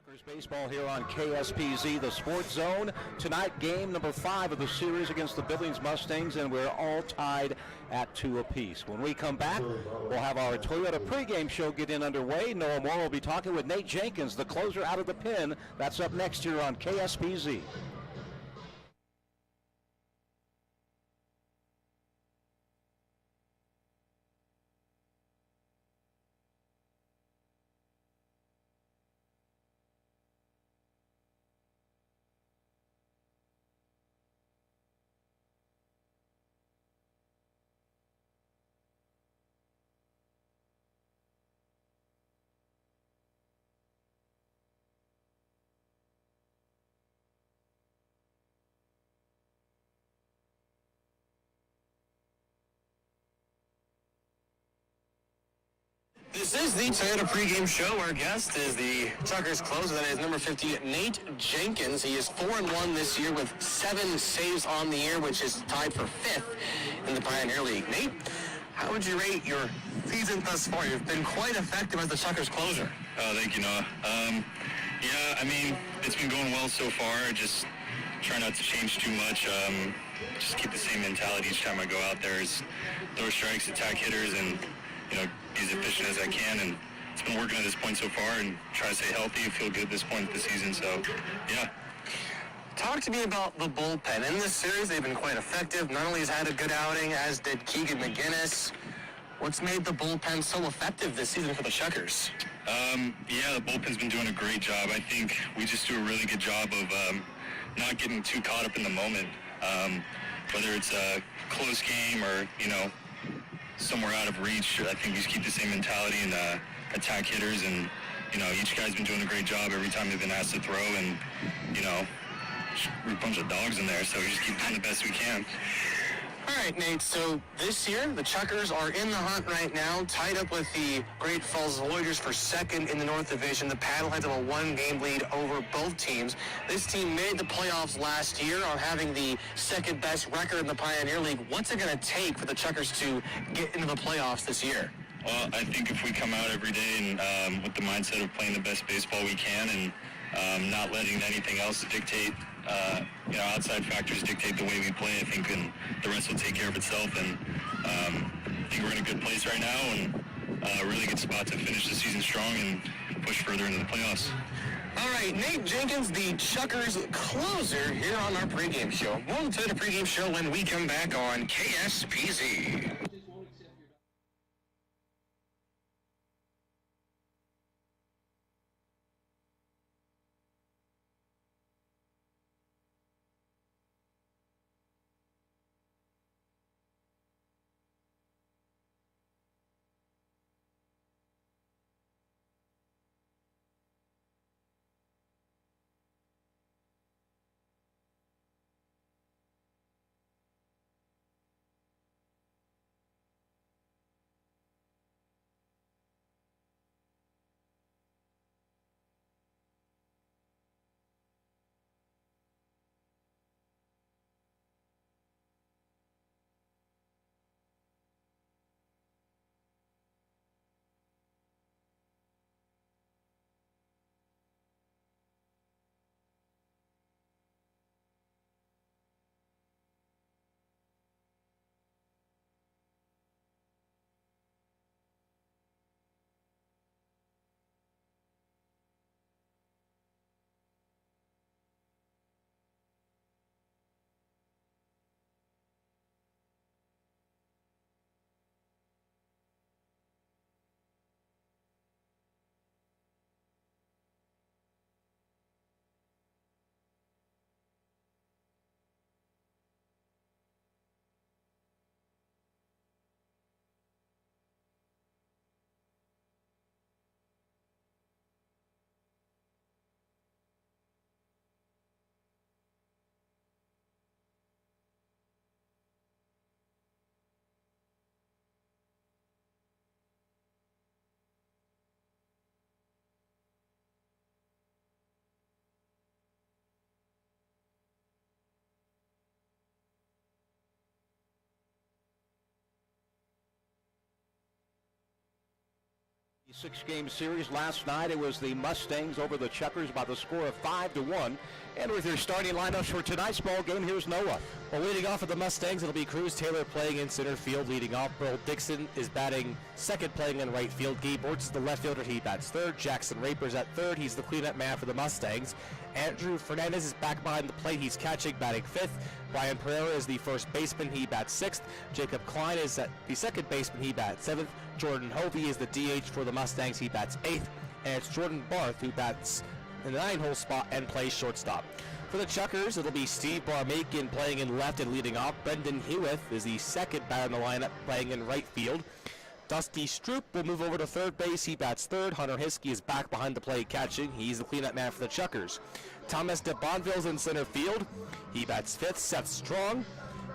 Chukars baseball here on KSPZ, the Sports Zone. Tonight, game number 5 of the series against the Billings Mustangs, and we're all tied at 2 apiece. When we come back, we'll have our Toyota pregame show get in underway. Noah Moore will be talking with Nate Jenkins, the closer out of the pen. That's up next here on KSPZ. This is the Toyota pregame show. Our guest is the Chukars closer, that is number 50, Nate Jenkins. He is 4-1 this year with 7 saves on the year, which is tied for 5th in the Pioneer League. Nate, how would you rate your season thus far? You've been quite effective as the Chukars closer. Oh, thank you, Noah. Yeah, I mean, it's been going well so far. Just try not to change too much. Just keep the same mentality each time I go out there. Is throw strikes, attack hitters, and be as efficient as I can, and it's been working at this point so far, and try to stay healthy and feel good at this point of the season, so, yeah. Talk to me about the bullpen. In this series, they've been quite effective. Not only has had a good outing, as did Keegan McGinnis. What's made the bullpen so effective this season for the Chukars? Yeah, the bullpen's been doing a great job. I think we just do a really good job of not getting too caught up in the moment. Whether it's a close game or, somewhere out of reach, I think we just keep the same mentality and attack hitters, and each guy's been doing a great job every time they've been asked to throw, and we're a bunch of dogs in there, so we just keep doing the best we can. All right, Nate, so this year the Chukars are in the hunt right now, tied up with the Great Falls Warriors for 2nd in the North Division. The Paddleheads have a 1-game lead over both teams. This team made the playoffs last year on having the 2nd best record in the Pioneer League. What's it going to take for the Chukars to get into the playoffs this year? Well, I think if we come out every day and with the mindset of playing the best baseball we can and not letting anything else dictate, outside factors dictate the way we play, I think, and the rest will take care of itself. And I think we're in a good place right now, and a really good spot to finish the season strong and push further into the playoffs. All right, Nate Jenkins, the Chukars closer, here on our pregame show. We'll to the pregame show when we come back on KSPZ. Six-game series last night. It was the Mustangs over the Chukars by the score of 5-1. And with your starting lineups for tonight's ball game, here's Noah. Well, leading off for the Mustangs, it'll be Cruz Taylor playing in center field. Leading off, Burl Dixon is batting second, playing in right field. Gabe Orts is the left fielder. He bats third. Jackson Raper's at third. He's the cleanup man for the Mustangs. Andrew Fernandez is back behind the plate. He's catching, batting fifth. Ryan Pereira is the first baseman. He bats sixth. Jacob Klein is at the second baseman. He bats seventh. Jordan Hovey is the DH for the Mustangs. He bats eighth. And it's Jordan Barth who bats in the 9-hole spot and plays shortstop. For the Chukars, it'll be Steve Barmakin playing in left and leading off. Brendan Hewitt is the second batter in the lineup, playing in right field. Dusty Stroop will move over to third base. He bats third. Hunter Hiskey is back behind the plate catching. He's the cleanup man for the Chukars. Thomas DeBonville's in center field. He bats fifth. Seth Strong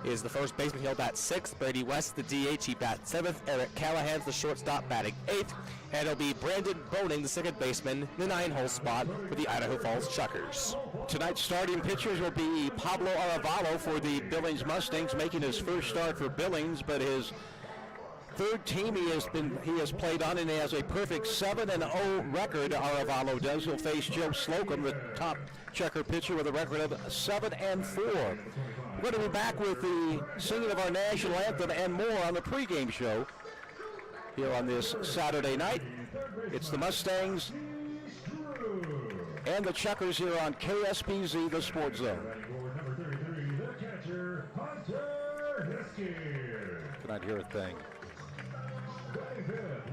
is the first baseman. He'll bat sixth. Brady West, the DH. He bats seventh. Eric Callahan's the shortstop, batting eighth. And it'll be Brandon Boning, the second baseman, in the 9-hole spot for the Idaho Falls Chukars. Tonight's starting pitchers will be Pablo Arevalo for the Billings Mustangs, making his first start for Billings, but his third team he has played on, and he has a perfect 7-0 record. Arevalo does. He'll face Joe Slocum, the top Chukar pitcher, with a record of 7-4. We're going to be back with the singing of our national anthem and more on the pregame show here on this Saturday night. It's the Mustangs and the Chukars here on KSPZ, the Sports Zone. Can I hear a thing?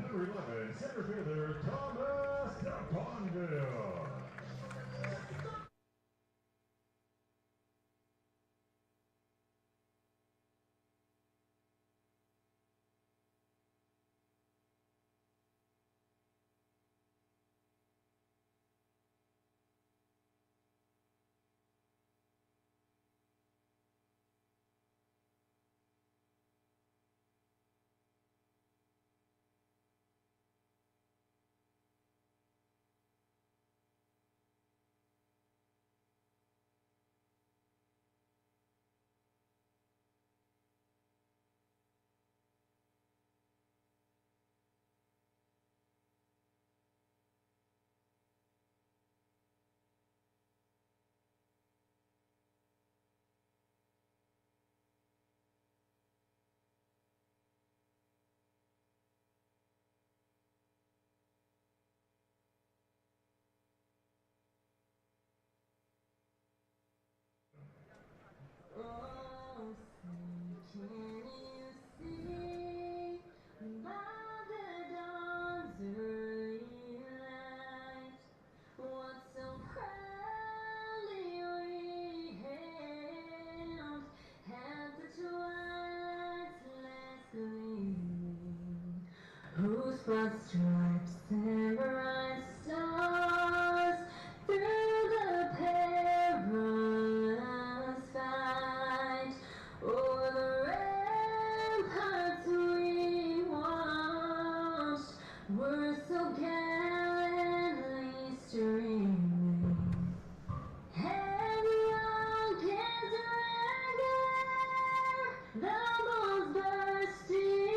Number 11, center fielder Thomas DeBonville. Whose broad stripes and bright stars through the perilous fight, o'er the ramparts we watched, were so gallantly streaming. And young kids regular, the balls bursting.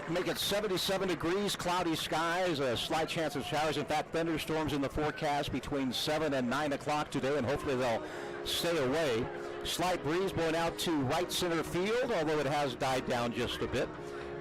Make it 77 degrees, cloudy skies, a slight chance of showers. In fact, thunderstorms in the forecast between 7 and 9 o'clock today, and hopefully they'll stay away. Slight breeze blowing out to right center field, although it has died down just a bit.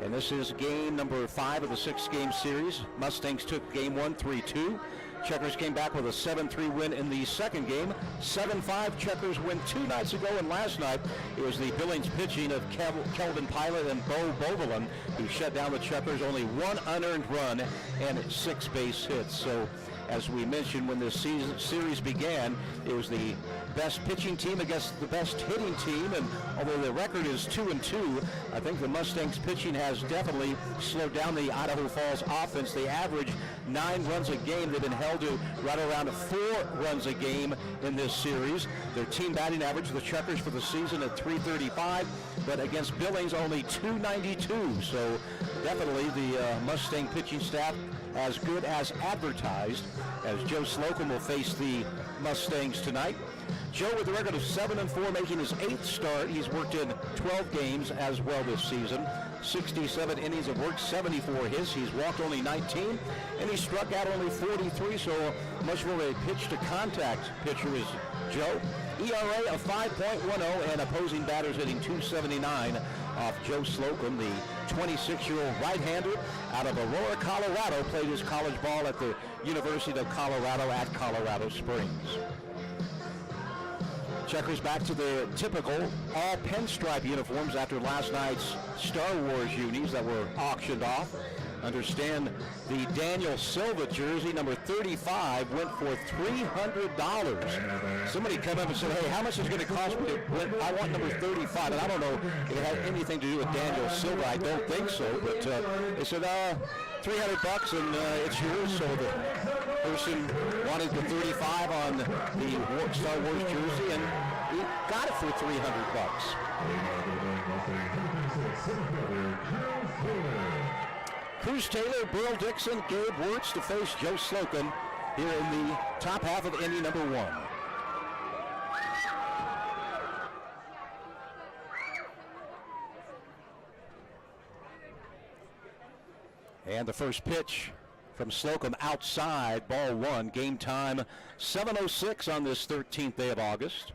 And this is game number 5 of the 6-game series. Mustangs took game 1 3-2. Chukars came back with a 7-3 win in the second game. 7-5 Chukars win 2 nights ago, and last night it was the Billings pitching of Kelvin Pilot and Bo Bovelin who shut down the Chukars. Only 1 unearned run and 6 base hits. So as we mentioned when this series began, it was the best pitching team against the best hitting team, and although the record is 2-2, I think the Mustangs pitching has definitely slowed down the Idaho Falls offense. They average 9 runs a game. They've been held to right around 4 runs a game in this series. Their team batting average of the Chukars for the season at .335, but against Billings only .292. So definitely the Mustang pitching staff as good as advertised, as Joe Slocum will face the Mustangs tonight. Joe with a record of 7-4, making his 8th start. He's worked in 12 games as well this season. 67 innings of work, 74 hits. He's walked only 19, and he struck out only 43, so much more of a pitch-to-contact pitcher is Joe. ERA of 5.10, and opposing batters hitting .279 off Joe Slocum, the 26-year-old right-hander out of Aurora, Colorado, played his college ball at the University of Colorado at Colorado Springs. Chukars back to their typical all pinstripe uniforms after last night's Star Wars unis that were auctioned off. Understand the Daniel Silva jersey, number 35, went for $300. Somebody come up and said, hey, how much is it going to cost me to win? I want number 35. And I don't know if it had anything to do with Daniel Silva. I don't think so. But they said, $300 and it's yours. So the person wanted the 35 on the Star Wars jersey, and he got it for $300. Cruz Taylor, Burl Dixon, Gabe Wirtz to face Joe Slocum here in the top half of inning number 1. And the first pitch from Slocum outside, ball 1, game time 7:06 on this 13th day of August.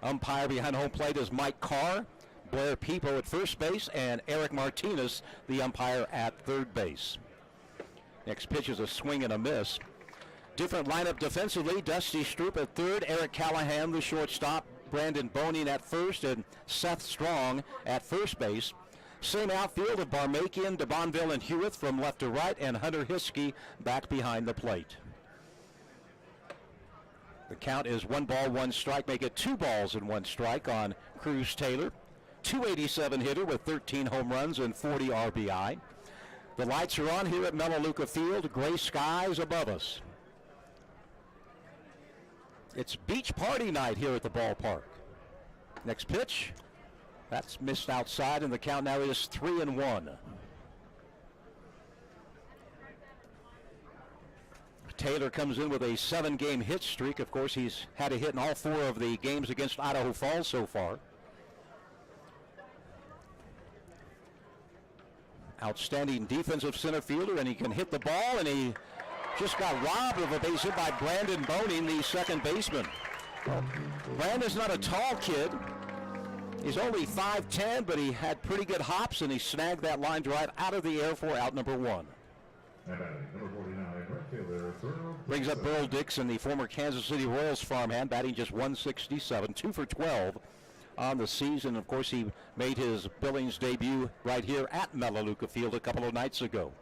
Umpire behind home plate is Mike Carr. Blair Peepo at first base, and Eric Martinez, the umpire, at third base. Next pitch is a swing and a miss. Different lineup defensively. Dusty Stroop at third, Eric Callahan, the shortstop, Brandon Boning at first, and Seth Strong at first base. Same outfield of Barmakian, DeBonville, and Hewitt from left to right, and Hunter Hiskey back behind the plate. The count is 1 ball, 1 strike. Make it 2 balls and 1 strike on Cruz Taylor. .287 hitter with 13 home runs and 40 RBI. The lights are on here at Melaleuca Field. Gray skies above us. It's beach party night here at the ballpark. Next pitch. That's missed outside, and the count now is 3-1. Taylor comes in with a 7-game hit streak. Of course, he's had a hit in all 4 of the games against Idaho Falls so far. Outstanding defensive center fielder, and he can hit the ball, and he just got robbed of a base hit by Brandon Boning, the second baseman. Well, Brandon's not a tall kid. He's only 5'10", but he had pretty good hops, and he snagged that line drive out of the air for out number 1. Brings up Burl Dixon, the former Kansas City Royals farmhand, batting just .167, 2 for 12 on the season. Of course, he made his Billings debut right here at Melaleuca Field a couple of nights ago.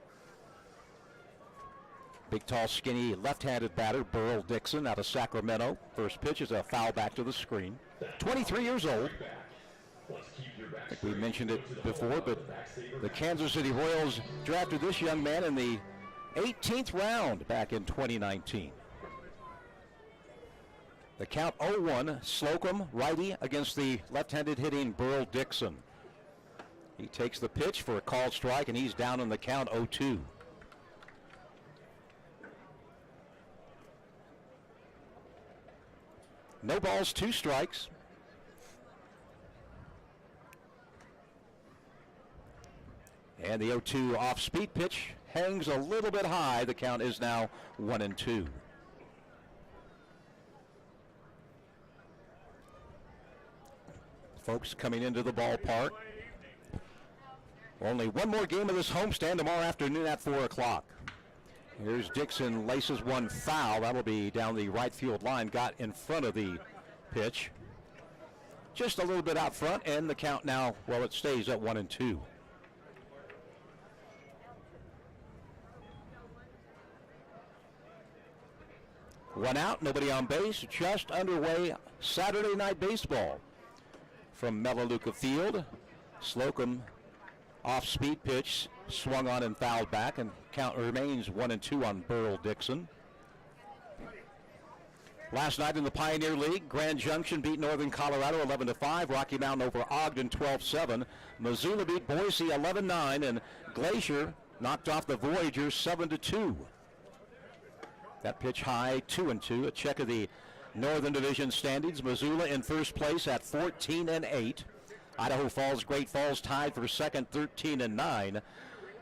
Big, tall, skinny, left-handed batter, Burl Dixon out of Sacramento. First pitch is a foul back to the screen. 23 years old. I think we mentioned it before, but the Kansas City Royals drafted this young man in the 18th round back in 2019. The count 0-1, Slocum, righty, against the left-handed hitting Burl Dixon. He takes the pitch for a called strike, and he's down on the count 0-2. No balls, 2 strikes. And the 0-2 off-speed pitch hangs a little bit high. The count is now 1-2. Folks coming into the ballpark. Only one more game of this homestand tomorrow afternoon at 4 o'clock. Here's Dixon, laces one foul. That'll be down the right field line. Got in front of the pitch. Just a little bit out front, and the count now, well, it stays at 1-2. One out, nobody on base. Just underway Saturday Night Baseball from Melaleuca Field. Slocum off-speed pitch, swung on and fouled back, and count remains 1-2 on Burl Dixon. Last night in the Pioneer League, Grand Junction beat Northern Colorado 11-5. Rocky Mountain over Ogden 12-7. Missoula beat Boise 11-9, and Glacier knocked off the Voyagers 7-2. That pitch high, 2-2. A check of the Northern Division standings. Missoula in first place at 14-8. Idaho Falls, Great Falls tied for second, 13-9.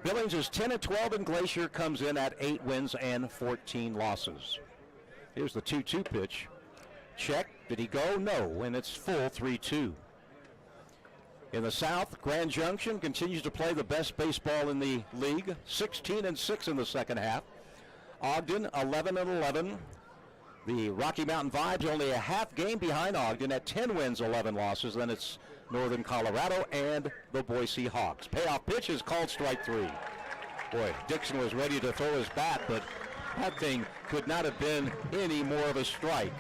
Billings is 10-12, and Glacier comes in at 8 wins and 14 losses. Here's the 2-2 pitch. Check. Did he go? No, and it's full 3-2. In the South, Grand Junction continues to play the best baseball in the league, 16-6 in the second half. Ogden 11-11. The Rocky Mountain Vibes only a half game behind Ogden at 10 wins, 11 losses. Then it's Northern Colorado and the Boise Hawks. Payoff pitch is called strike 3. Boy, Dixon was ready to throw his bat, but that thing could not have been any more of a strike.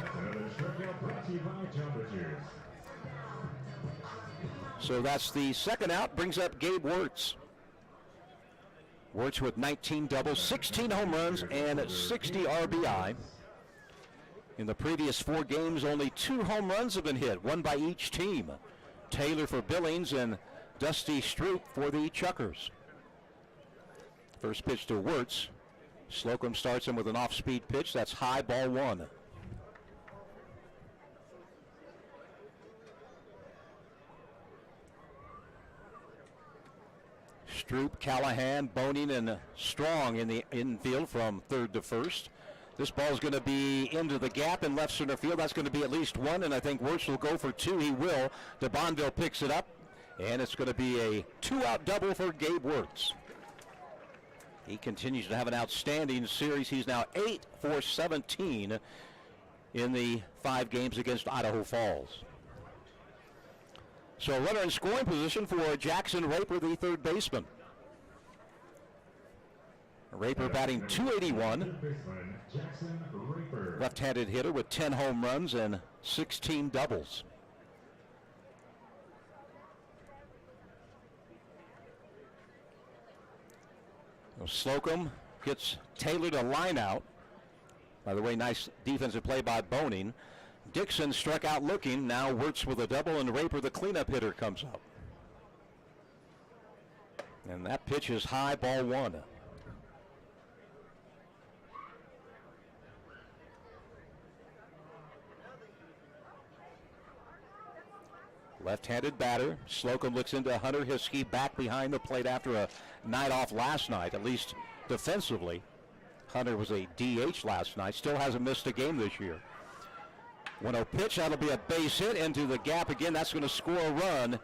So that's the second out, brings up Gabe Wirtz. Wirtz with 19 doubles, 16 home runs, and 60 RBI. In the previous 4 games, only 2 home runs have been hit, one by each team. Taylor for Billings and Dusty Stroop for the Chukars. First pitch to Wirtz. Slocum starts him with an off-speed pitch. That's high, ball 1. Stroop, Callahan, Boning, and Strong in the infield from third to first. This ball is going to be into the gap in left center field. That's going to be at least 1, and I think Wirtz will go for 2. He will. DeBonville picks it up, and it's going to be a 2-out double for Gabe Wirtz. He continues to have an outstanding series. He's now 8 for 17 in the 5 games against Idaho Falls. So a runner in scoring position for Jackson Raper, the third baseman. Raper batting .281. Left-handed hitter with 10 home runs and 16 doubles. Slocum gets Taylor to line out. By the way, nice defensive play by Boning. Dixon struck out looking. Now Wirtz with a double, and Raper, the cleanup hitter, comes up. And that pitch is high, ball 1. Left-handed batter. Slocum looks into Hunter Hiskey back behind the plate after a night off last night, at least defensively. Hunter was a DH last night. Still hasn't missed a game this year. 1-0 pitch. That'll be a base hit into the gap again. That's going to score a run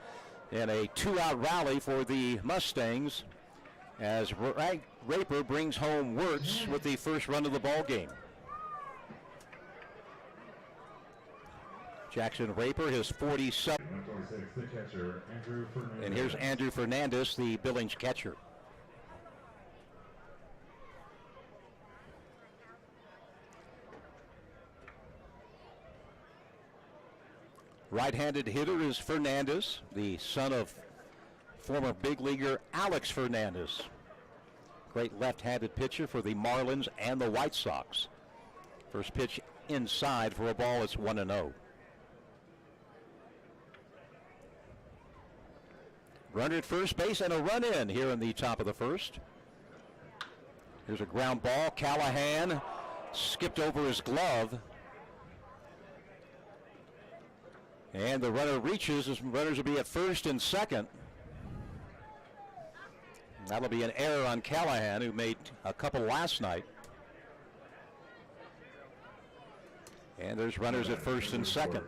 and a 2-out rally for the Mustangs as Raper brings home Wirtz with the first run of the ball game. Jackson Raper, his 47. And here's Andrew Fernandez, the Billings catcher. Right-handed hitter is Fernandez, the son of former big leaguer Alex Fernandez. Great left-handed pitcher for the Marlins and the White Sox. First pitch inside for a ball. It's 1-0. Runner at first base and a run in here in the top of the first. Here's a ground ball. Callahan skipped over his glove. And the runner reaches. His runners will be at first and second. That'll be an error on Callahan, who made a couple last night. And there's runners at first and second.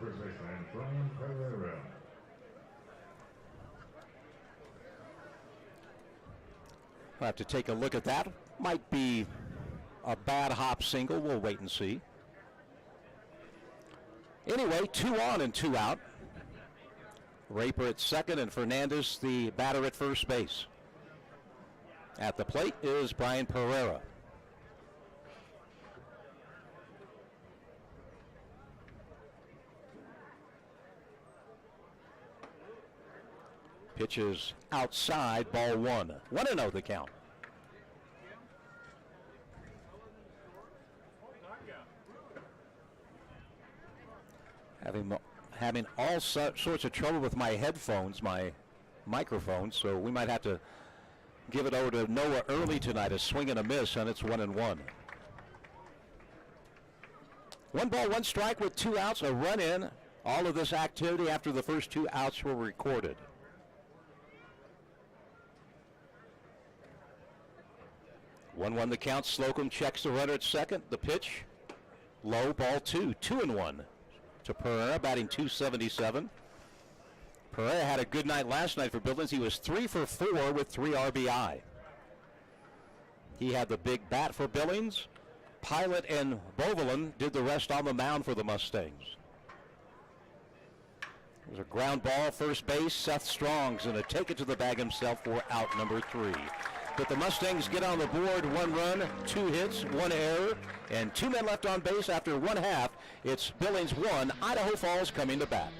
We'll have to take a look at that. Might be a bad hop single. We'll wait and see. Anyway, 2 on and 2 out. Raper at second and Fernandez, the batter, at first base. At the plate is Brian Pereira. Pitch is outside, ball 1. 1-0 the count. Having all sorts of trouble with my headphones, my microphone, so we might have to give it over to Noah early tonight. A swing and a miss, and it's 1-1. 1 ball, 1 strike with 2 outs, a run in. All of this activity after the first 2 outs were recorded. 1-1 the count. Slocum checks the runner at second. The pitch, low, ball 2. 2-1 to Pereira, batting .277. Pereira had a good night last night for Billings. He was 3 for 4 with 3 RBI. He had the big bat for Billings. Pilot and Bovelin did the rest on the mound for the Mustangs. It was a ground ball, first base. Seth Strong's going to take it to the bag himself for out number 3. But the Mustangs get on the board. 1 run, 2 hits, 1 error, and 2 men left on base after 1/2. It's Billings 1, Idaho Falls coming to bat.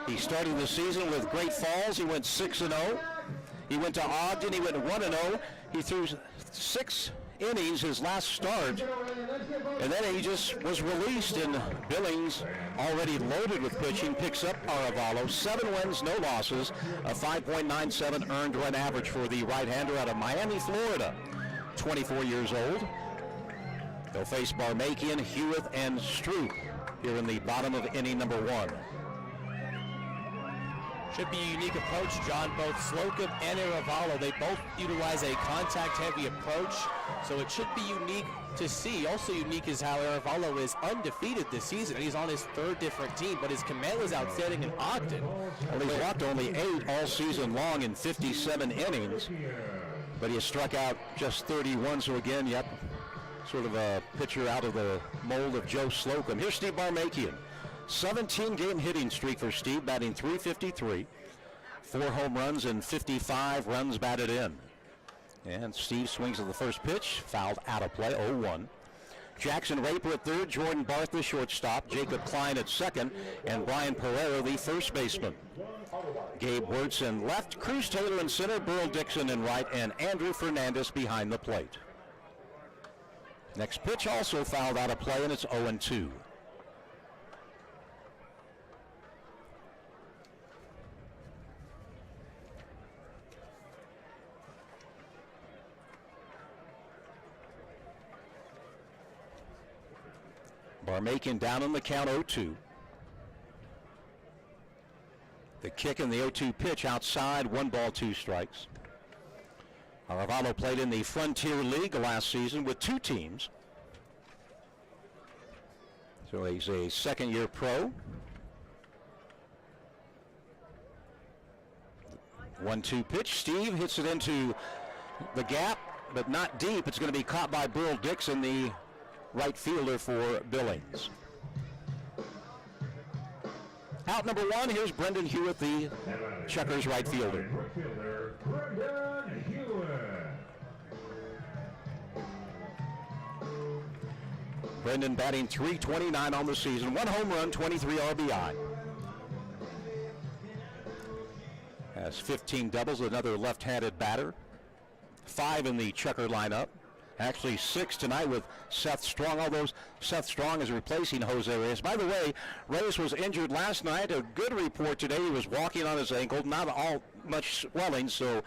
He started the season with Great Falls. He went 6-0. He went to Ogden. He went 1-0. He threw 6 innings his last start, and then he just was released. In Billings, already loaded with pitching, picks up Arevalo. 7 wins, no losses, a 5.97 earned run average for the right-hander out of Miami, Florida. 24 years old. They'll face Barmakian, Hewitt, and Stroop here in the bottom of inning number 1. Should be a unique approach, John. Both Slocum and Arevalo, they both utilize a contact-heavy approach, so it should be unique to see. Also unique is how Arevalo is undefeated this season. He's on his 3rd different team, but his command is outstanding in Ogden. Well, he's walked only 8 all season long in 57 innings, but he has struck out just 31, so again, yep, sort of a pitcher out of the mold of Joe Slocum. Here's Steve Barmakian. 17-game hitting streak for Steve, batting .353. 4 home runs and 55 runs batted in. And Steve swings at the first pitch, fouled out of play, 0-1. Jackson Raper at third, Jordan Barth the shortstop, Jacob Klein at second, and Brian Pereira the first baseman. Gabe Wirtz in left, Cruz Taylor in center, Burl Dixon in right, and Andrew Fernandez behind the plate. Next pitch also fouled out of play, and it's 0-2. Barmakian down on the count, 0-2. The kick and the 0-2 pitch outside, 1 ball, 2 strikes. Arevalo played in the Frontier League last season with 2 teams. So he's a second-year pro. 1-2 pitch. Steve hits it into the gap, but not deep. It's going to be caught by Burl Dixon, the right fielder for Billings. Out number 1, here's Brendan Hewitt, the Chukars right fielder. Brendan Hewitt. Brendan batting .329 on the season, 1 home run, 23 RBI. Has 15 doubles, another left-handed batter. 5 in the Chukar lineup. Actually 6 tonight with Seth Strong, although Seth Strong is replacing Jose Reyes. By the way, Reyes was injured last night. A good report today. He was walking on his ankle, not all much swelling, so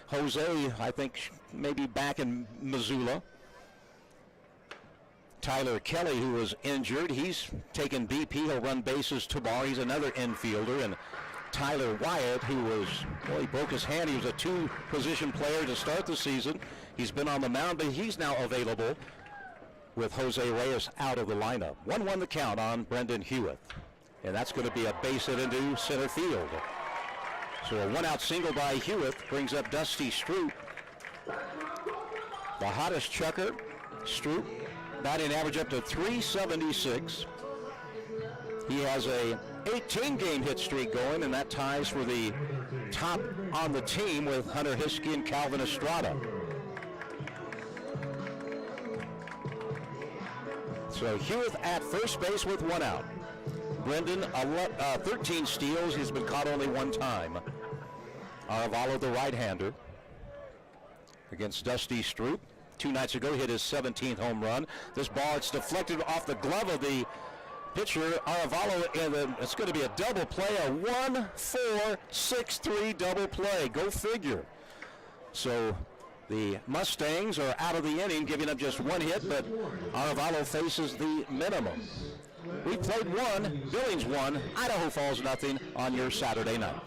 Jose, I think, maybe back in Missoula. Tyler Kelly, who was injured, he's taken BP. He'll run bases tomorrow. He's another infielder. And Tyler Wyatt, who was, well, he broke his hand. He was a 2-position player to start the season. He's been on the mound, but he's now available with Jose Reyes out of the lineup. 1-1 the count on Brendan Hewitt. And that's going to be a base hit into center field. So a 1-out single by Hewitt brings up Dusty Stroop. The hottest Chukar, Stroop, batting average up to .376. He has a 18-game hit streak going, and that ties for the top on the team with Hunter Hiskey and Calvin Estrada. So Hewitt at first base with 1 out. Brendan, 13 steals. He's been caught only 1 time. Arevalo, the right-hander, against Dusty Stroop. 2 nights ago, hit his 17th home run. This ball, it's deflected off the glove of the pitcher, Arevalo, and it's going to be a double play, a 1-4-6-3 double play. Go figure. So the Mustangs are out of the inning, giving up just 1 hit, but Arevalo faces the minimum. We played 1, Billings 1, Idaho Falls nothing on your Saturday night.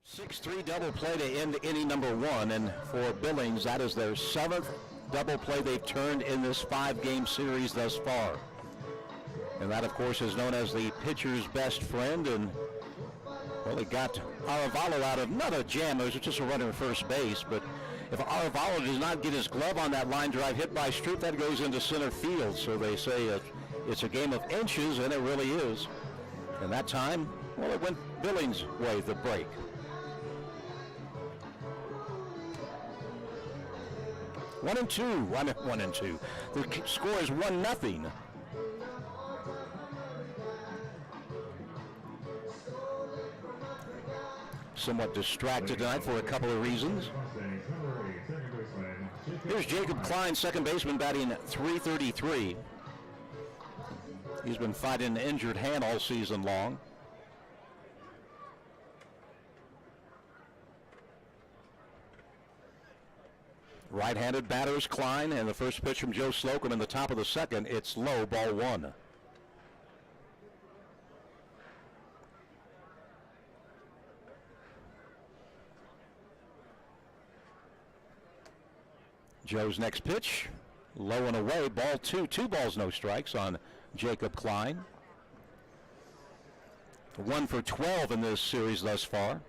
Six-three double play to end inning number 1, and for Billings, that is their 7th double play they've turned in this 5-game series thus far. And that, of course, is known as the pitcher's best friend, and well, he got Arevalo out of not a jam. It was just a runner at first base, but if Arevalo does not get his glove on that line drive hit by Stroop, that goes into center field. So they say it's a game of inches, and it really is. And that time, well, it went Billings' way, the break. 1-2. 1-2. The score is 1-0. Somewhat distracted tonight for a couple of reasons. Here's Jacob Klein, second baseman, batting .333. He's been fighting an injured hand all season long. Right-handed batters Klein, and the first pitch from Joe Slocum in the top of the second. It's low, ball 1. Joe's next pitch Low and away, ball two. 2 balls, no strikes on Jacob Klein. 1 for 12 in this series thus far.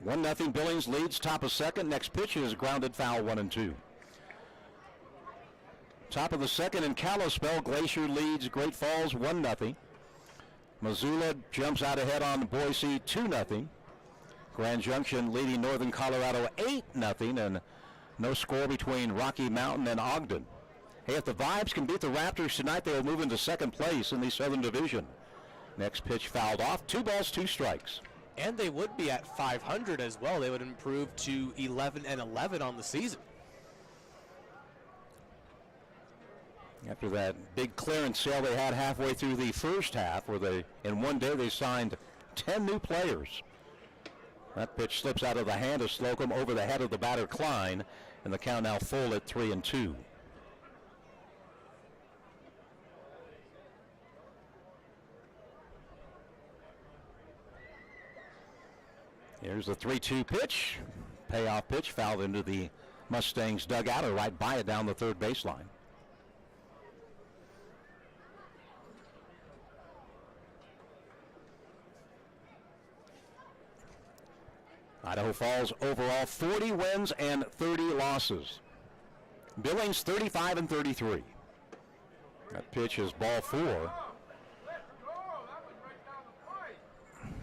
1-0 Billings leads, top of second. Next pitch is grounded foul, 1-2. Top of the second in Kalispell, Glacier leads Great Falls 1-0. Missoula jumps out ahead on Boise 2-0. Grand Junction leading Northern Colorado 8-0, and no score between Rocky Mountain and Ogden. Hey, if the Vibes can beat the Raptors tonight, they'll move into second place in the Southern Division. Next pitch fouled off. 2 balls, 2 strikes. And they would be at 500 as well. They would improve to 11-11 on the season. After that big clearance sale they had halfway through the first half, where they, in one day, they signed 10 new players. That pitch slips out of the hand of Slocum over the head of the batter Klein, and the count now full at 3-2. Here's the 3-2 pitch. Payoff pitch fouled into the Mustangs dugout, or right by it down the third baseline. Idaho Falls overall 40 wins and 30 losses. Billings 35-33. That pitch is ball 4.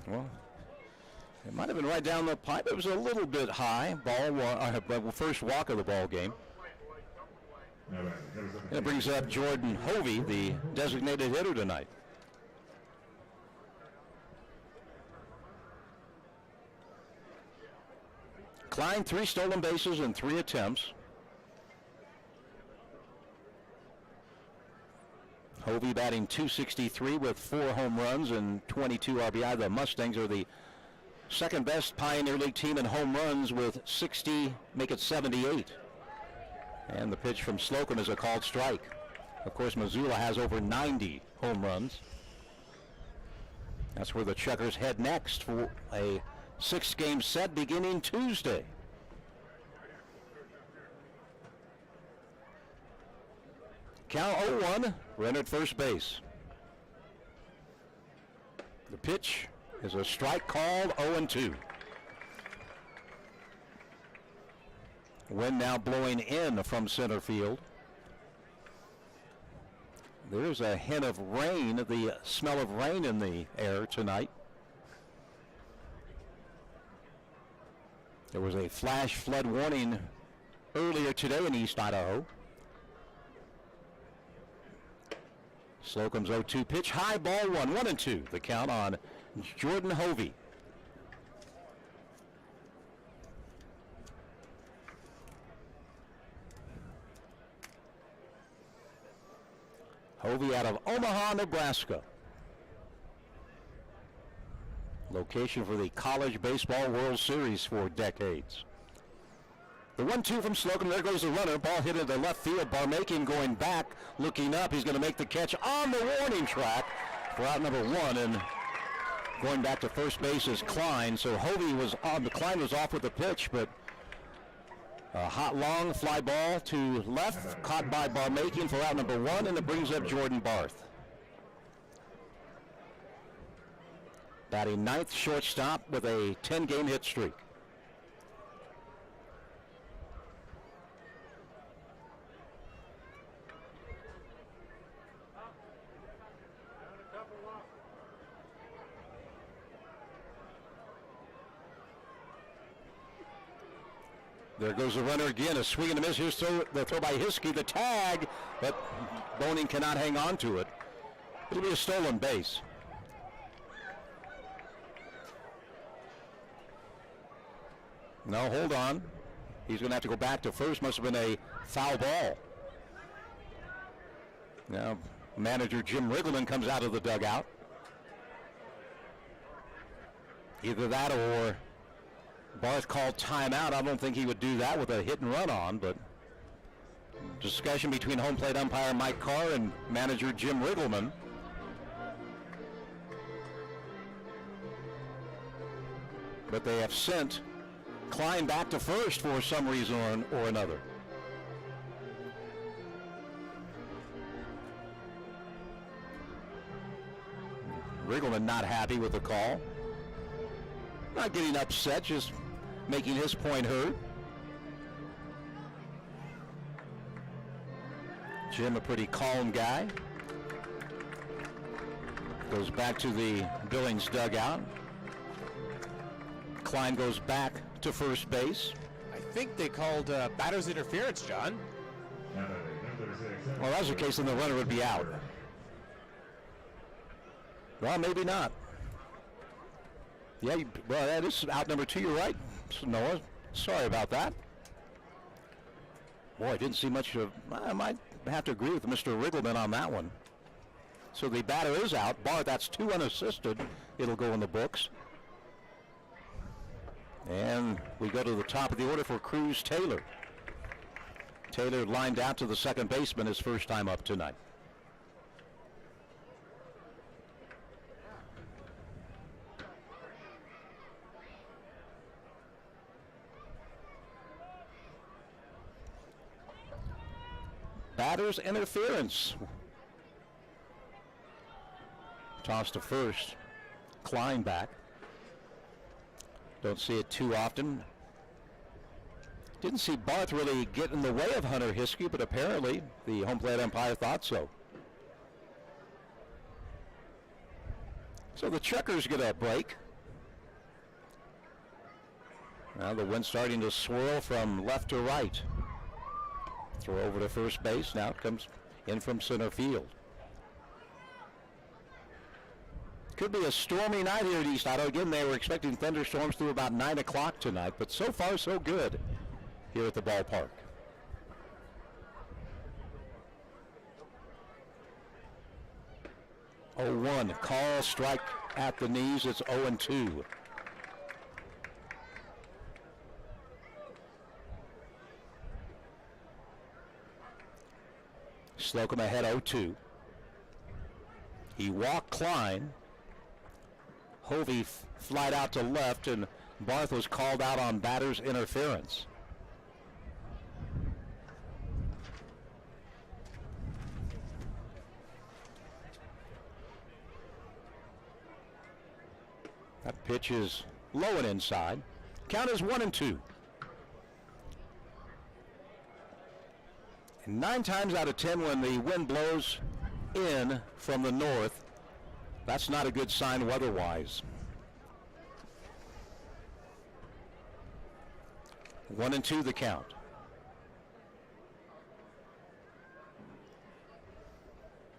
Well, it might have been right down the pipe. It was a little bit high. First walk of the ball game. And it brings up Jordan Hovey, the designated hitter tonight. Klein, 3 stolen bases in 3 attempts. Hovey batting .263 with 4 home runs and 22 RBI. The Mustangs are the second best Pioneer League team in home runs with 60, make it 78. And the pitch from Slocum is a called strike. Of course, Missoula has over 90 home runs. That's where the Chukars head next for a 6-game set beginning Tuesday. Count 0-1, runner at first base. The pitch is a strike called, 0-2. Wind now blowing in from center field. There's a hint of rain, the smell of rain in the air tonight. There was a flash flood warning earlier today in East Idaho. Slocum's 0-2 pitch, high ball 1-2. The count on Jordan Hovey. Hovey out of Omaha, Nebraska. Location for the College Baseball World Series for decades. The 1-2 from Slocum. There goes the runner. Ball hit into left field. Barmaking going back, looking up. He's going to make the catch on the warning track for out number 1. And going back to first base is Klein. So Hovey was on. Klein was off with the pitch, but a hot long fly ball to left, caught by Barmaking for out number 1, and it brings up Jordan Barth. Batting 9th, shortstop with a 10-game hit streak. There goes the runner again, a swing and a miss. Here's the throw by Hiskey, the tag, but Boning cannot hang on to it. It'll be a stolen base. No, hold on. He's going to have to go back to first. Must have been a foul ball. Now, manager Jim Riggleman comes out of the dugout. Either that or Barth called timeout. I don't think he would do that with a hit and run on, but discussion between home plate umpire Mike Carr and manager Jim Riggleman. But they have sent Klein back to first for some reason or another. Riggleman not happy with the call. Not getting upset, just making his point heard. Jim, a pretty calm guy. Goes back to the Billings dugout. Klein goes back to first base. I think they called batter's interference, John. Well, if that was the case, then the runner would be out. Well, maybe not. Yeah, well, that is out number 2. You're right, Noah. Sorry about that. Boy, I didn't see much of. I might have to agree with Mr. Riggleman on that one. So the batter is out. Barth, that's 2 unassisted. It'll go in the books. And we go to the top of the order for Cruz Taylor. Taylor lined out to the second baseman his first time up tonight. Batter's interference. Toss to first. Klein back. Don't see it too often. Didn't see Barth really get in the way of Hunter Hiskey, but apparently the home plate umpire thought so. So the Chukars get a break. Now the wind starting to swirl from left to right. Throw over to first base. Now it comes in from center field. Could be a stormy night here at East Idaho. Again, they were expecting thunderstorms through about 9 o'clock tonight, but so far so good here at the ballpark. Oh, 1. Call, strike at the knees. It's 0-2. Slocum ahead 0-2. He walked Klein. Hovey flied out to left, and Barth was called out on batter's interference. That pitch is low and inside. Count is 1-2. And 9 times out of 10 when the wind blows in from the north, that's not a good sign weather-wise. 1-2 the count.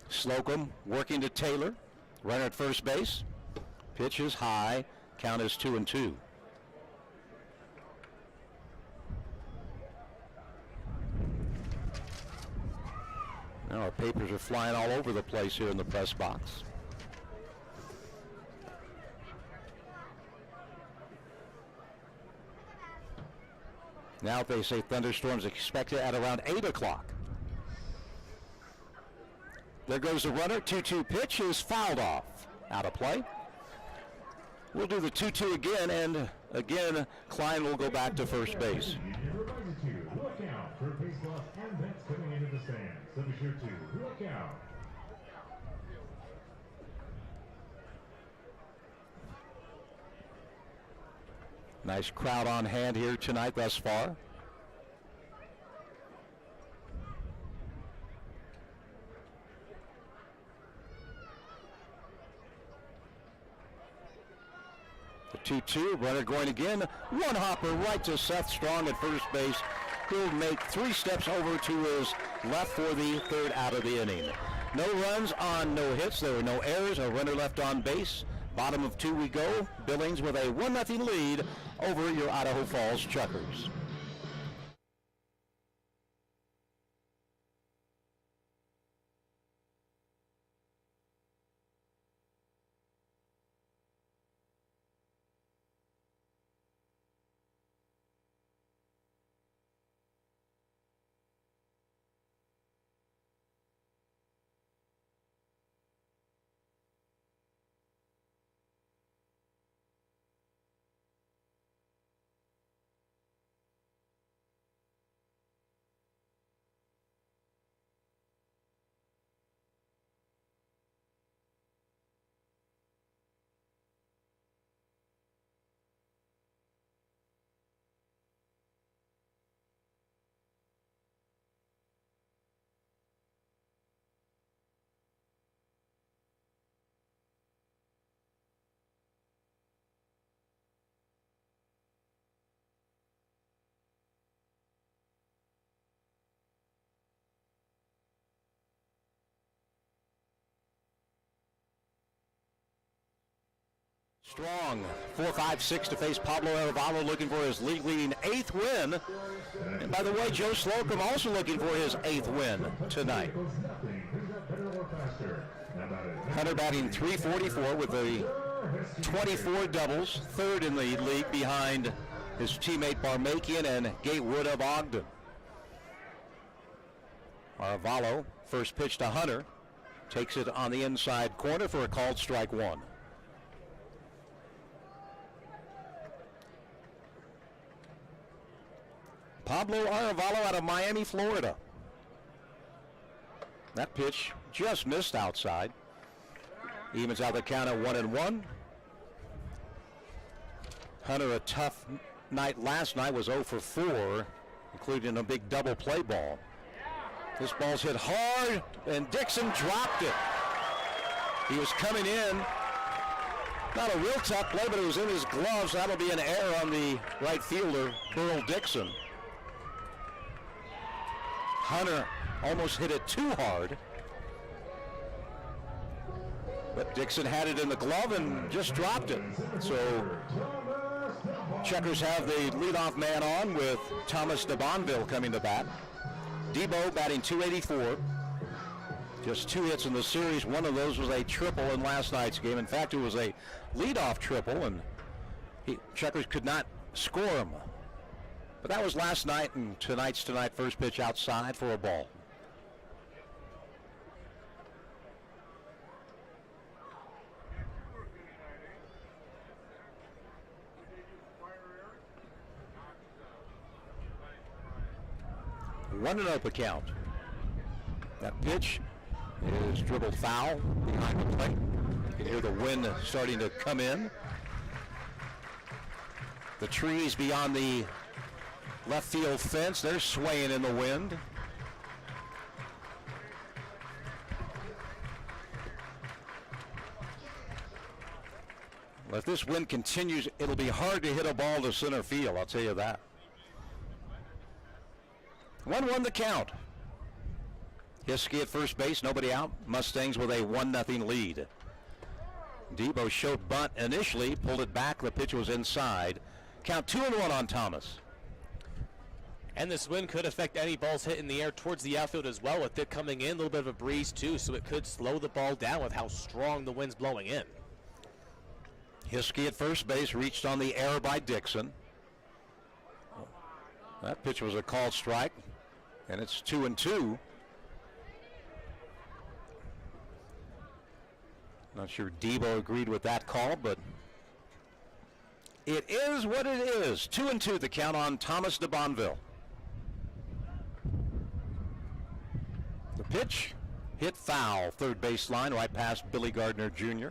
Slocum working to Taylor. Runner at first base. Pitch is high. Count is 2-2. Now our papers are flying all over the place here in the press box. Now they say thunderstorms expected at around 8 o'clock. There goes the runner. 2-2 pitch is fouled off. Out of play. We'll do the 2-2 again, and again, Klein will go back to first base. Look out for base loss and that's coming into the stands. So be sure to look out. Nice crowd on hand here tonight thus far. The 2-2, runner going again. One hopper right to Seth Strong at first base. He'll make 3 steps over to his left for the 3rd out of the inning. No runs on no hits. There were no errors. A runner left on base. Bottom of 2 we go. Billings with a 1-0 lead over your Idaho Falls Chukars. Strong, 4-5-6 to face Pablo Arevalo, looking for his league-leading 8th win. And by the way, Joe Slocum also looking for his 8th win tonight. Hunter batting .344 with the 24 doubles, 3rd in the league behind his teammate Barmakian and Gatewood of Ogden. Arevalo, first pitch to Hunter, takes it on the inside corner for a called strike 1. Pablo Arevalo out of Miami, Florida. That pitch just missed outside. Evens out the count at 1-1. Hunter, a tough night last night, was 0 for 4, including a big double play ball. This ball's hit hard, and Dixon dropped it. He was coming in. Not a real tough play, but it was in his gloves. That'll be an error on the right fielder, Burl Dixon. Hunter almost hit it too hard. But Dixon had it in the glove and just dropped it. So Chukars have the leadoff man on with Thomas de Bonville coming to bat. Debo batting .284. Just 2 hits in the series. One of those was a triple in last night's game. In fact, it was a leadoff triple, and Chukars could not score him. But that was last night, and tonight's first pitch outside for a ball. One and up count. That pitch is dribbled foul behind the plate. You can hear the wind starting to come in. The trees beyond the left field fence, they're swaying in the wind. Well, if this wind continues, it'll be hard to hit a ball to center field, I'll tell you that. 1-1 the count. Hiskey at first base, nobody out. Mustangs with a 1-0 lead. Debo showed bunt initially, pulled it back, the pitch was inside. Count 2-1 on Thomas. And this wind could affect any balls hit in the air towards the outfield as well, with it coming in, a little bit of a breeze too, so it could slow the ball down with how strong the wind's blowing in. Hiskey at first base, reached on the error by Dixon. That pitch was a called strike, and it's 2-2. Not sure Debo agreed with that call, but it is what it is. 2-2 the count on Thomas de Bonville. The pitch hit foul, third baseline, right past Billy Gardner Jr.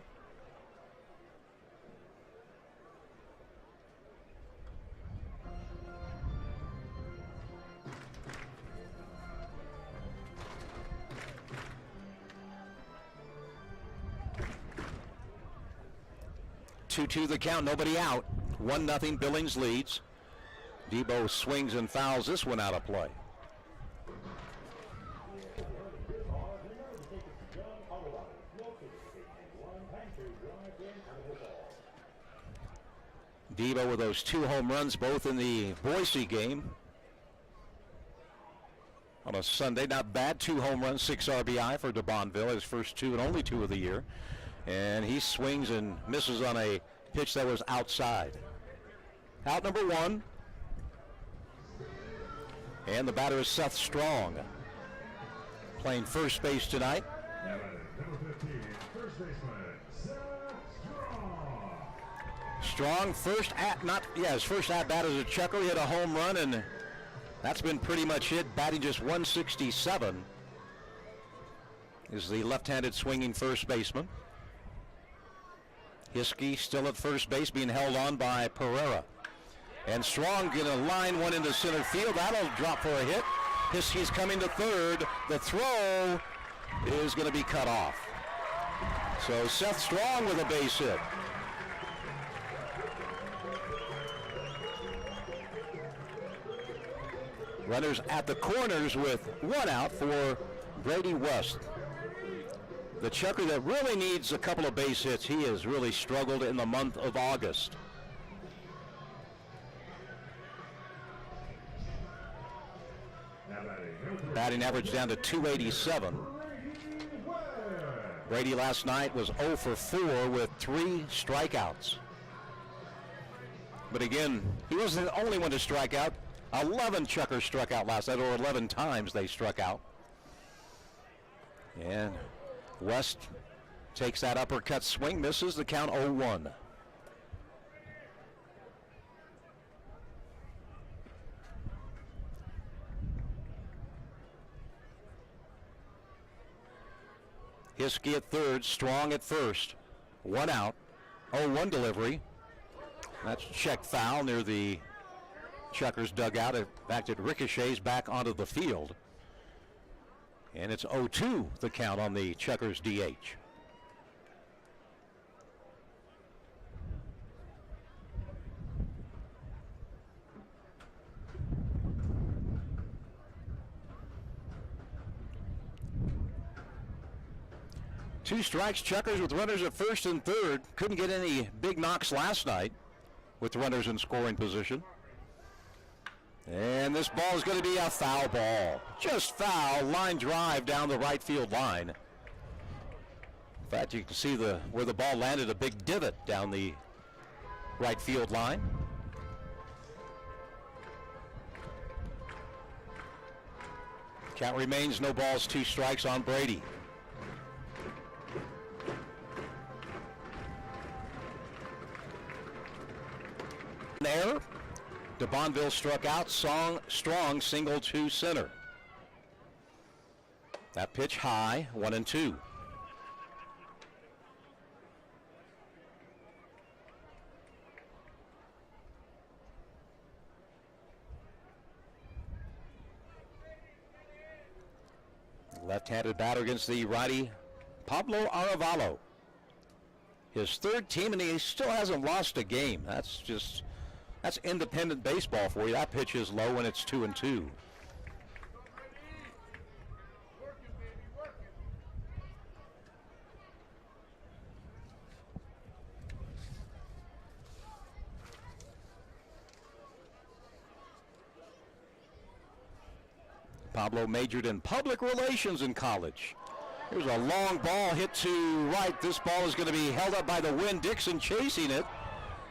Two the count, nobody out. 1-0 Billings leads. Debo swings and fouls this one out of play. Debo with those 2 home runs, both in the Boise game on a Sunday. Not bad, 2 home runs, 6 RBI for de Bonville, his first 2 and only 2 of the year. And he swings and misses on a pitch that was outside. Out number 1. And the batter is Seth Strong, playing first base tonight. Number 15, first baseman, Seth Strong first at bat as a Chukar. He hit a home run, and that's been pretty much it. Batting just 167 is the left-handed swinging first baseman. Hiskey still at first base, being held on by Pereira. And Strong going to line one into center field. That'll drop for a hit. Hiskey's coming to third. The throw is going to be cut off. So Seth Strong with a base hit. Runners at the corners with 1 out for Brady West. the Chucker that really needs a couple of base hits. He has really struggled in the month of August. Batting average down to 287. Brady last night was 0 for 4 with 3 strikeouts. But again, he wasn't the only one to strike out. 11 Chuckers struck out last night, or 11 times they struck out. And West takes that uppercut swing, misses, the count 0-1. Hiskey at third, Strong at first. 1 out, 0-1 delivery. That's checked foul near the Chuckers dugout. In fact, it ricochets back onto the field. And it's 0-2 the count on the Chuckers DH. Two strikes, Chuckers with runners at first and third. Couldn't get any big knocks last night with runners in scoring position. And this ball is going to be a foul ball. Just foul, line drive down the right field line. In fact, you can see where the ball landed, a big divot down the right field line. Count remains no balls, 2 strikes on Brady. There, DeBonville struck out. Strong single to center. That pitch high, 1-2. Left-handed batter against the righty Pablo Arevalo. His third team, and he still hasn't lost a game. That's independent baseball for you. That pitch is low and it's 2-2. Pablo majored in public relations in college. Here's a long ball hit to right. This ball is going to be held up by the wind. Dixon chasing it.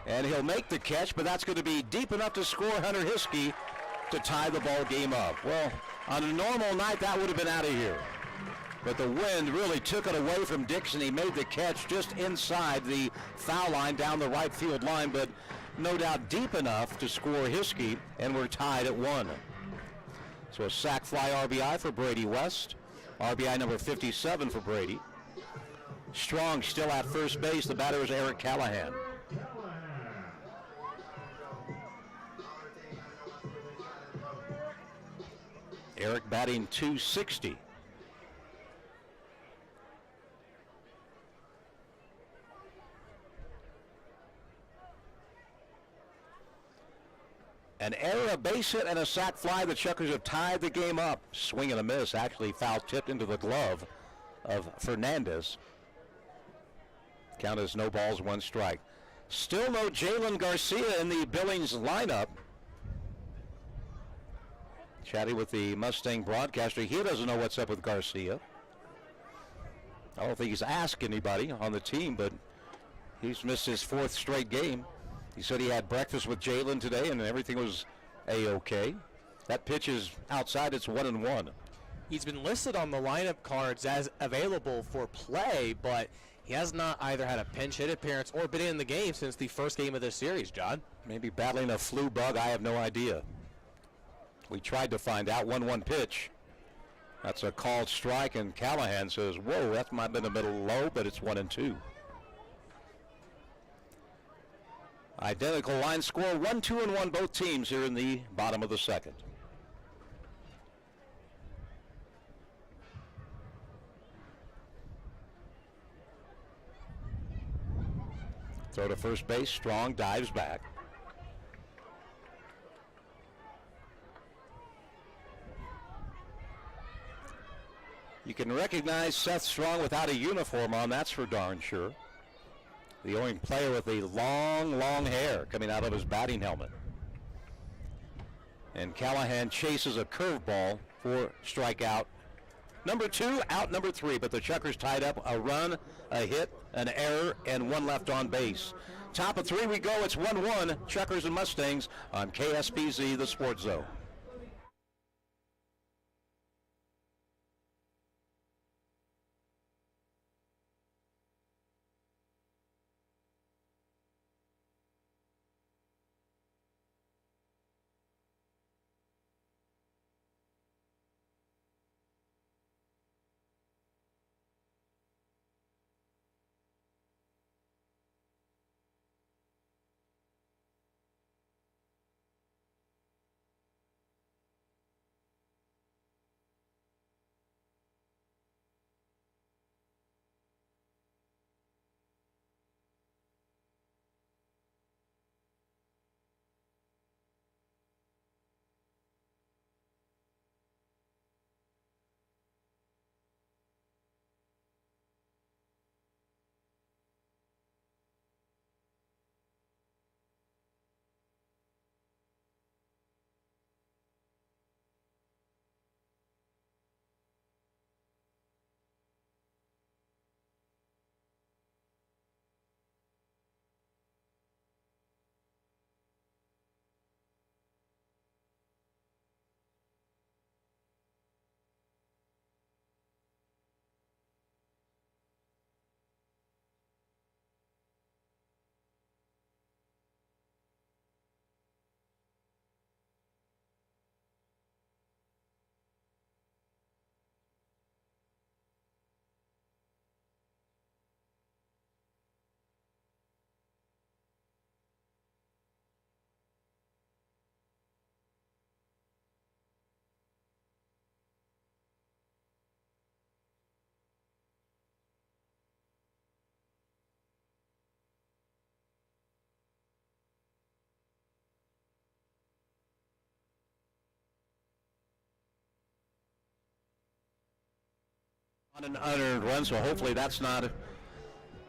And he'll make the catch, but that's going to be deep enough to score Hunter Hiskey to tie the ball game up. Well, on a normal night, that would have been out of here. But the wind really took it away from Dixon. He made the catch just inside the foul line down the right field line, but no doubt deep enough to score Hiskey, and we're tied at 1. So a sac fly RBI for Brady West. RBI number 57 for Brady. Strong still at first base. The batter is Eric Callahan. Eric batting .260. An error, a base hit, and a sac fly. The Chuckers have tied the game up. Swing and a miss, actually foul tipped into the glove of Fernandez. Count is no balls, 1 strike. Still no Jalen Garcia in the Billings lineup. Chatting with the Mustang broadcaster. He doesn't know what's up with Garcia. I don't think he's asked anybody on the team, but he's missed his 4th straight game. He said he had breakfast with Jalen today and everything was A-OK. That pitch is outside. It's 1-1. He's been listed on the lineup cards as available for play, but he has not either had a pinch hit appearance or been in the game since the first game of this series, John. Maybe battling a flu bug. I have no idea. We tried to find out. 1-1 pitch. That's a called strike, and Callahan says, whoa, that might have been a middle low, but it's 1-2. Identical line score, 1-2-1 both teams here in the bottom of the second. Throw to first base, Strong dives back. You can recognize Seth Strong without a uniform on, that's for darn sure. The only player with the long, long hair coming out of his batting helmet. And Callahan chases a curveball for strikeout number 2, out number 3. But the Chukars tied up a run, a hit, an error, and 1 left on base. Top of 3 we go. It's 1-1, Chukars and Mustangs on KSPZ, the Sports Zone. On an unearned run, so hopefully that's not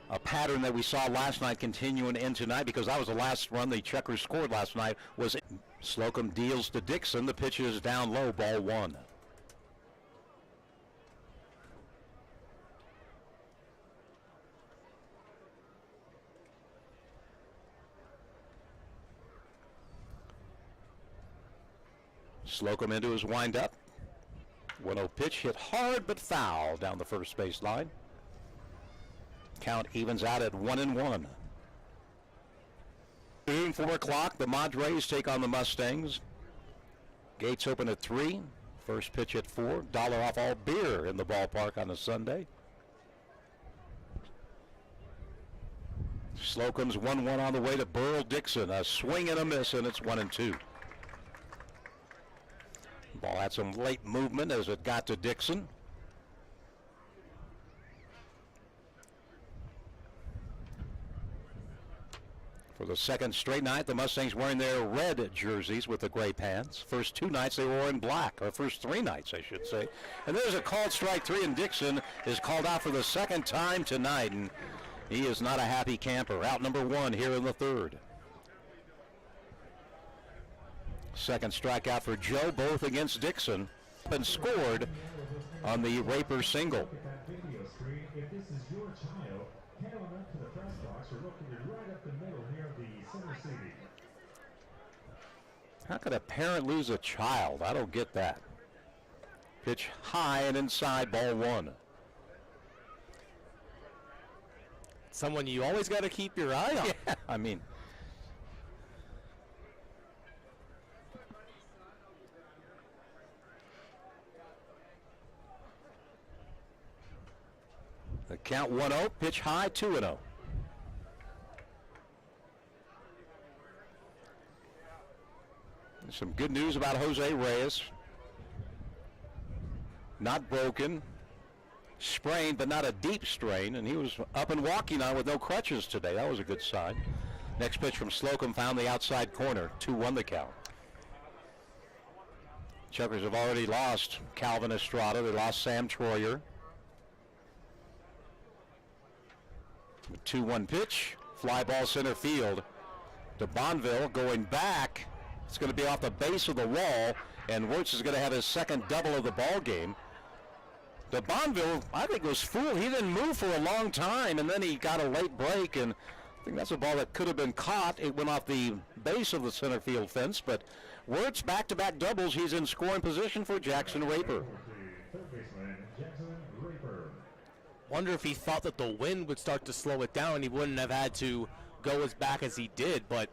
a pattern that we saw last night continuing in tonight, because that was the last run the Chukars scored last night. Was Slocum deals to Dixon. The pitch is down low, ball 1. Slocum into his windup. 1-0 pitch hit hard but foul down the first base line. Count evens out at 1-1. Noon, 4 o'clock, the Madres take on the Mustangs. Gates open at 3. First pitch at 4. $1 off all beer in the ballpark on a Sunday. Slocum's 1-1 on the way to Burl Dixon. A swing and a miss, and it's 1-2. Ball had some late movement as it got to Dixon. For the second straight night, the Mustangs wearing their red jerseys with the gray pants. First 2 nights they were in black, or first 3 nights I should say. And there's a called strike 3, and Dixon is called out for the second time tonight, and he is not a happy camper. Out number 1 here in the 3rd. Second strikeout for Joe, both against Dixon, and scored on the Raper single. If this is your child, head on up to the press box. We're located right up the middle here of the center seating. How could a parent lose a child? I don't get that. Pitch high and inside, ball 1. Someone you always got to keep your eye on. Yeah, I mean, the count 1-0, pitch high, 2-0. Some good news about Jose Reyes. Not broken, sprained, but not a deep strain, and he was up and walking on with no crutches today. That was a good sign. Next pitch from Slocum found the outside corner, 2-1 the count. Chukars have already lost Calvin Estrada. They lost Sam Troyer. The 2-1 pitch. Fly ball center field to Bonville. Going back. It's going to be off the base of the wall. And Wirtz is going to have his second double of the ball game. The Bonville, I think, was fooled. He didn't move for a long time, and then he got a late break, and I think that's a ball that could have been caught. It went off the base of the center field fence, but Wirtz back-to-back doubles. He's in scoring position for Jackson Raper. Third baseman, Jackson Raper. Wonder if he thought that the wind would start to slow it down. He wouldn't have had to go as back as he did, but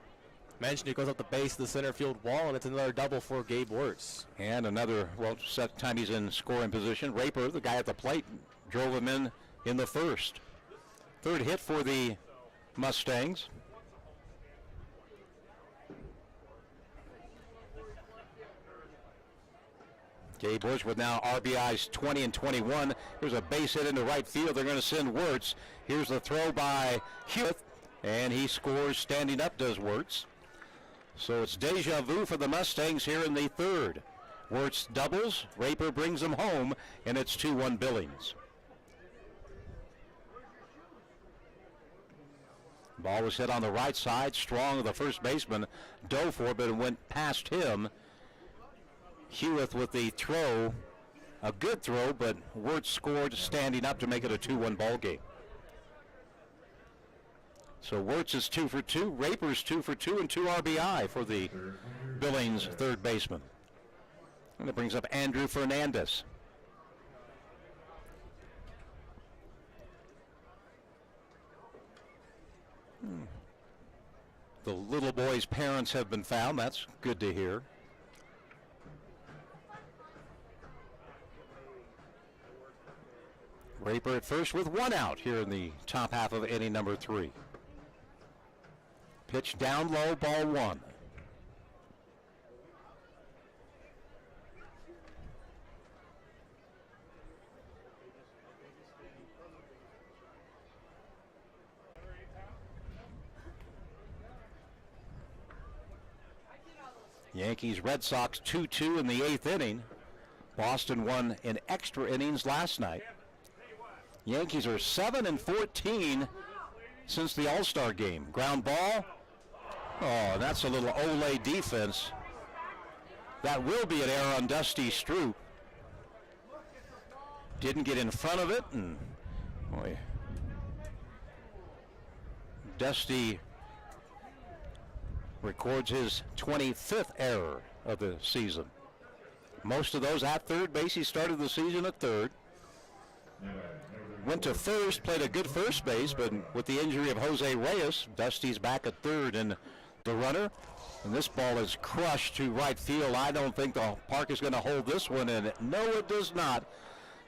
mentioned it goes up the base of the center field wall, and it's another double for Gabe Wirtz. And another, well, second time he's in scoring position. Raper, the guy at the plate, drove him in the first. Third hit for the Mustangs. Gabe Wirtz with now RBIs 20 and 21. Here's a base hit into right field. They're going to send Wirtz. Here's the throw by Hewitt, and he scores standing up, does Wirtz. So it's deja vu for the Mustangs here in the third. Wirtz doubles, Raper brings them home, and it's 2-1 Billings. Ball was hit on the right side. Strong, the first baseman, dove for it, but it went past him. Hewitt with the throw, a good throw, but Wirtz scored standing up to make it a 2-1 ball game. So Wirtz is 2 for 2, Raper's 2 for 2, and 2 RBI for the Billings third baseman. And it brings up Andrew Fernandez. The little boy's parents have been found. That's good to hear. Raper at first with one out here in the top half of inning number 3. Pitch down low, ball 1. Yankees, Red Sox 2-2 in the 8th inning. Boston won in extra innings last night. Yankees are 7-14 since the All-Star game. Ground ball. Oh, that's a little Olay defense. That will be an error on Dusty Stroop. Didn't get in front of it, and boy, Dusty records his 25th error of the season. Most of those at third base. He started the season at third. Went to first, played a good first base, but with the injury of Jose Reyes, Dusty's back at third and the runner. And this ball is crushed to right field. I don't think the park is going to hold this one in. No, it does not.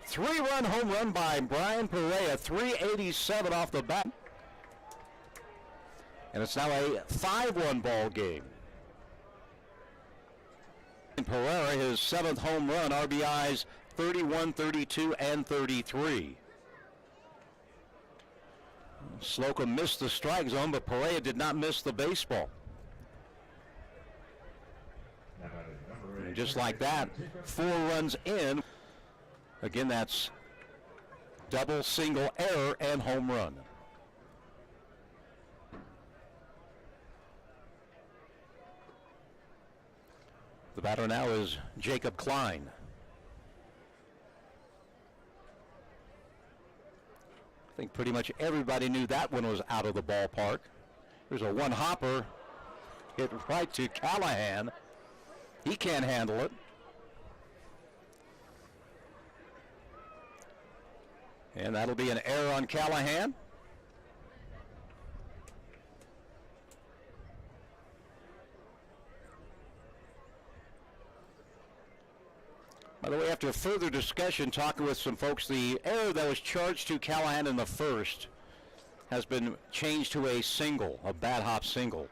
3-run home run by Brian Perea, 387 off the bat. And it's now a 5-1 ball game. Pereira, his 7th home run, RBIs 31, 32, and 33. Slocum missed the strike zone, but Perea did not miss the baseball. And just like that, 4 runs in. Again, that's double, single, error, and home run. The batter now is Jacob Klein. I think pretty much everybody knew that one was out of the ballpark. There's a one-hopper hit right to Callahan. He can't handle it. And that'll be an error on Callahan. By the way, after further discussion, talking with some folks, the error that was charged to Callahan in the first has been changed to a single, a bad hop single.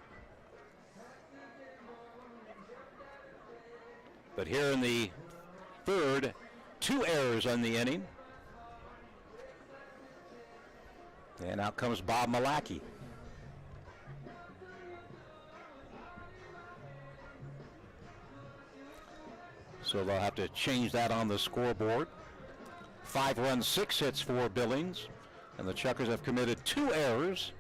But here in the third, 2 errors on the inning. And out comes Bob Malachy. So they'll have to change that on the scoreboard. 5 runs, 6 hits for Billings. And the Chukars have committed 2 errors.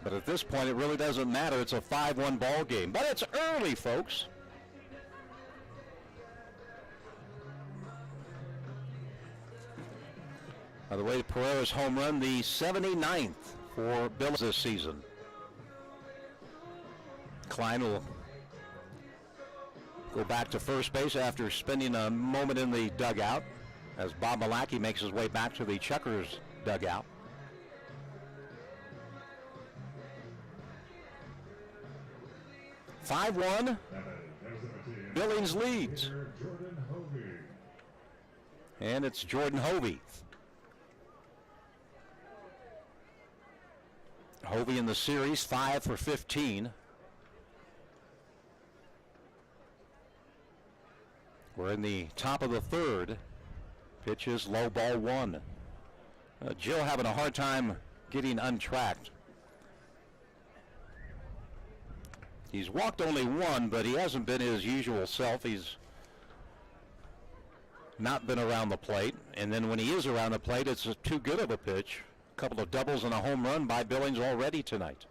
But at this point, it really doesn't matter. It's a 5-1 ball game. But it's early, folks. By the way, Pereira's home run, the 79th for Billings this season. Klein will go back to first base after spending a moment in the dugout as Bob Malacki makes his way back to the Chukars dugout. (5-1). Billings leads. And it's Jordan Hovey. Hovey in the series, 5 for 15. We're in the top of the third. Pitch is low, ball 1. Jill having a hard time getting untracked. He's walked only 1, but he hasn't been his usual self. He's not been around the plate. And then when he is around the plate, it's too good of a pitch. A couple of doubles and a home run by Billings already tonight.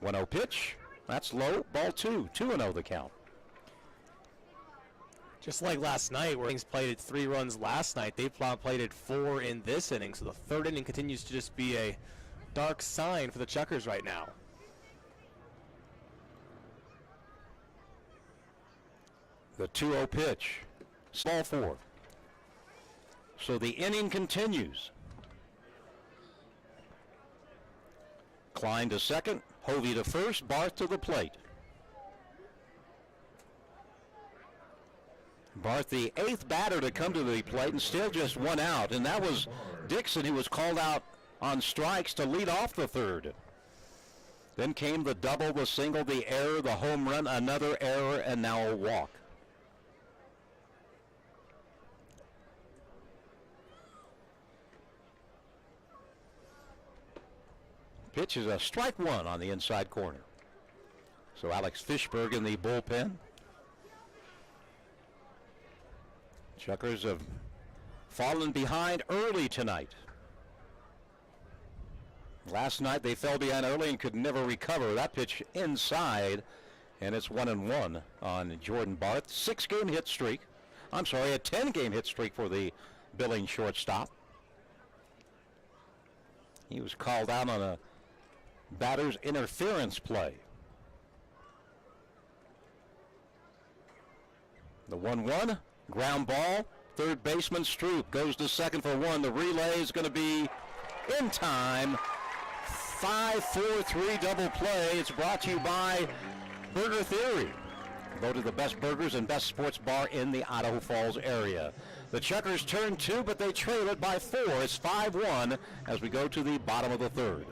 1-0 pitch. That's low, ball 2. 2-0 the count. Just like last night, where Billings played it 3 runs last night, they played it 4 in this inning. So the third inning continues to just be a dark sign for the Chukars right now. The 2-0 pitch. Ball 4. So the inning continues. Klein to second, Hovey to first, Barth to the plate. Barth, the 8th batter to come to the plate, and still just 1 out, and that was Dixon, who was called out on strikes to lead off the third. Then came the double, the single, the error, the home run, another error, and now a walk. Pitch is a strike 1 on the inside corner. So Alex Fishberg in the bullpen. Chukars have fallen behind early tonight. Last night they fell behind early and could never recover. That pitch inside, and it's 1-1 on Jordan Barth. 6-game hit streak. I'm sorry, a 10-game hit streak for the Billings shortstop. He was called out on a batter's interference play. The 1-1, ground ball, third baseman Stroop goes to second for 1. The relay is going to be in time. 5-4-3 double play. It's brought to you by Burger Theory, voted the best burgers and best sports bar in the Idaho Falls area. The Chukars turn 2, but they trail it by 4. It's 5-1 as we go to the bottom of the third.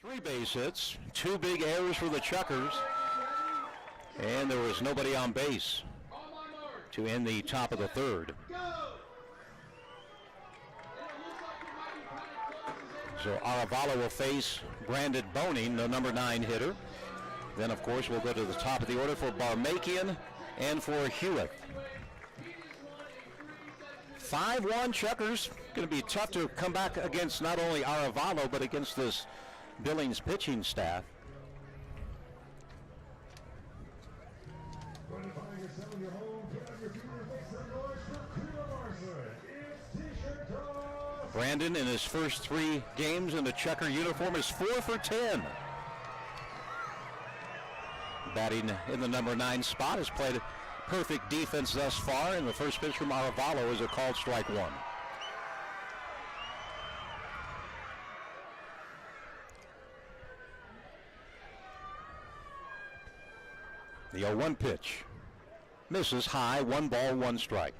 Three base hits, 2 big errors for the Chukars, and there was nobody on base to end the top of the third. So Aravala will face Brandon Boning, the number 9 hitter. Then, of course, we'll go to the top of the order for Barmakian and for Hewitt. 5-1 Chukars. Going to be tough to come back against not only Aravalo, but against this Billings pitching staff. Brandon, in his first 3 games in the Chukar uniform, is 4 for 10. Batting in the number 9 spot, has played perfect defense thus far, and the first pitch from Aravalo is a called strike 1. The 0-1 pitch misses high, 1 ball, 1 strike.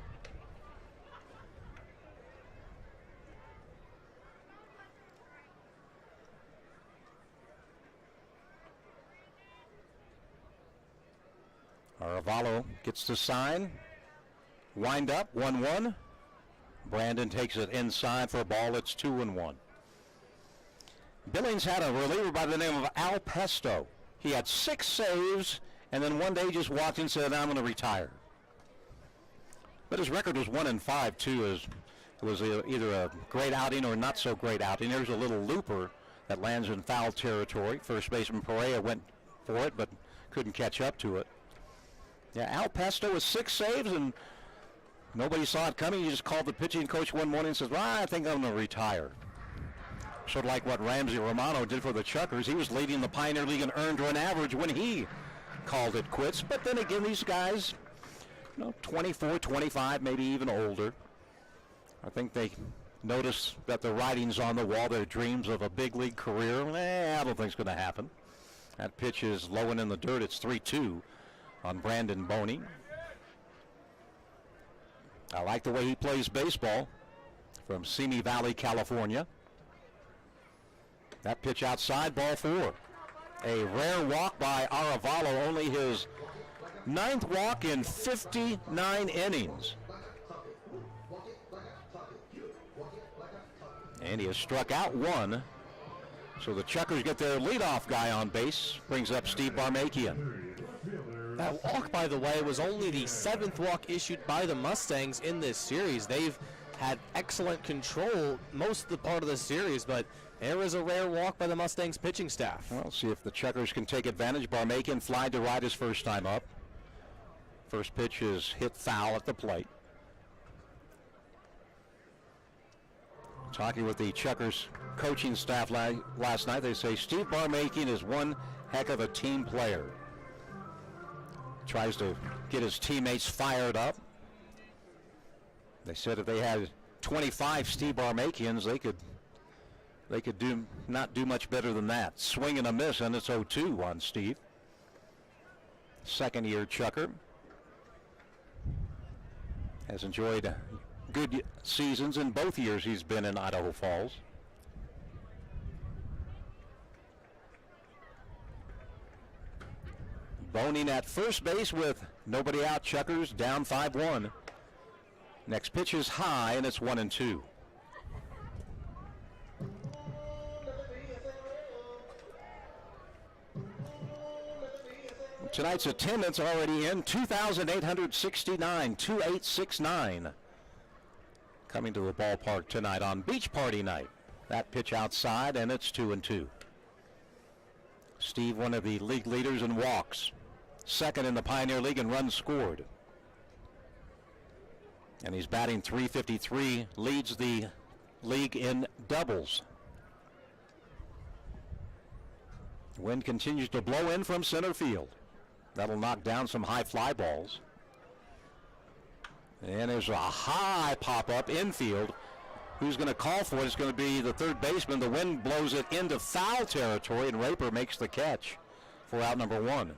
Aravalo gets the sign. Wind up, 1-1. Brandon takes it inside for a ball. It's 2-1. Billings had a reliever by the name of Al Pesto. He had 6 saves, and then one day just walked in and said, I'm going to retire. But his record was 1-5, too. It was either a great outing or not so great outing. There's a little looper that lands in foul territory. First baseman Perea went for it, but couldn't catch up to it. Yeah, Al Pesto with 6 saves, and nobody saw it coming. He just called the pitching coach one morning and says, well, I think I'm going to retire. Sort of like what Ramsey Romano did for the Chukars. He was leading the Pioneer League in earned run average when he called it quits. But then again, these guys, 24, 25, maybe even older, I think they notice that the writing's on the wall, their dreams of a big league career. I don't think it's going to happen. That pitch is low and in the dirt. It's 3-2 on Brandon Boney. I like the way he plays baseball, from Simi Valley, California. That pitch outside, ball 4. A rare walk by Aravalo, only his 9th walk in 59 innings. And he has struck out 1. So the Chukars get their leadoff guy on base, brings up Steve Barmakian. That walk, by the way, was only the 7th walk issued by the Mustangs in this series. They've had excellent control most of the part of the series, but there is a rare walk by the Mustangs pitching staff. Well, see if the Chukars can take advantage. Barmakian flied to right his first time up. First pitch is hit foul at the plate. Talking with the Chukars coaching staff last night, they say Steve Barmakian is one heck of a team player. Tries to get his teammates fired up. They said if they had 25 Steve Barmakians, they could not do much better than that. Swing and a miss, and it's 0-2 on Steve. Second-year Chukar. Has enjoyed good seasons in both years he's been in Idaho Falls. Boning at first base with nobody out. Chukars down 5-1. Next pitch is high, and it's 1-2. Tonight's attendance already in 2,869, 2,869. Coming to the ballpark tonight on Beach Party night. That pitch outside, and it's 2-2. Steve, one of the league leaders in walks. Second in the Pioneer League in runs scored. And he's batting .353, leads the league in doubles. Wind continues to blow in from center field. That'll knock down some high fly balls. And there's a high pop-up infield. Who's going to call for it? It's going to be the third baseman. The wind blows it into foul territory, and Raper makes the catch for out number 1.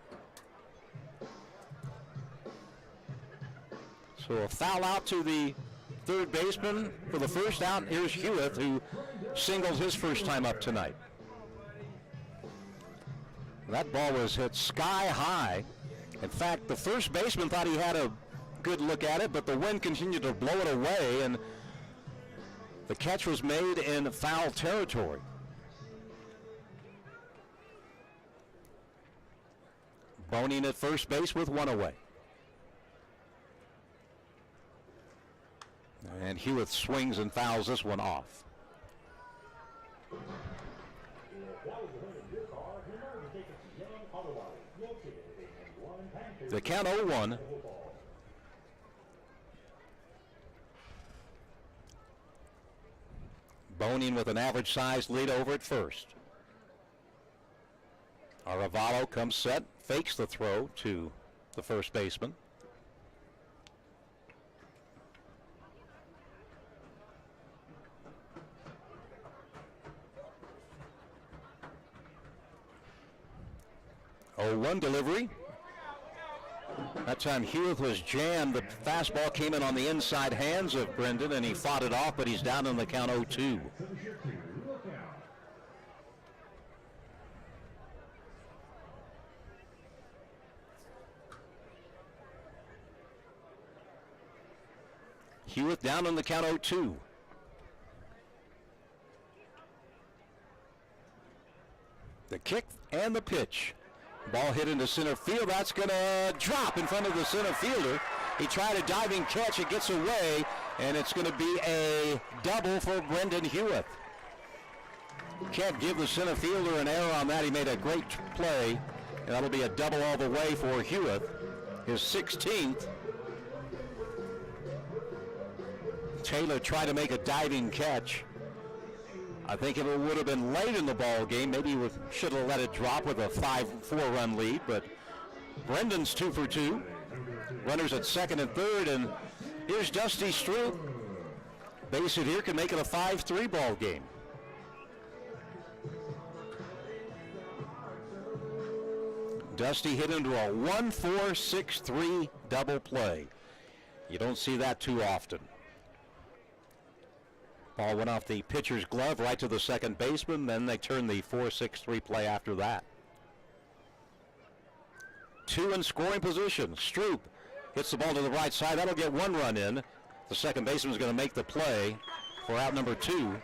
So a foul out to the third baseman for the first out. Here's Hewitt, who singles his first time up tonight. That ball was hit sky high. In fact, the first baseman thought he had a good look at it, but the wind continued to blow it away, and the catch was made in foul territory. Boning at first base with 1 away. And Hewitt swings and fouls this one off. The count 0-1. Boning with an average size lead over at first. Aravalo comes set, fakes the throw to the first baseman. Oh, one delivery. That time Hewitt was jammed. The fastball came in on the inside hands of Brendan, and he fought it off, but he's down in the count 0-2. Hewitt down on the count 0-2. The kick and the pitch. Ball hit into center field. That's going to drop in front of the center fielder. He tried a diving catch. It gets away, and it's going to be a double for Brendan Hewitt. Can't give the center fielder an error on that. He made a great play, and that'll be a double all the way for Hewitt. His 16th. Taylor tried to make a diving catch. I think if it would have been late in the ball game, maybe he should have let it drop with a 4-run lead. But Brendan's 2 for 2. Runners at second and third, and here's Dusty Stroop. Base hit here can make it a 5-3 ball game. Dusty hit into a 1-4-6-3 double play. You don't see that too often. Ball went off the pitcher's glove right to the second baseman. Then they turned the 4-6-3 play after that. 2 in scoring position. Stroop hits the ball to the right side. That'll get 1 run in. The second baseman is going to make the play for out number 2.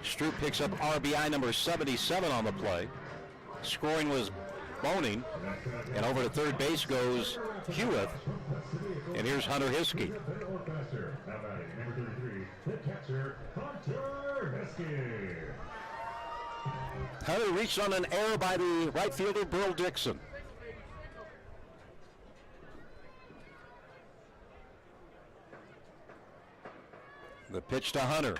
Stroop picks up RBI number 77 on the play. Scoring was Boning, and over to third base goes Hewitt, and here's Hunter Hiskey. Hunter reached on an error by the right fielder Burl Dixon. The pitch to Hunter.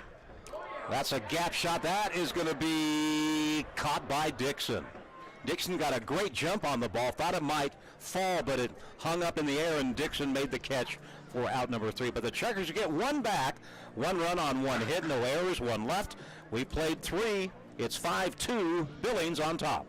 That's a gap shot. That is going to be caught by Dixon. Dixon got a great jump on the ball. Thought it might fall, but it hung up in the air, and Dixon made the catch for out number 3. But the Chukars get 1 back, 1 run on 1 hit, no errors, 1 left. We played 3. It's 5-2. Billings on top.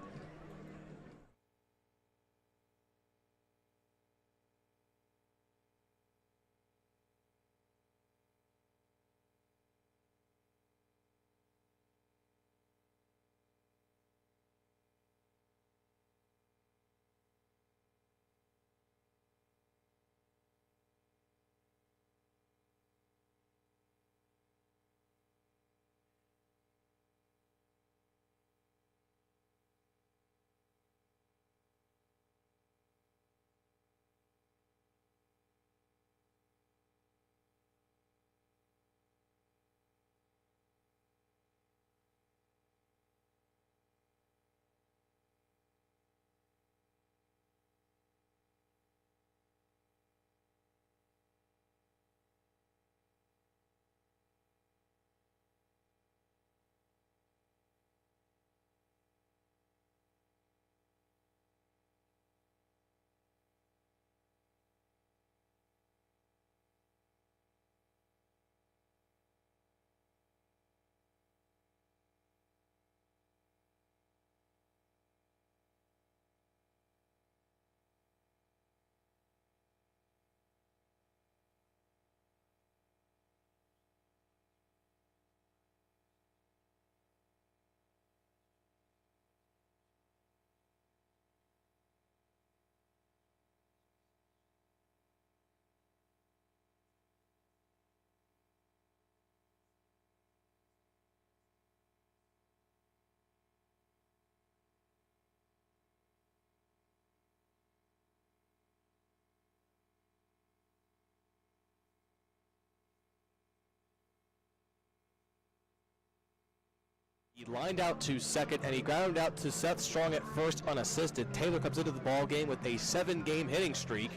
He lined out to second, and he grounded out to Seth Strong at first unassisted. Taylor comes into the ball game with a 7-game hitting streak.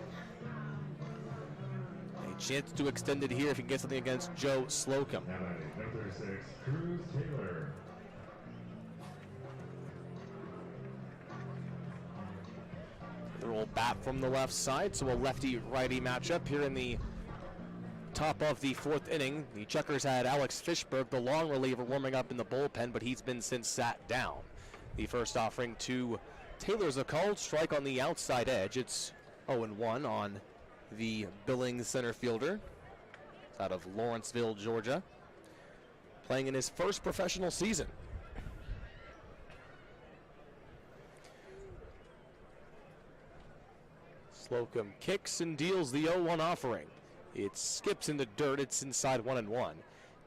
A chance to extend it here if he can get something against Joe Slocum. Now number 36, Cruz Taylor. Taylor will bat from the left side, so a lefty-righty matchup here in the top of the 4th inning. The Chukars had Alex Fishberg, the long reliever, warming up in the bullpen, but he's been since sat down. The first offering to Taylor's a called strike on the outside edge. It's 0-1 on the Billings center fielder out of Lawrenceville, Georgia, playing in his first professional season. Slocum kicks and deals the 0-1 offering. It skips in the dirt. It's inside 1-1.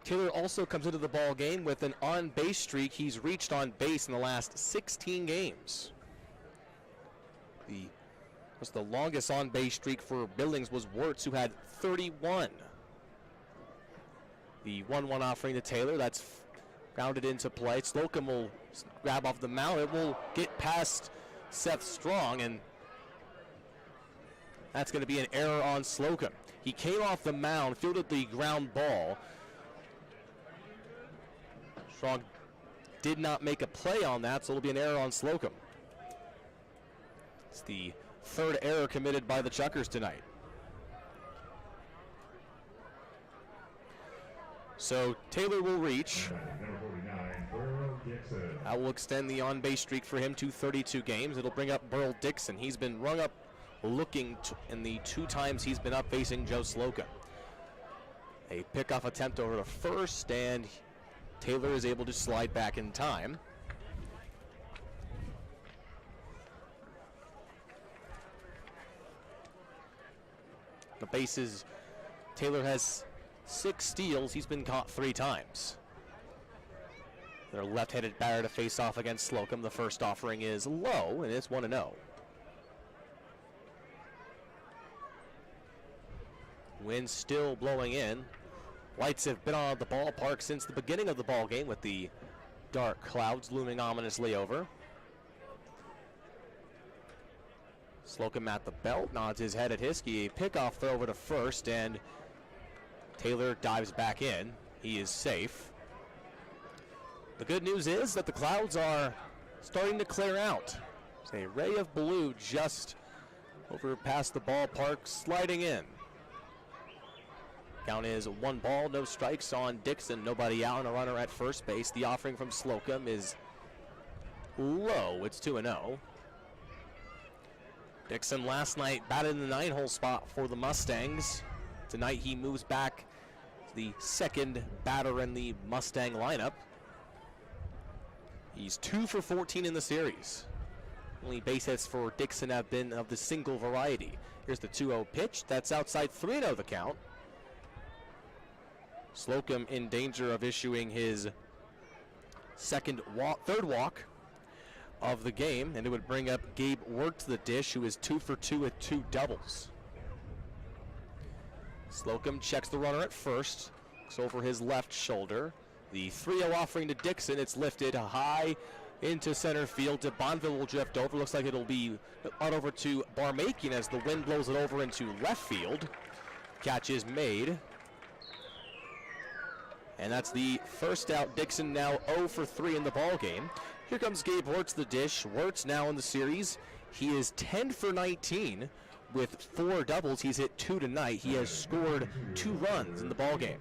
Taylor also comes into the ball game with an on-base streak. He's reached on base in the last 16 games. The longest on-base streak for Billings was Wirtz, who had 31. The 1-1 offering to Taylor, that's grounded into play. Slocum will grab off the mound. It will get past Seth Strong, and that's going to be an error on Slocum. He came off the mound, fielded the ground ball. Strong did not make a play on that, so it'll be an error on Slocum. It's the 3rd error committed by the Chukars tonight. So Taylor will reach. Number 49, Burl Dixon. That will extend the on-base streak for him to 32 games. It'll bring up Burl Dixon. He's been rung up looking in the 2 times he's been up facing Joe Slocum. A pickoff attempt over to first, and Taylor is able to slide back in time. The bases, Taylor has 6 steals. He's been caught 3 times. Their left-handed batter to face off against Slocum. The first offering is low, and it's 1-0. Wind still blowing in. Lights have been on the ballpark since the beginning of the ball game, with the dark clouds looming ominously over. Slocum at the belt, nods his head at Hiskey. A pickoff throw over to first, and Taylor dives back in. He is safe. The good news is that the clouds are starting to clear out. There's a ray of blue just over past the ballpark, sliding in. Count is 1 ball, no strikes on Dixon, nobody out, and a runner at first base. The offering from Slocum is low. It's 2-0. Dixon last night batted in the 9-hole spot for the Mustangs. Tonight he moves back to the 2nd batter in the Mustang lineup. He's 2 for 14 in the series. Only base hits for Dixon have been of the single variety. Here's the 2-0 pitch. That's outside, 3-0 the count. Slocum in danger of issuing his 3rd walk of the game, and it would bring up Gabe Wirt to the dish, who is 2 for 2 with 2 doubles. Slocum checks the runner at first, looks over his left shoulder. The 3-0 offering to Dixon, it's lifted high into center field. DeBonville will drift over. Looks like it'll be on over to Barmakian as the wind blows it over into left field. Catch is made. And that's the first out. Dixon now 0 for 3 in the ball game. Here comes Gabe Wirtz the dish. Wirtz now in the series. He is 10 for 19 with 4 doubles. He's hit 2 tonight. He has scored 2 runs in the ball game.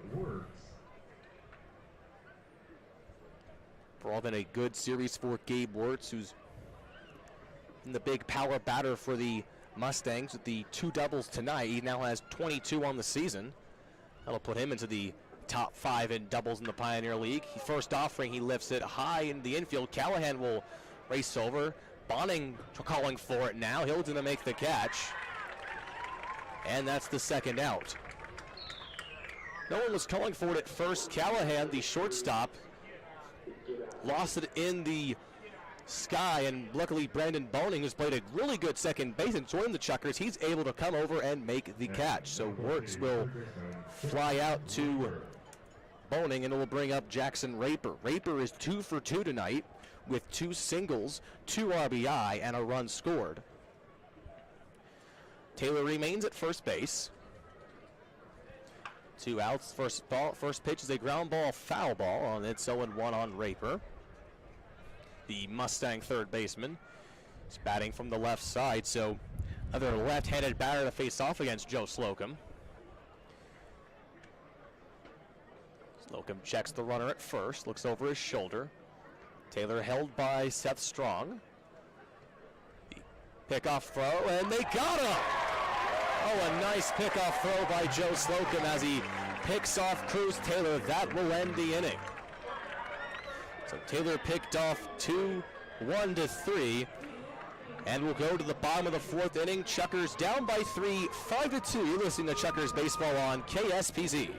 For all been a good series for Gabe Wirtz, who's in the big power batter for the Mustangs with the 2 doubles tonight. He now has 22 on the season. That'll put him into the top 5 in doubles in the Pioneer League. First offering, he lifts it high in the infield. Callahan will race over. Bonning calling for it now. He'll going to make the catch. And that's the 2nd out. No one was calling for it at first. Callahan, the shortstop, lost it in the sky, and luckily Brandon Boning, who's played a really good second base and joined the Chukars, he's able to come over and make the catch. So Wirtz will fly out to Boning, and it will bring up Jackson Raper. Raper is 2 for 2 tonight with 2 singles, 2 RBI, and a run scored. Taylor remains at first base. 2 outs. First pitch is a ground ball, foul ball, and it's 0-1 on Raper. The Mustang third baseman is batting from the left side, so another left-handed batter to face off against Joe Slocum. Slocum checks the runner at first, looks over his shoulder. Taylor held by Seth Strong. The pickoff throw, and they got him! Oh, a nice pickoff throw by Joe Slocum as he picks off Cruz Taylor. That will end the inning. So Taylor picked off 2, 1-3, and we'll go to the bottom of the 4th inning. Chukars down by 3, 5-2. You're listening to Chukars Baseball on KSPZ.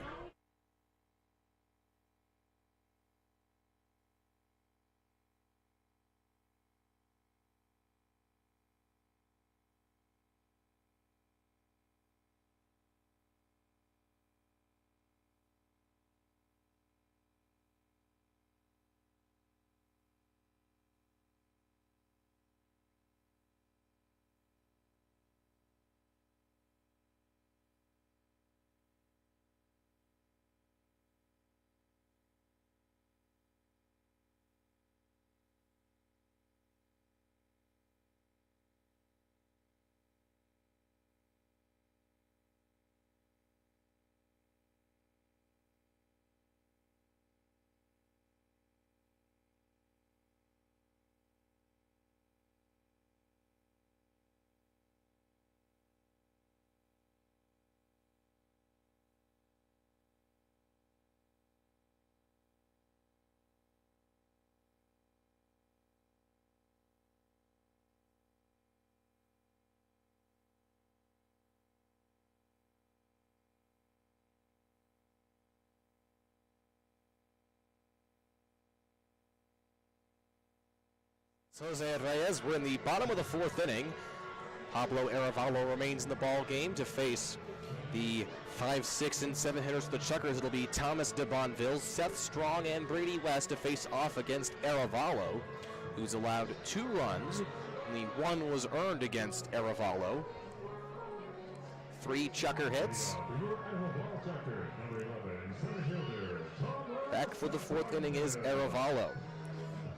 Jose Reyes, we're in the bottom of the 4th inning. Pablo Arevalo remains in the ball game to face the 5, 6, and 7 hitters for the Chukars. It'll be Thomas de Bonville, Seth Strong, and Brady West to face off against Arevalo, who's allowed 2 runs. Only 1 was earned against Arevalo. 3 Chukar hits. Back for the 4th inning is Arevalo.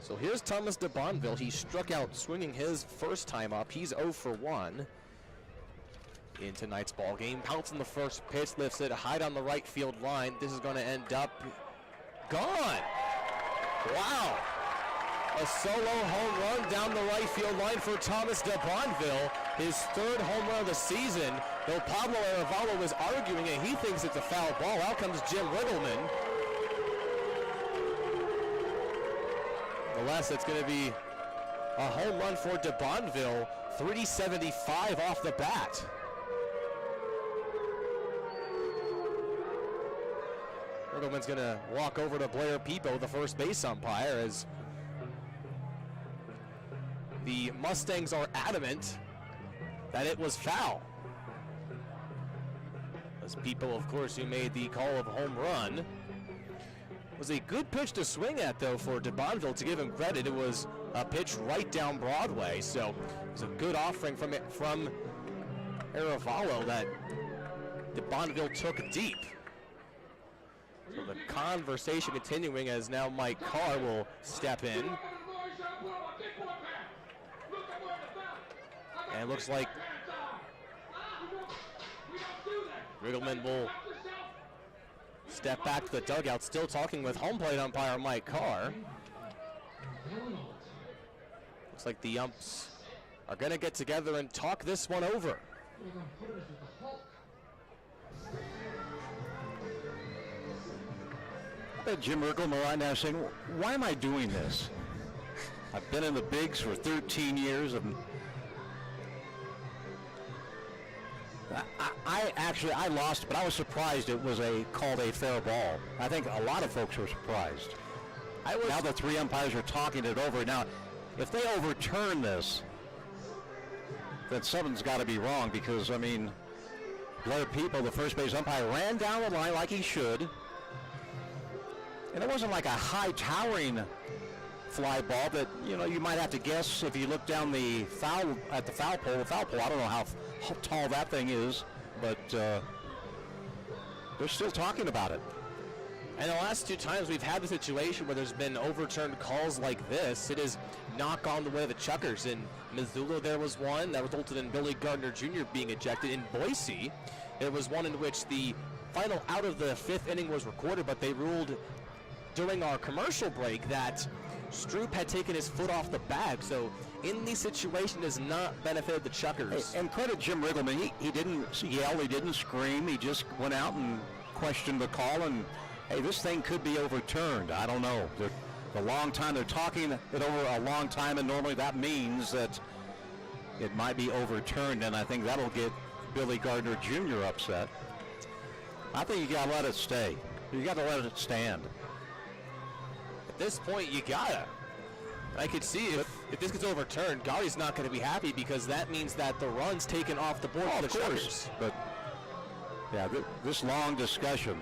So here's Thomas de Bonville. He struck out swinging his first time up. He's 0 for 1 in tonight's ball game. Pounce in the first pitch, lifts it high down the right field line. This is going to end up gone. Wow. A solo home run down the right field line for Thomas de Bonville. His 3rd home run of the season. Though Pablo Arevalo was arguing it, he thinks it's a foul ball. Out comes Jim Riggleman. Nonetheless, it's going to be a home run for de Bonville, 375 off the bat. Riggleman's going to walk over to Blair Peepo, the first base umpire, as the Mustangs are adamant that it was foul. As Peepo, of course, who made the call of home run. Was a good pitch to swing at, though, for de Bonville. To give him credit, it was a pitch right down Broadway, so it was a good offering from Arevalo that de Bonville took deep. So the conversation continuing as now Mike Carr will step in. And it looks like Riggleman will step back to the dugout, still talking with home plate umpire Mike Carr. Looks like the umps are going to get together and talk this one over. I bet Jim Riggleman right now saying, why am I doing this? I've been in the bigs for 13 years. And I lost, but I was surprised it was called a fair ball. I think a lot of folks were surprised. Now the 3 umpires are talking it over. Now, if they overturn this, then something's got to be wrong because, I mean, Blair Peepo, the first base umpire, ran down the line like he should. And it wasn't like a high towering fly ball that, you know, you might have to guess if you look down the foul pole. I don't know how tall that thing is, but they're still talking about it. And the last 2 times we've had the situation where there's been overturned calls like this, it is not gone the way of the Chukars. In Missoula, there was one that resulted in Billy Gardner Jr. being ejected. In Boise, there was one in which the final out of the 5th inning was recorded, but they ruled during our commercial break that Stroop had taken his foot off the bag. So in these situations, does not benefit the Chukars. Hey, and credit Jim Riggleman. He didn't yell, he didn't scream. He just went out and questioned the call. And hey, this thing could be overturned. I don't know. The long time they're talking it over a long time, and normally that means that it might be overturned. And I think that'll get Billy Gardner Jr. upset. I think you gotta let it stay. You gotta let it stand. At this point, you gotta. I could see if this gets overturned, Gaudi's not going to be happy because that means that the run's taken off the board for the Chukars. But yeah, this long discussion.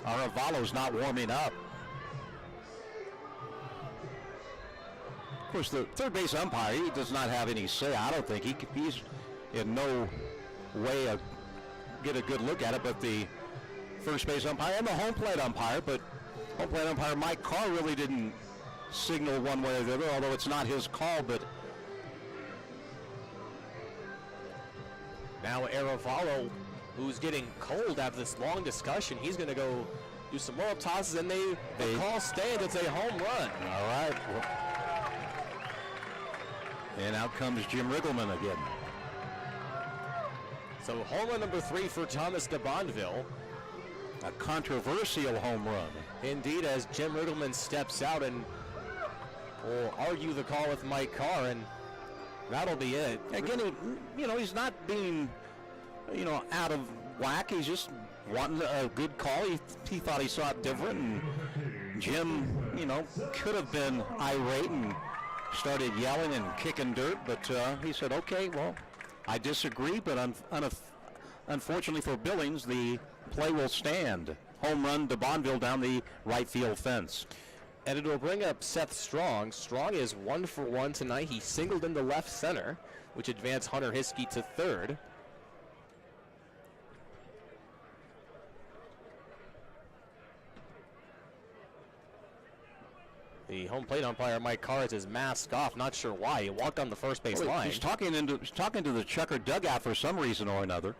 Aravalo's not warming up. Of course, the third base umpire, he does not have any say. I don't think he's in no way get a good look at it, but the first base umpire and the home plate umpire, but home plate umpire Mike Carr really didn't signal one way or the other, although it's not his call. But now Aravalo, who's getting cold after this long discussion, he's going to go do some more up tosses, and the call stands. It's a home run. All right. And out comes Jim Riggleman again. So home run number 3 for Thomas de Bondeville. A controversial home run. Indeed, as Jim Riggleman steps out and will argue the call with Mike Carr, and that'll be it. Again, he's not being, out of whack. He's just wanting a good call. He thought he saw it different, and Jim, could have been irate and started yelling and kicking dirt, but he said, okay, well, I disagree, but unfortunately for Billings, the play will stand. Home run to Bonneville down the right field fence. And it will bring up Seth Strong. Strong is 1 for 1 tonight. He singled into left center, which advanced Hunter Hiskey to third. The home plate umpire, Mike Carr, has his mask off. Not sure why. He walked on the first base line. He's talking to the Chucker dugout for some reason or another.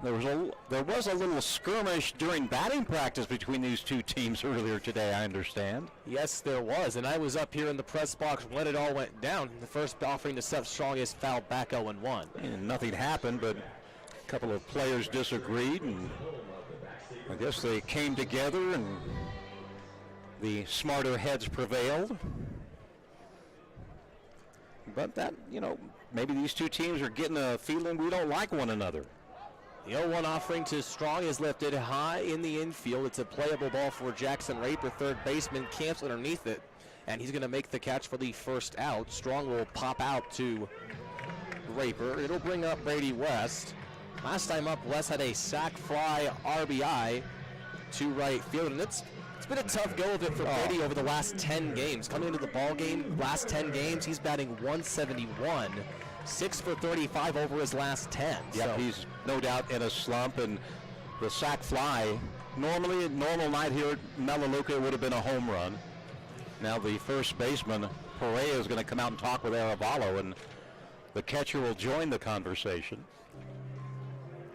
There was a little skirmish during batting practice between these two teams earlier today, I understand. Yes, there was, and I was up here in the press box when it all went down. The first offering to Seth Strong is fouled back 0-1. And nothing happened, but a couple of players disagreed, and I guess they came together and the smarter heads prevailed. But that, maybe these two teams are getting a feeling we don't like one another. The 0-1 offering to Strong is lifted high in the infield. It's a playable ball for Jackson Raper, third baseman, camps underneath it, and he's going to make the catch for the first out. Strong will pop out to Raper. It'll bring up Brady West. Last time up, West had a sac fly RBI to right field, and it's been a tough go of it for Brady over the last 10 games. Coming into the ball game, last 10 games, he's batting 171. 6 for 35 over his last 10. Yep, so he's no doubt in a slump, and the sac fly, normally a normal night here at Melaleuca, it would have been a home run. Now the first baseman, Perea, is going to come out and talk with Aravalo, and the catcher will join the conversation.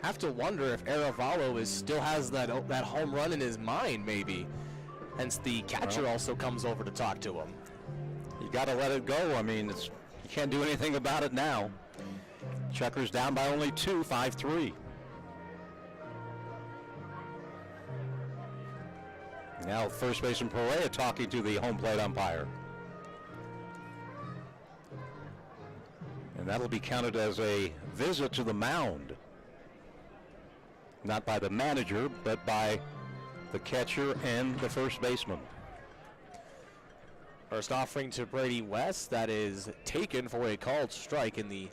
Have to wonder if Aravalo still has that home run in his mind, maybe. Hence the catcher also comes over to talk to him. You got to let it go. I mean, you can't do anything about it now. Chukars down by only 2, 5-3. Now first baseman Perea talking to the home plate umpire. And that'll be counted as a visit to the mound. Not by the manager, but by the catcher and the first baseman. First offering to Brady West, that is taken for a called strike in the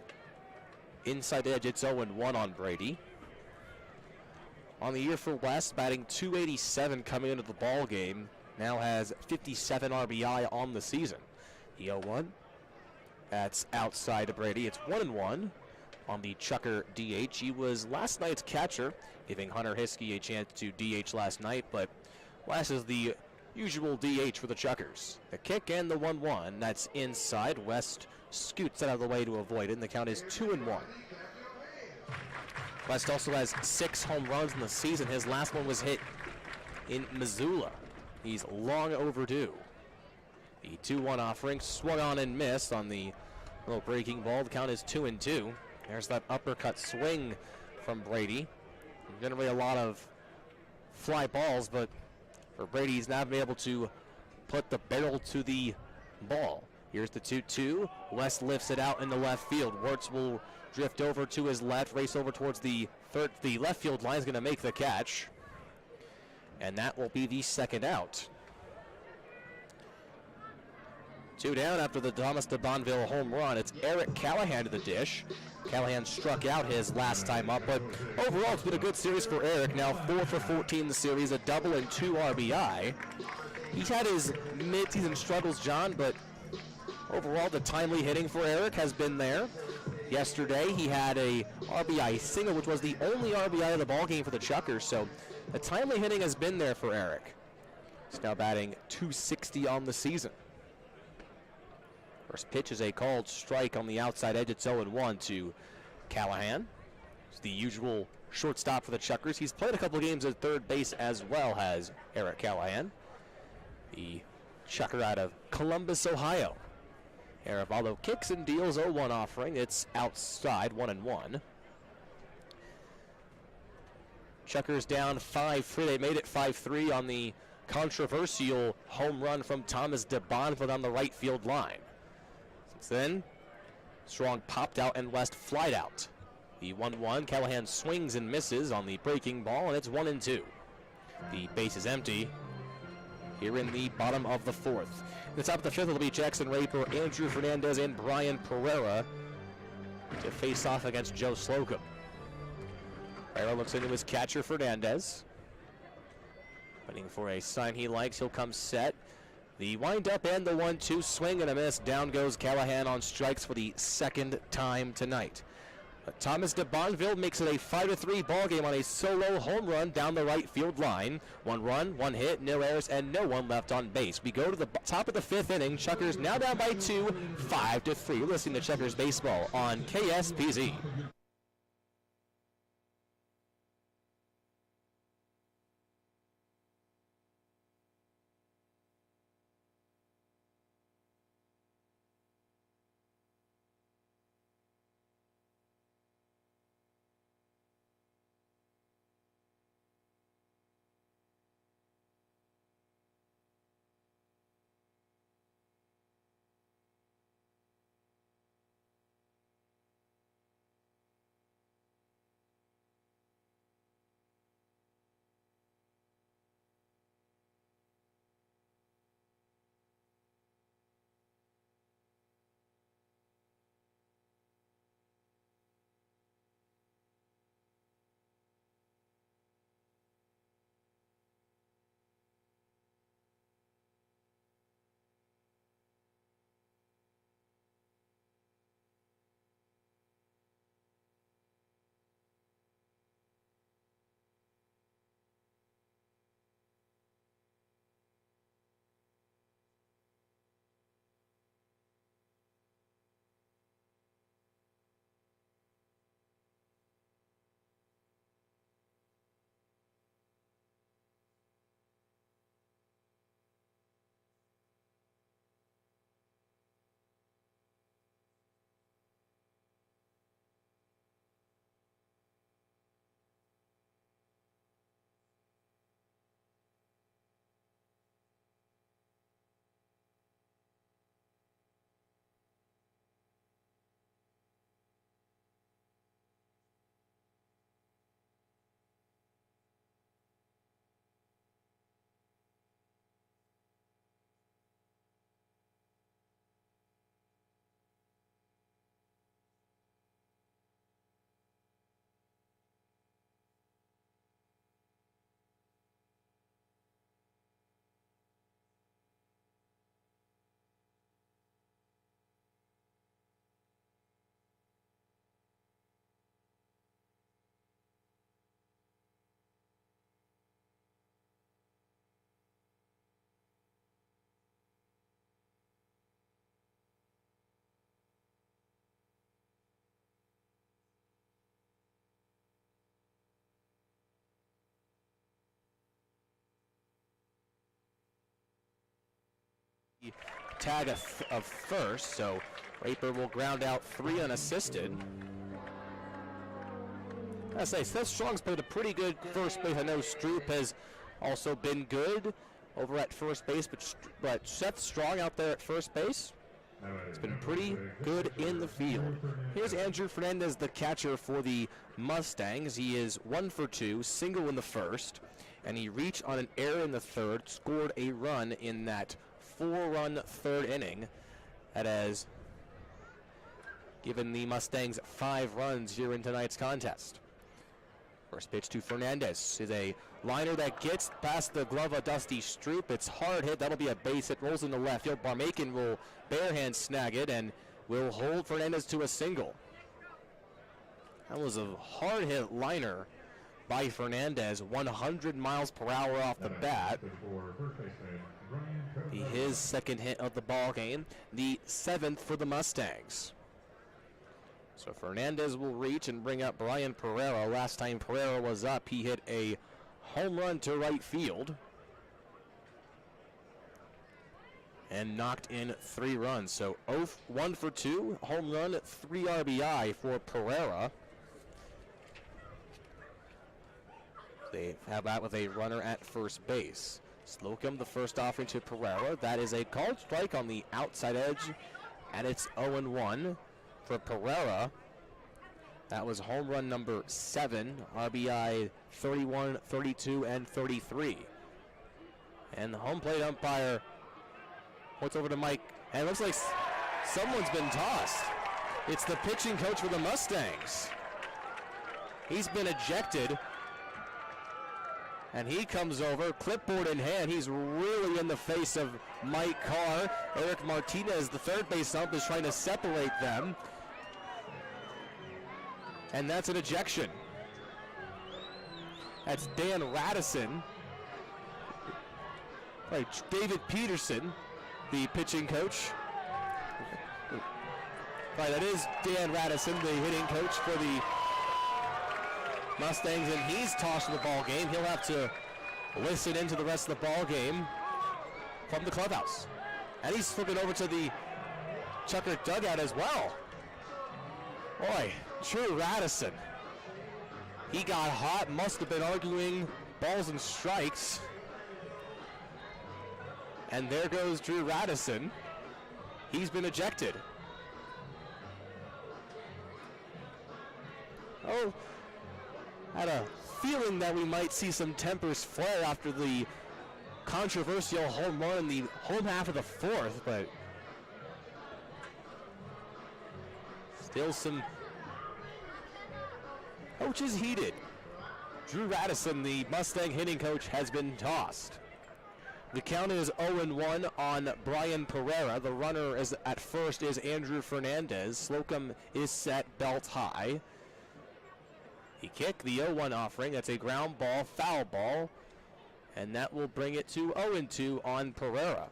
Inside edge, it's 0-1 on Brady. On the year for West, batting .287 coming into the ball game. Now has 57 RBI on the season. The 0-1. That's outside of Brady. It's 1-1 on the Chukar DH. He was last night's catcher, giving Hunter Hiskey a chance to DH last night, but West is the usual DH for the Chukars. The kick and the 1-1. That's inside. West scoots out of the way to avoid it, and the count is 2-1. West also has 6 home runs in the season. His last one was hit in Missoula. He's long overdue. The 2-1 offering swung on and missed on the little breaking ball. The count is 2-2. There's that uppercut swing from Brady. Generally a lot of fly balls, but for Brady, he's now been able to put the barrel to the ball. Here's the 2-2. West lifts it out in the left field. Wirtz will drift over to his left, race over towards the left field line. Is going to make the catch. And that will be the second out. 2 down after the Thomas de Bonneville home run. It's Eric Callahan to the dish. Callahan struck out his last time up, but overall it's been a good series for Eric. Now 4 for 14 in the series, a double and 2 RBI. He's had his mid-season struggles, John, but overall the timely hitting for Eric has been there. Yesterday he had a RBI single, which was the only RBI of the ballgame for the Chukars, so the timely hitting has been there for Eric. He's now batting .260 on the season. First pitch is a called strike on the outside edge. It's 0-1 to Callahan. It's the usual shortstop for the Chukars. He's played a couple of games at third base as well as Eric Callahan. The Chukar out of Columbus, Ohio. Aravallo kicks and deals 0-1 offering. It's outside, 1-1. Chukars down 5-3. They made it 5-3 on the controversial home run from Thomas de Bonneville on the right field line. Then, Strong popped out and West flied out. The 1-1, Callahan swings and misses on the breaking ball, and it's 1-2. The base is empty here in the bottom of the fourth. In the top of the fifth, it'll be Jackson Raper, Andrew Fernandez, and Brian Pereira to face off against Joe Slocum. Pereira looks into his catcher, Fernandez. Waiting for a sign he likes. He'll come set. The windup and the 1-2 swing and a miss. Down goes Callahan on strikes for the second time tonight. But Thomas de Bonneville makes it a 5-3 ball game on a solo home run down the right field line. 1 run, 1 hit, no errors, and no one left on base. We go to the top of the fifth inning. Chukars now down by 2, 5-3. You're listening to Chukars Baseball on KSPZ. tag of first, so Raper will ground out 3 unassisted. I say, Seth Strong's played a pretty good first base. I know Stroop has also been good over at first base, but Seth Strong out there at first base, it's been pretty good in the field. Here's Andrew Fernandez, the catcher for the Mustangs. He is 1 for 2, single in the first, and he reached on an error in the third, scored a run in that 4-run third inning. That has given the Mustangs 5 runs here in tonight's contest. First pitch to Fernandez is a liner that gets past the glove of Dusty Stroop. It's hard hit. That'll be a base hit. Rolls into left field. Barmaken will barehand snag it and will hold Fernandez to a single. That was a hard hit liner by Fernandez. 100 miles per hour off the bat. His second hit of the ball game. The 7th for the Mustangs. So Fernandez will reach and bring up Brian Pereira. Last time Pereira was up, he hit a home run to right field and knocked in 3 runs. So 1 for 2, home run, 3 RBI for Pereira. They have that with a runner at first base. Slocum, the first offering to Pereira. That is a called strike on the outside edge, and it's 0-1. For Pereira, that was home run number 7, RBI 31, 32, and 33. And the home plate umpire points over to Mike, and it looks like someone's been tossed. It's the pitching coach for the Mustangs. He's been ejected, and he comes over, clipboard in hand. He's really in the face of Mike Carr. Eric Martinez, the third base ump, is trying to separate them. And that's an ejection. That's Dan Radisson. Right, David Peterson, the pitching coach. Right, that is Dan Radisson, the hitting coach for the Mustangs, and he's tossed to the ball game. He'll have to listen into the rest of the ball game from the clubhouse. And he's flipping over to the Chucker dugout as well. Boy, Drew Radisson. He got hot, must have been arguing balls and strikes. And there goes Drew Radisson. He's been ejected. Oh, had a feeling that we might see some tempers flare after the controversial home run in the home half of the 4th, but still some coaches heated. Drew Radisson, the Mustang hitting coach, has been tossed. The count is 0-1 on Brian Pereira. The runner is at first is Andrew Fernandez. Slocum is set belt high. He kicked the 0-1 offering. That's a ground ball, foul ball, and that will bring it to 0-2 on Pereira.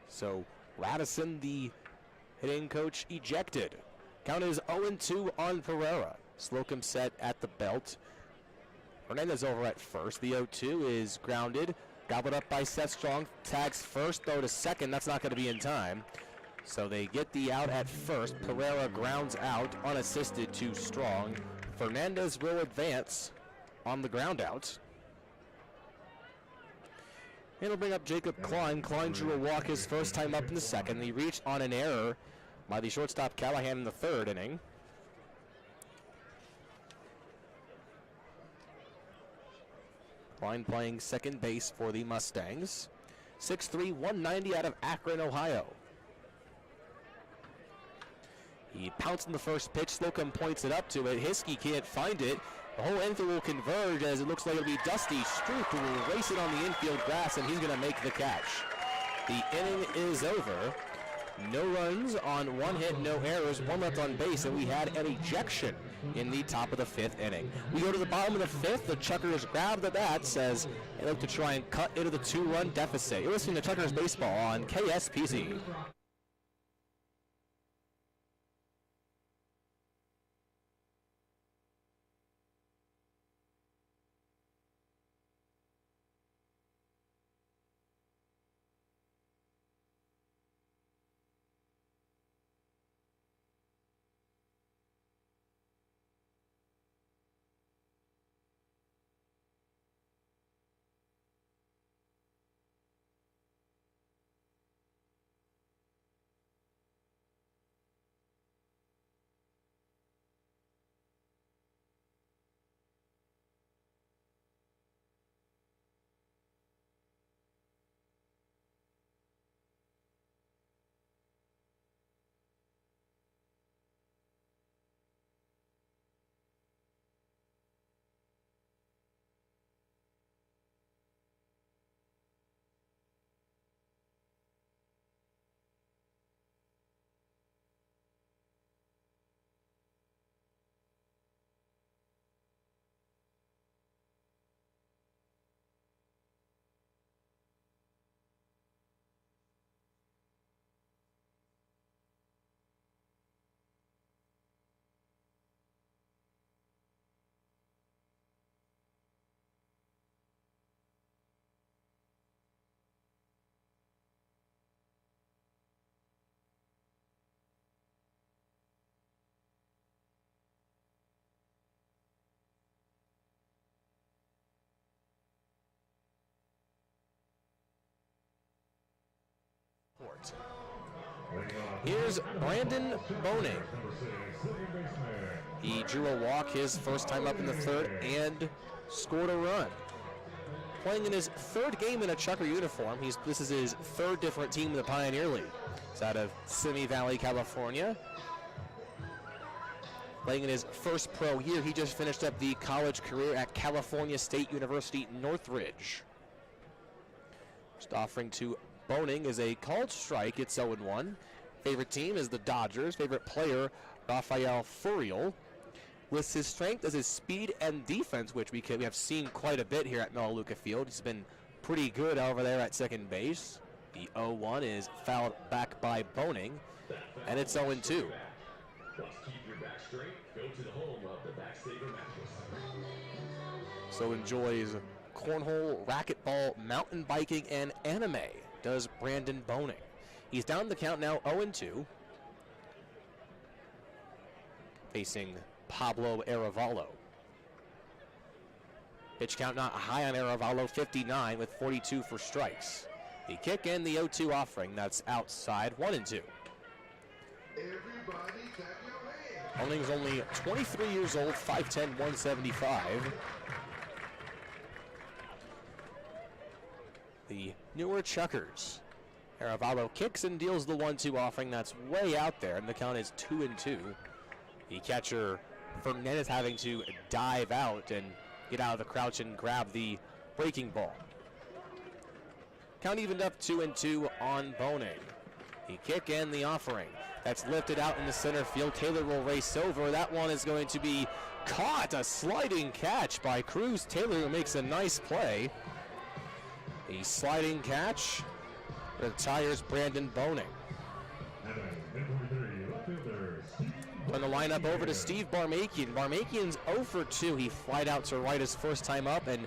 So Radisson, the hitting coach, ejected. Count is 0-2 on Pereira. Slocum set at the belt. Fernandez over at first. The 0-2 is grounded. Gobbled up by Seth Strong. Tags first, though, to second. That's not going to be in time. So they get the out at first. Pereira grounds out, unassisted to Strong. Fernandez will advance on the ground out. It'll bring up Jacob Klein. Klein drew a walk his first time up in the second. He reached on an error by the shortstop Callahan in the 3rd inning. Klein playing second base for the Mustangs. 6'3", 190 out of Akron, Ohio. He pounced in the first pitch. Slocum points it up to it. Hiskey can't find it. The whole infield will converge as it looks like it'll be Dusty Stroop who will race it on the infield grass, and he's going to make the catch. The inning is over. No runs on 1 hit, no errors, 1 left on base, and we had an ejection in the top of the 5th inning. We go to the bottom of the 5th. The Chuckers grab the bats as they look to try and cut into the 2-run deficit. You're listening to Chuckers Baseball on KSPZ. start. Here's Brandon Boning. He drew a walk his first time up in the third and scored a run. Playing in his third game in a Chucker uniform. This is his third different team in the Pioneer League. He's out of Simi Valley, California. Playing in his first pro year, he just finished up the college career at California State University, Northridge. Just offering to Boning is a called strike. It's 0-1. Favorite team is the Dodgers. Favorite player, Rafael Furiel. Lists his strength as his speed and defense, which we have seen quite a bit here at Melaleuca Field. He's been pretty good over there at second base. The 0-1 is fouled back by Boning, and it's 0-2. So enjoys cornhole, racquetball, mountain biking, and anime, does Brandon Boning. He's down the count now, 0-2. Facing Pablo Arevalo. Pitch count not high on Arevalo, 59 with 42 for strikes. The kick and the 0-2 offering, that's outside, 1-2. Boning's only 23 years old, 5'10", 175. The newer Chukars. Arevalo kicks and deals the 1-2 offering. That's way out there, and the count is 2-2. The catcher, Fernandez, having to dive out and get out of the crouch and grab the breaking ball. Count evened up 2-2 on Boning. The kick and the offering. That's lifted out in the center field. Taylor will race over. That one is going to be caught. A sliding catch by Cruz. Taylor, who makes a nice play. The sliding catch retires Brandon Boning. When the lineup over to Steve Barmakian. Barmakian's 0 for 2. He flied out to right his first time up and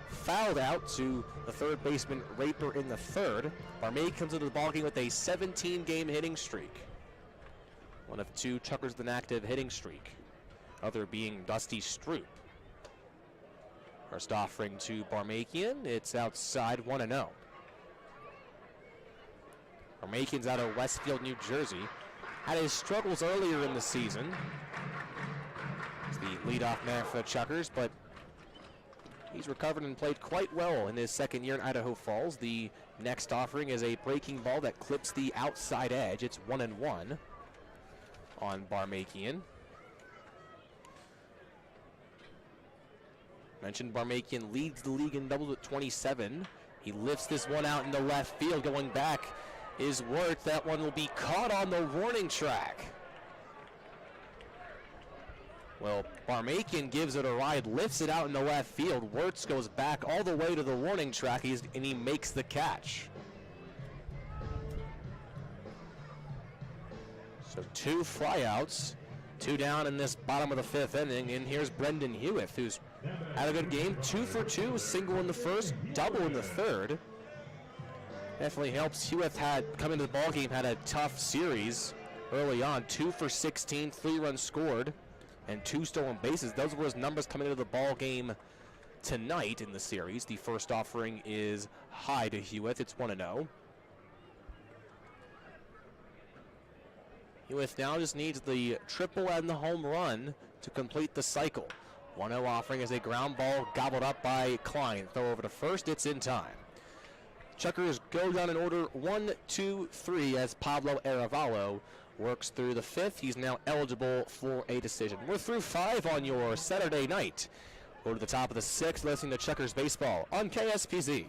fouled out to the third baseman Raper in the third. Barmakian comes into the ballgame with a 17-game hitting streak. One of two Chuckers with an active hitting streak. Other being Dusty Stroop. First offering to Barmakian. It's outside, 1-0. Barmakian's out of Westfield, New Jersey. Had his struggles earlier in the season. He's the leadoff man for the Chuckers, but he's recovered and played quite well in his second year in Idaho Falls. The next offering is a breaking ball that clips the outside edge. It's 1-1 on Barmakian. Mentioned Barmakian leads the league in doubles at 27. He lifts this one out into left field. Going back is Wirtz. That one will be caught on the warning track. Well, Barmakian gives it a ride, lifts it out in the left field. Wirtz goes back all the way to the warning track, and he makes the catch. So 2 flyouts, 2 down in this bottom of the 5th inning, and here's Brendan Hewitt, who's had a good game. 2 for 2, single in the first, double in the third. Definitely helps. Hewitt had come into the ballgame, had a tough series early on. 2 for 16, 3 runs scored, and 2 stolen bases. Those were his numbers coming into the ball game tonight in the series. The first offering is high to Hewitt. It's 1-0. Hewitt now just needs the triple and the home run to complete the cycle. 1-0 offering is a ground ball gobbled up by Klein. Throw over to first. It's in time. Chuckers go down in order 1, 2, 3 as Pablo Arevalo works through the 5th. He's now eligible for a decision. We're through 5 on your Saturday night. Go to the top of the 6th, listening to Chuckers Baseball on KSPZ.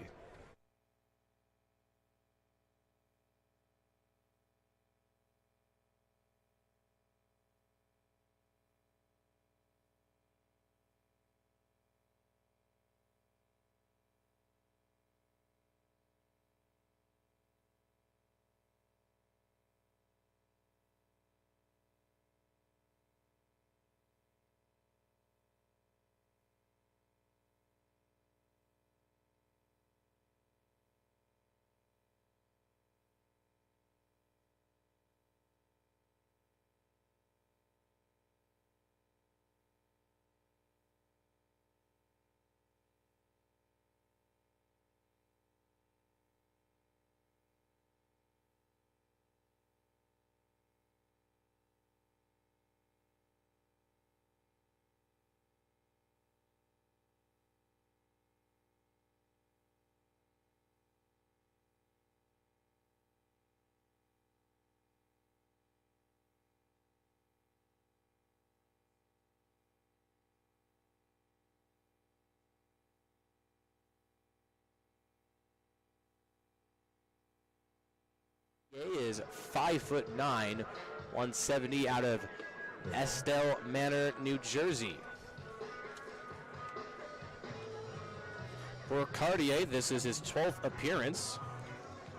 Is 5'9", 170 out of Estelle Manor, New Jersey. For Cartier, this is his 12th appearance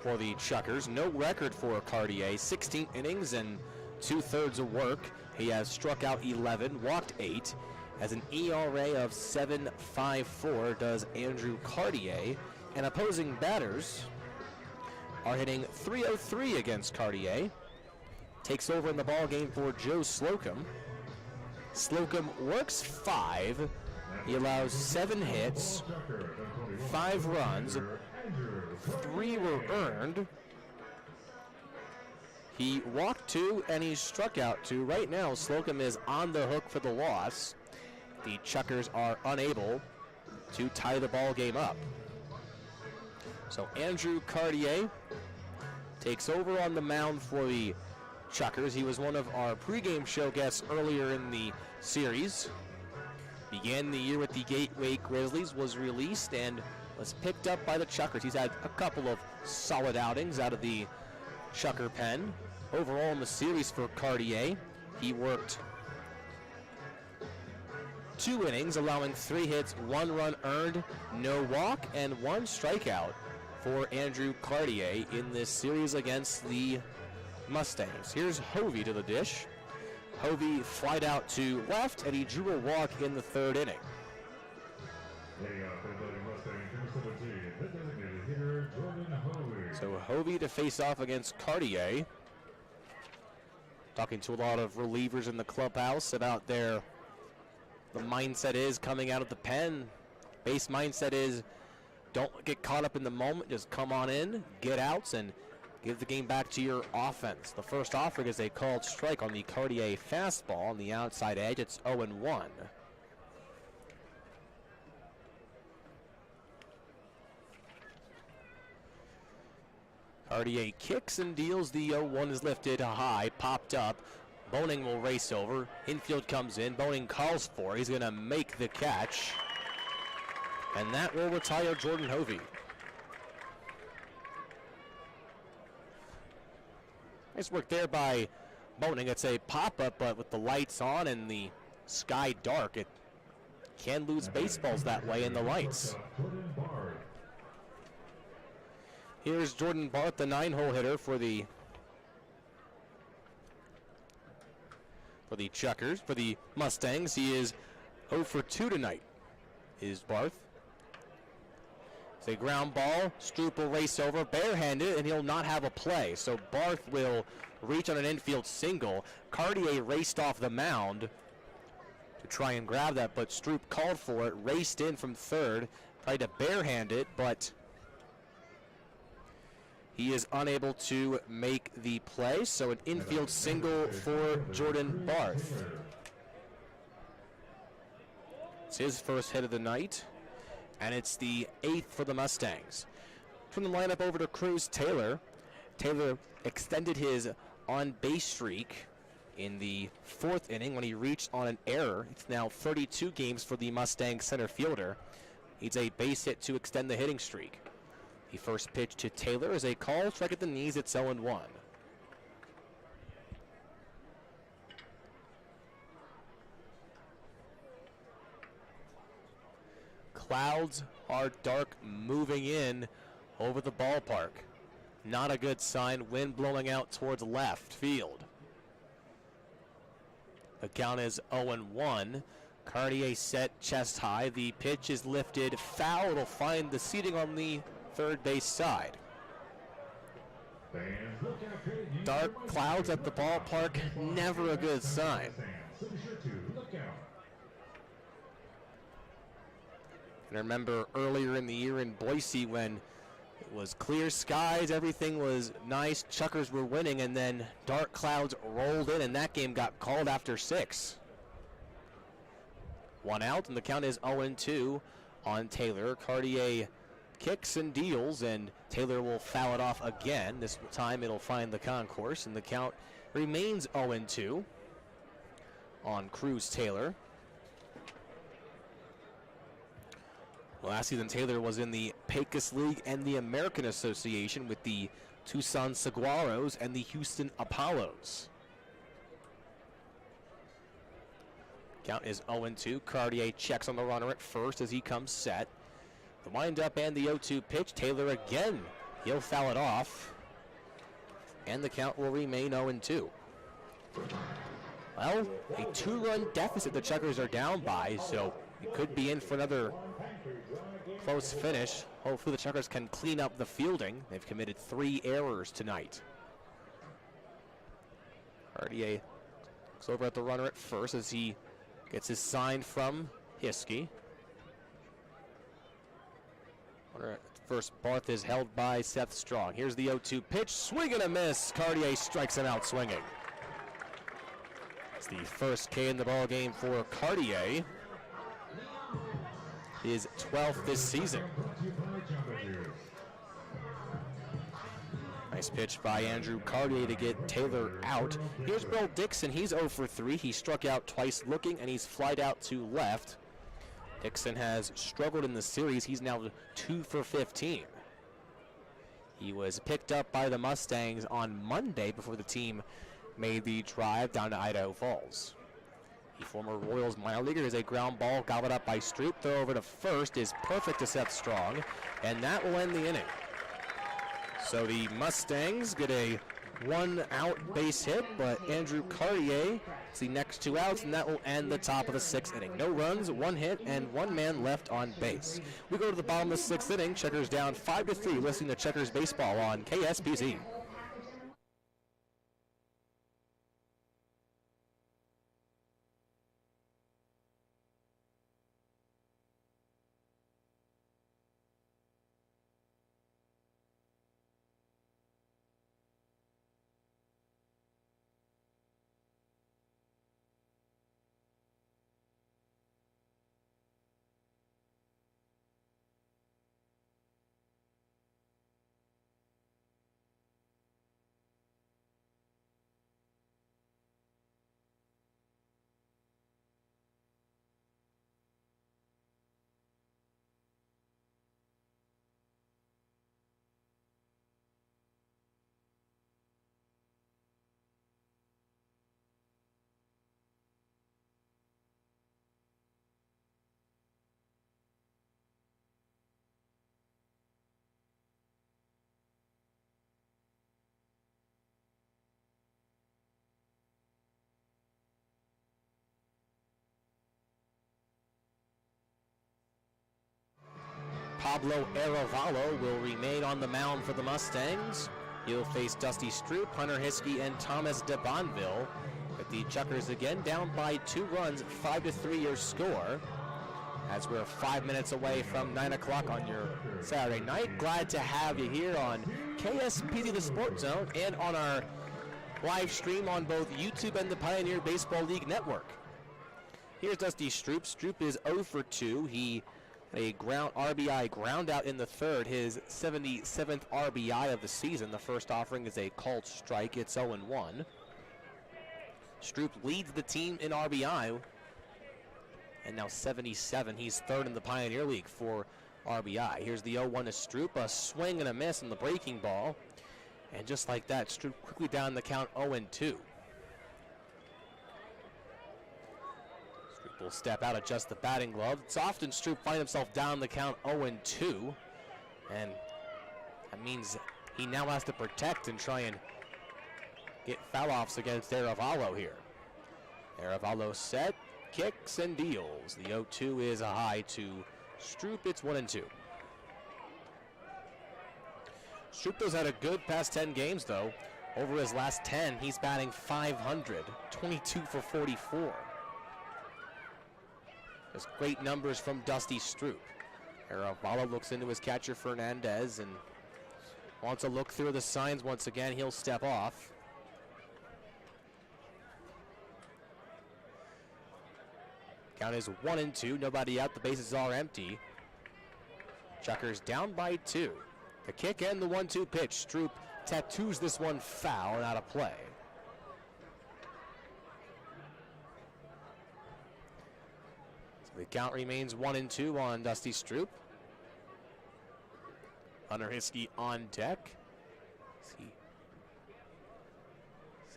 for the Chukars. No record for Cartier, 16 innings and 2/3 of work. He has struck out 11, walked 8, has an ERA of 7.54 does Andrew Cartier, and opposing batters are hitting .303 against Cartier. Takes over in the ball game for Joe Slocum. Slocum works 5. He allows 7 hits, 5 runs, 3 were earned. He walked 2 and he struck out 2. Right now, Slocum is on the hook for the loss. The Chukars are unable to tie the ball game up. So Andrew Cartier takes over on the mound for the Chukars. He was one of our pregame show guests earlier in the series. Began the year with the Gateway Grizzlies, was released and was picked up by the Chukars. He's had a couple of solid outings out of the Chukar pen. Overall in the series for Cartier, he worked 2 innings, allowing 3 hits, 1 run earned, no walk, and 1 strikeout for Andrew Cartier in this series against the Mustangs. Here's Hovey to the dish. Hovey flied out to left, and he drew a walk in the 3rd inning. So Hovey to face off against Cartier. Talking to a lot of relievers in the clubhouse about the mindset is coming out of the pen. Base mindset is don't get caught up in the moment, just come on in, get outs, and give the game back to your offense. The first offering is a called strike on the Cartier fastball on the outside edge. It's 0-1. Cartier kicks and deals. The 0-1 is lifted high, popped up. Boning will race over. Infield comes in. Boning calls for it. He's going to make the catch. And that will retire Jordan Hovey. Nice work there by Boning. It's a pop-up, but with the lights on and the sky dark, it can lose baseballs that way in the lights. Here's Jordan Barth, the 9-hole hitter for the Chukars. For the Mustangs, he is 0 for 2 tonight, is Barth. It's a ground ball. Stroop will race over, barehanded, and he'll not have a play. So Barth will reach on an infield single. Cartier raced off the mound to try and grab that, but Stroop called for it, raced in from third, tried to barehand it, but he is unable to make the play. So an infield single for Jordan Barth. It's his first hit of the night, and it's the 8th for the Mustangs. Turn the lineup over to Cruz Taylor. Taylor extended his on-base streak in the 4th inning when he reached on an error. It's now 32 games for the Mustang center fielder. Needs a base hit to extend the hitting streak. The first pitch to Taylor is a call, strike at the knees. It's 0-1. Clouds are dark moving in over the ballpark. Not a good sign. Wind blowing out towards left field. The count is 0-1. Cartier set chest high. The pitch is lifted foul. It'll find the seating on the third base side. Dark clouds at the ballpark, never a good sign. And I remember earlier in the year in Boise when it was clear skies, everything was nice, Chukars were winning, and then dark clouds rolled in, and that game got called after 6. 1 out, and the count is 0-2 on Taylor. Cartier kicks and deals, and Taylor will foul it off again. This time it'll find the concourse, and the count remains 0-2 on Cruz Taylor. Last season, Taylor was in the Pecos League and the American Association with the Tucson Saguaros and the Houston Apollos. Count is 0-2. Cartier checks on the runner at first as he comes set. The windup and the 0-2 pitch. Taylor again. He'll foul it off. And the count will remain 0-2. Well, a 2-run deficit the Chukars are down by, so it could be in for another close finish. Hopefully the Chukars can clean up the fielding. They've committed 3 errors tonight. Cartier looks over at the runner at first as he gets his sign from Hiskey. Runner at first, Barth is held by Seth Strong. Here's the 0-2 pitch, swing and a miss. Cartier strikes him out swinging. It's the first K in the ball game for Cartier. His 12th this season. Nice pitch by Andrew Cartier to get Taylor out. Here's Bill Dixon. He's 0 for 3. He struck out twice looking, and he's flied out to left. Dixon has struggled in the series. He's now 2 for 15. He was picked up by the Mustangs on Monday before the team made the drive down to Idaho Falls. The former Royals minor leaguer is a ground ball gobbled up by Stroop. Throw over to first is perfect to Seth Strong, and that will end the inning. So the Mustangs get a 1-out base hit, but Andrew Cartier gets the next 2 outs, and that will end the top of the 6th inning. No runs, 1 hit, and 1 man left on base. We go to the bottom of the 6th inning. Chukars down 5-3. Listening to Chukars baseball on KSPZ. Pablo Arevalo will remain on the mound for the Mustangs. He'll face Dusty Stroop, Hunter Hiskey, and Thomas DeBonville. But the Chukars again down by 2 runs, 5-3 your score. As we're 5 minutes away from 9 o'clock on your Saturday night. Glad to have you here on KSPZ The Sports Zone and on our live stream on both YouTube and the Pioneer Baseball League Network. Here's Dusty Stroop. Stroop is 0 for 2. He a RBI ground out in the 3rd, his 77th RBI of the season. The first offering is a called strike. It's 0-1. Stroop leads the team in RBI, and now 77. He's 3rd in the Pioneer League for RBI. Here's the 0-1 to Stroop, a swing and a miss on the breaking ball, and just like that, Stroop quickly down the count 0-2. Will step out, adjust the batting glove. It's often Stroop find himself down the count 0-2, and that means he now has to protect and try and get foul-offs against Arevalo here. Arevalo set, kicks, and deals. The 0-2 is a high to Stroop. It's 1-2. Stroop has had a good past 10 games, though. Over his last 10, he's batting .500, 22 for 44. There's great numbers from Dusty Stroop. Arevalo looks into his catcher Fernandez and wants to look through the signs once again. He'll step off. Count is 1-2. Nobody out. The bases are empty. Chukars down by 2. The kick and the 1-2 pitch. Stroop tattoos this one foul and out of play. The count remains 1-2 on Dusty Stroop. Hunter Hiskey on deck.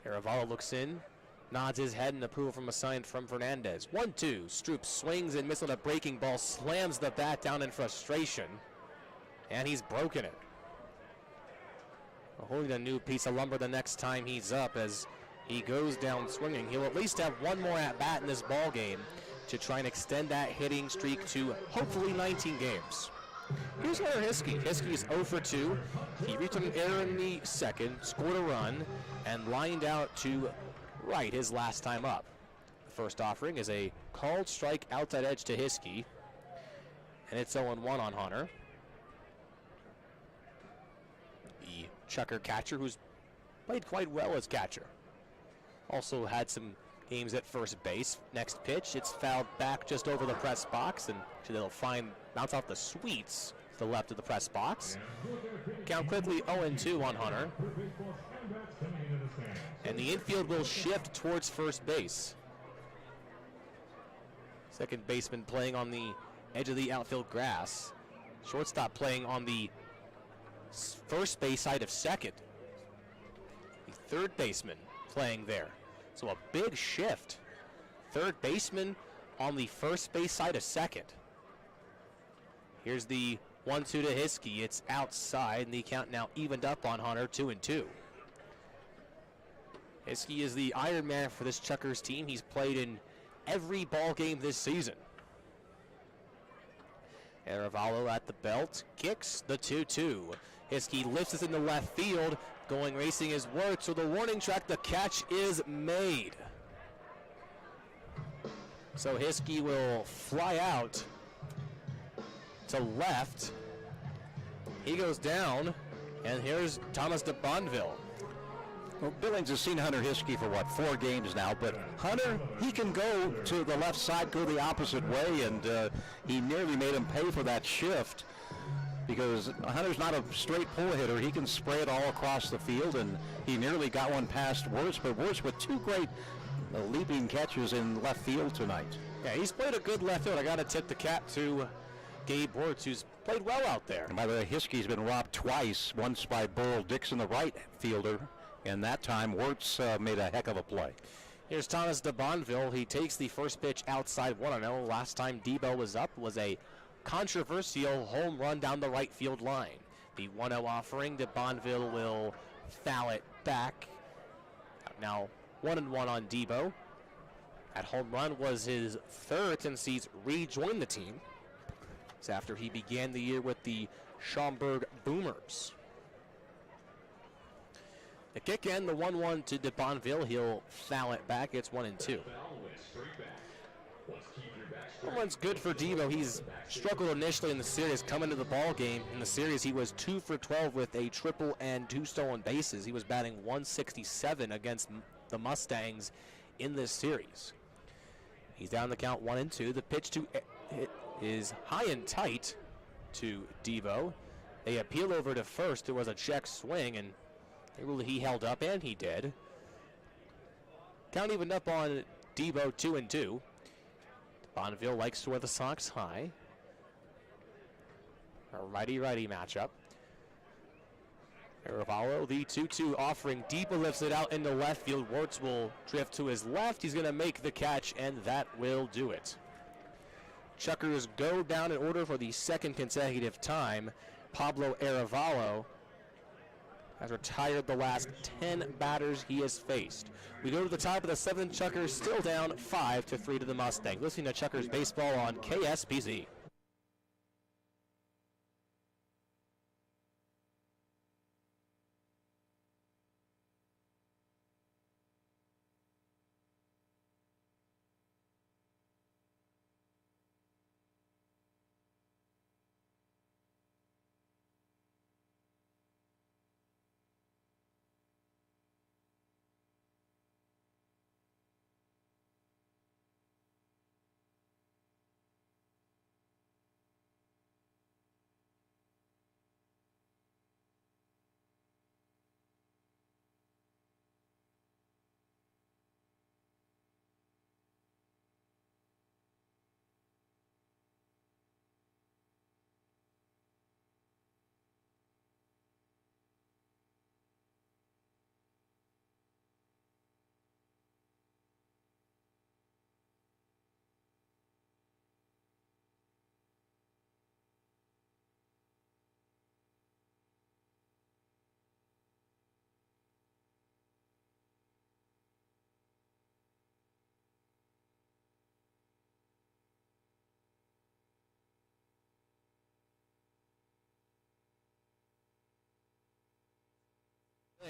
Saravallo looks in, nods his head in approval from a sign from Fernandez. 1-2. Stroop swings and misses on a breaking ball, slams the bat down in frustration, and he's broken it. Holding a new piece of lumber the next time he's up as he goes down swinging. He'll at least have one more at bat in this ball game to try and extend that hitting streak to hopefully 19 games. Here's Hunter Hiskey. Hiskey is 0 for 2. He reached an error in the second, scored a run, and lined out to right his last time up. The first offering is a called strike outside edge to Hiskey, and it's 0-1 on Hunter. The Chukar catcher, who's played quite well as catcher. Also had some games at first base. Next pitch, it's fouled back just over the press box, and they'll bounce off the sweets to the left of the press box. Count quickly 0-2 on Hunter. And the infield will shift towards first base. Second baseman playing on the edge of the outfield grass. Shortstop playing on the first base side of second. The third baseman playing there. So a big shift. Third baseman on the first base side of second. Here's the 1-2 to Hiskey. It's outside, and the count now evened up on Hunter, 2-2. Hiskey is the Iron Man for this Chukars team. He's played in every ball game this season. Aravallo at the belt, kicks the 2-2. Hiskey lifts it into left field, going racing his work to the warning track. The catch is made. So Hiskey will fly out to left. He goes down, and here's Thomas de Bonneville. Well, Billings has seen Hunter Hiskey for, 4 games now, but Hunter, he can go to the left side, go the opposite way, and he nearly made him pay for that shift because Hunter's not a straight pull hitter. He can spray it all across the field, and he nearly got one past Wirtz, but Wirtz with 2 great leaping catches in left field tonight. Yeah, he's played a good left field. I got to tip the cap to Gabe Wirtz, who's played well out there. And by the way, Hiskey's been robbed twice, once by Burl Dixon, the right fielder, and that time Wirtz made a heck of a play. Here's Thomas de Bonneville. He takes the first pitch outside 1-0. Last time Debo was up was a controversial home run down the right field line. The 1-0 offering, de Bonneville will foul it back. Now 1-1 on Debo. That home run was his third since he's rejoined the team. It's after he began the year with the Schaumburg Boomers. The kick in, the 1-1 to de Bonneville. He'll foul it back. It's 1-2. Home run's good for Debo. He's struggled initially in the series, coming to the ball game. In the series, he was 2 for 12 with a triple and 2 stolen bases. He was batting 167 against the Mustangs in this series. He's down the count 1-2. The pitch to hit is high and tight to Debo. They appeal over to first. There was a check swing, and he held up, and he did. Count evened up on Debo, 2-2. Bonneville likes to wear the Sox high. A righty-righty matchup. Aravallo, the 2-2 offering. Debo lifts it out into left field. Wirtz will drift to his left. He's going to make the catch, and that will do it. Chukars go down in order for the second consecutive time. Pablo Aravallo has retired the last 10 batters he has faced. We go to the top of the 7th. Chukars still down 5-3 to the Mustangs. Listening to Chukars baseball on KSPZ.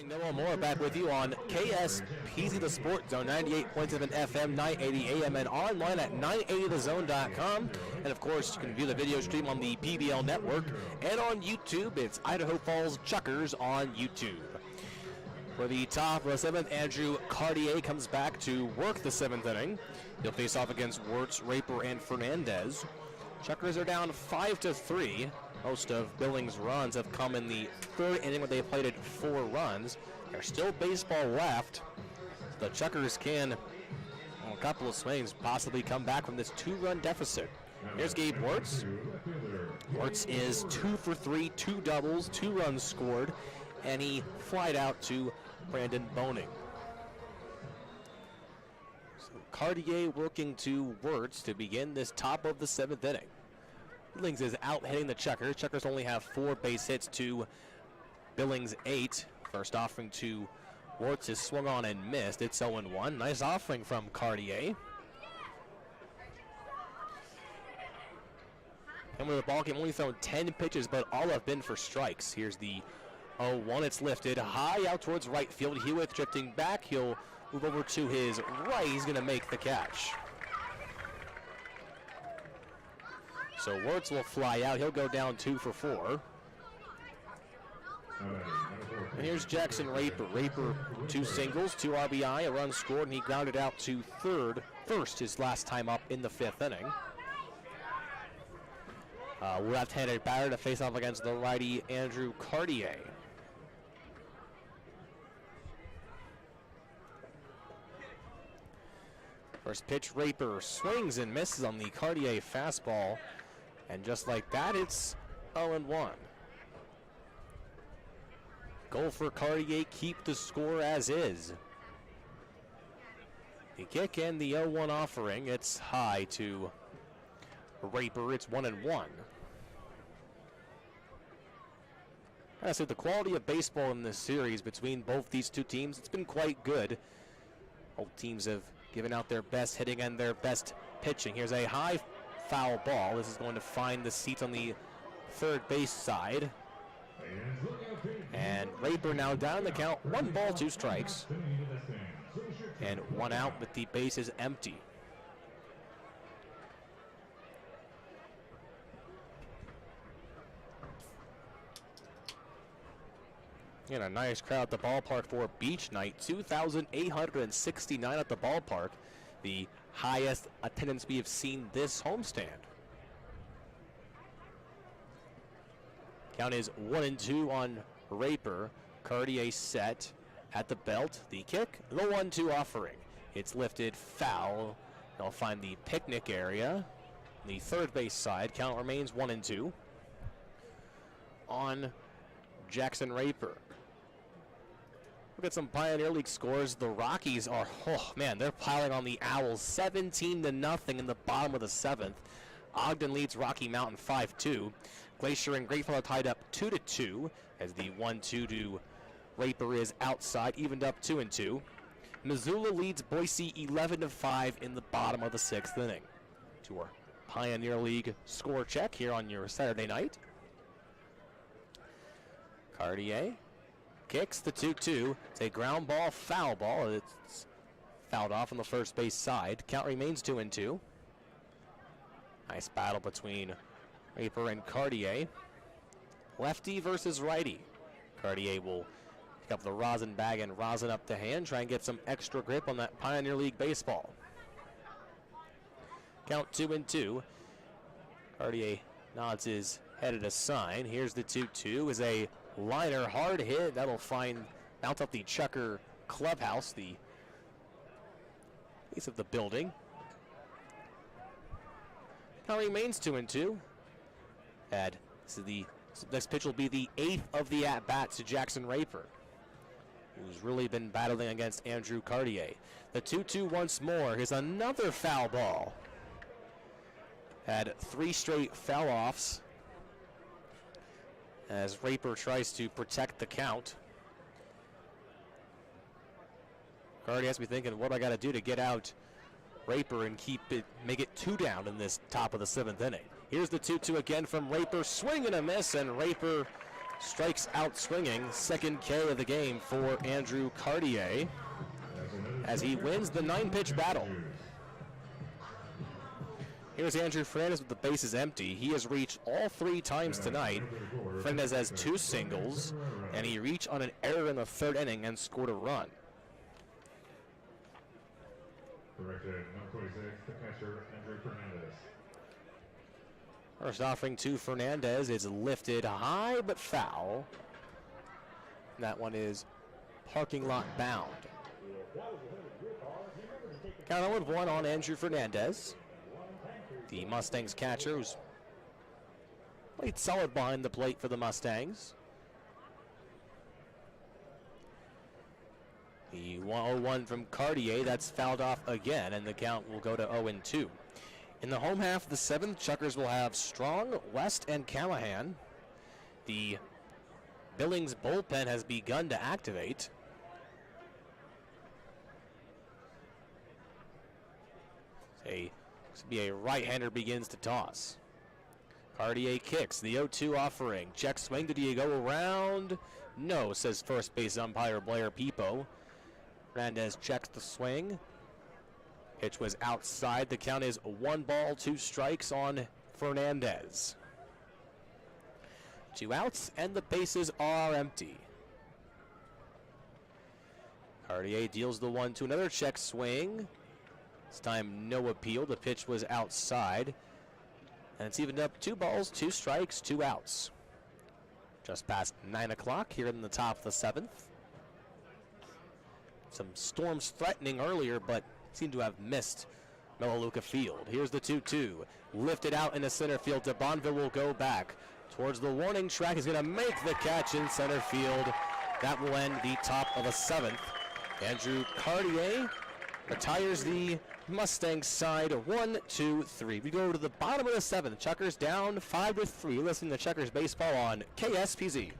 No one more back with you on KSPZ The Sport Zone, 98.7 FM, 980 AM, and online at 980thezone.com. And of course, you can view the video stream on the PBL network and on YouTube. It's Idaho Falls Chukars on YouTube. For the top of the seventh, Andrew Cartier comes back to work the seventh inning. He'll face off against Wirtz, Raper, and Fernandez. Chukars are down 5-3. Most of Billings' runs have come in the third inning where they played at 4 runs. There's still baseball left. The Chukars can, on a couple of swings, possibly come back from this 2-run deficit. Here's Gabe Wirtz. Wirtz is 2 for 3, 2 doubles, 2 runs scored, and he flied out to Brandon Boning. So Cartier working to Wirtz to begin this top of the 7th inning. Billings is out hitting the Chukars. Chukars only have 4 base hits to Billings 8. First offering to Wirtz is swung on and missed. It's 0-1. Nice offering from Cartier. And with the ball game, only thrown 10 pitches, but all have been for strikes. Here's the 0-1. It's lifted high out towards right field. Hewitt drifting back. He'll move over to his right. He's going to make the catch. So Wirtz will fly out. He'll go down 2 for 4. And here's Jackson Raper. Raper, 2 singles, 2 RBI, a run scored, and he grounded out to first his last time up in the 5th inning. Left-handed batter to face off against the righty Andrew Cartier. First pitch, Raper swings and misses on the Cartier fastball. And just like that, it's 0-1. Goal for Cartier, keep the score as is. The kick and the 0-1 offering, it's high to Raper, it's 1-1. I said the quality of baseball in this series between both these two teams, it's been quite good. Both teams have given out their best hitting and their best pitching. Here's a high foul ball. This is going to find the seats on the third base side. And Raper now down the count. 1 ball, 2 strikes. And 1 out with the bases empty. And a nice crowd at the ballpark for beach night. 2,869 at the ballpark. The highest attendance we have seen this homestand. Count is 1-2 on Raper. Cartier set at the belt. The kick, the 1-2 offering. It's lifted foul. They'll find the picnic area. The third base side. Count remains 1-2 on Jackson Raper. Look at some Pioneer League scores. The Rockies are, oh man, they're piling on the Owls 17-0 in the bottom of the 7th. Ogden leads Rocky Mountain 5-2. Glacier and Grateful are tied up 2-2 as the 1-2 to Raper is outside, evened up 2-2. Missoula leads Boise 11-5 in the bottom of the 6th inning. To our Pioneer League score check here on your Saturday night. Cartier kicks the 2-2. It's a ground ball, foul ball. It's fouled off on the first base side. Count remains 2-2. Nice battle between Raper and Cartier. Lefty versus righty. Cartier will pick up the rosin bag and rosin up the hand, try and get some extra grip on that Pioneer League baseball. Count 2-2. Cartier nods his head at a sign. Here's the 2-2 is a liner, hard hit. That'll bounce up the Chukar clubhouse, the base of the building. Now remains 2-2. Next pitch will be the 8th of the at-bats to Jackson Raper, who's really been battling against Andrew Cartier. The 2-2 once more. Here's another foul ball. Had 3 straight foul-offs as Raper tries to protect the count. Cartier has to be thinking, what do I got to do to get out Raper and make it 2 down in this top of the 7th inning. Here's the 2-2 again from Raper. Swing and a miss, and Raper strikes out swinging. Second K of the game for Andrew Cartier as he wins the 9-pitch battle. Here's Andrew Fernandez with the bases empty. He has reached all 3 times tonight. Fernandez has 2 singles, and he reached on an error in the 3rd inning and scored a run. Directed number 26, the catcher, Andrew Fernandez. First offering to Fernandez is lifted high but foul. That one is parking lot bound. Count 0-1 on Andrew Fernandez. The Mustangs catcher who's played solid behind the plate for the Mustangs. The 1-0-1 from Cartier, that's fouled off again, and the count will go to 0-2. In the home half of the 7th, Chukars will have Strong, West, and Callahan. The Billings bullpen has begun to activate. This will be a right-hander begins to toss. Cartier kicks, the 0-2 offering. Check swing, did he go around? No, says first base umpire Blair Peepo. Fernandez checks the swing. Pitch was outside. The count is 1 ball, 2 strikes on Fernandez. 2 outs, and the bases are empty. Cartier deals the 1 to another check swing. This time, no appeal. The pitch was outside. And it's evened up 2 balls, 2 strikes, 2 outs. Just past 9 o'clock here in the top of the 7th. Some storms threatening earlier, but seem to have missed Melaleuca Field. Here's the 2-2. Lifted out into center field. DeBonville will go back towards the warning track. He's going to make the catch in center field. That will end the top of the 7th. Andrew Cartier retires the Mustangs side 1-2-3. We go to the bottom of the 7th. Chukars down 5-3. Listen to Chukars baseball on KSPZ.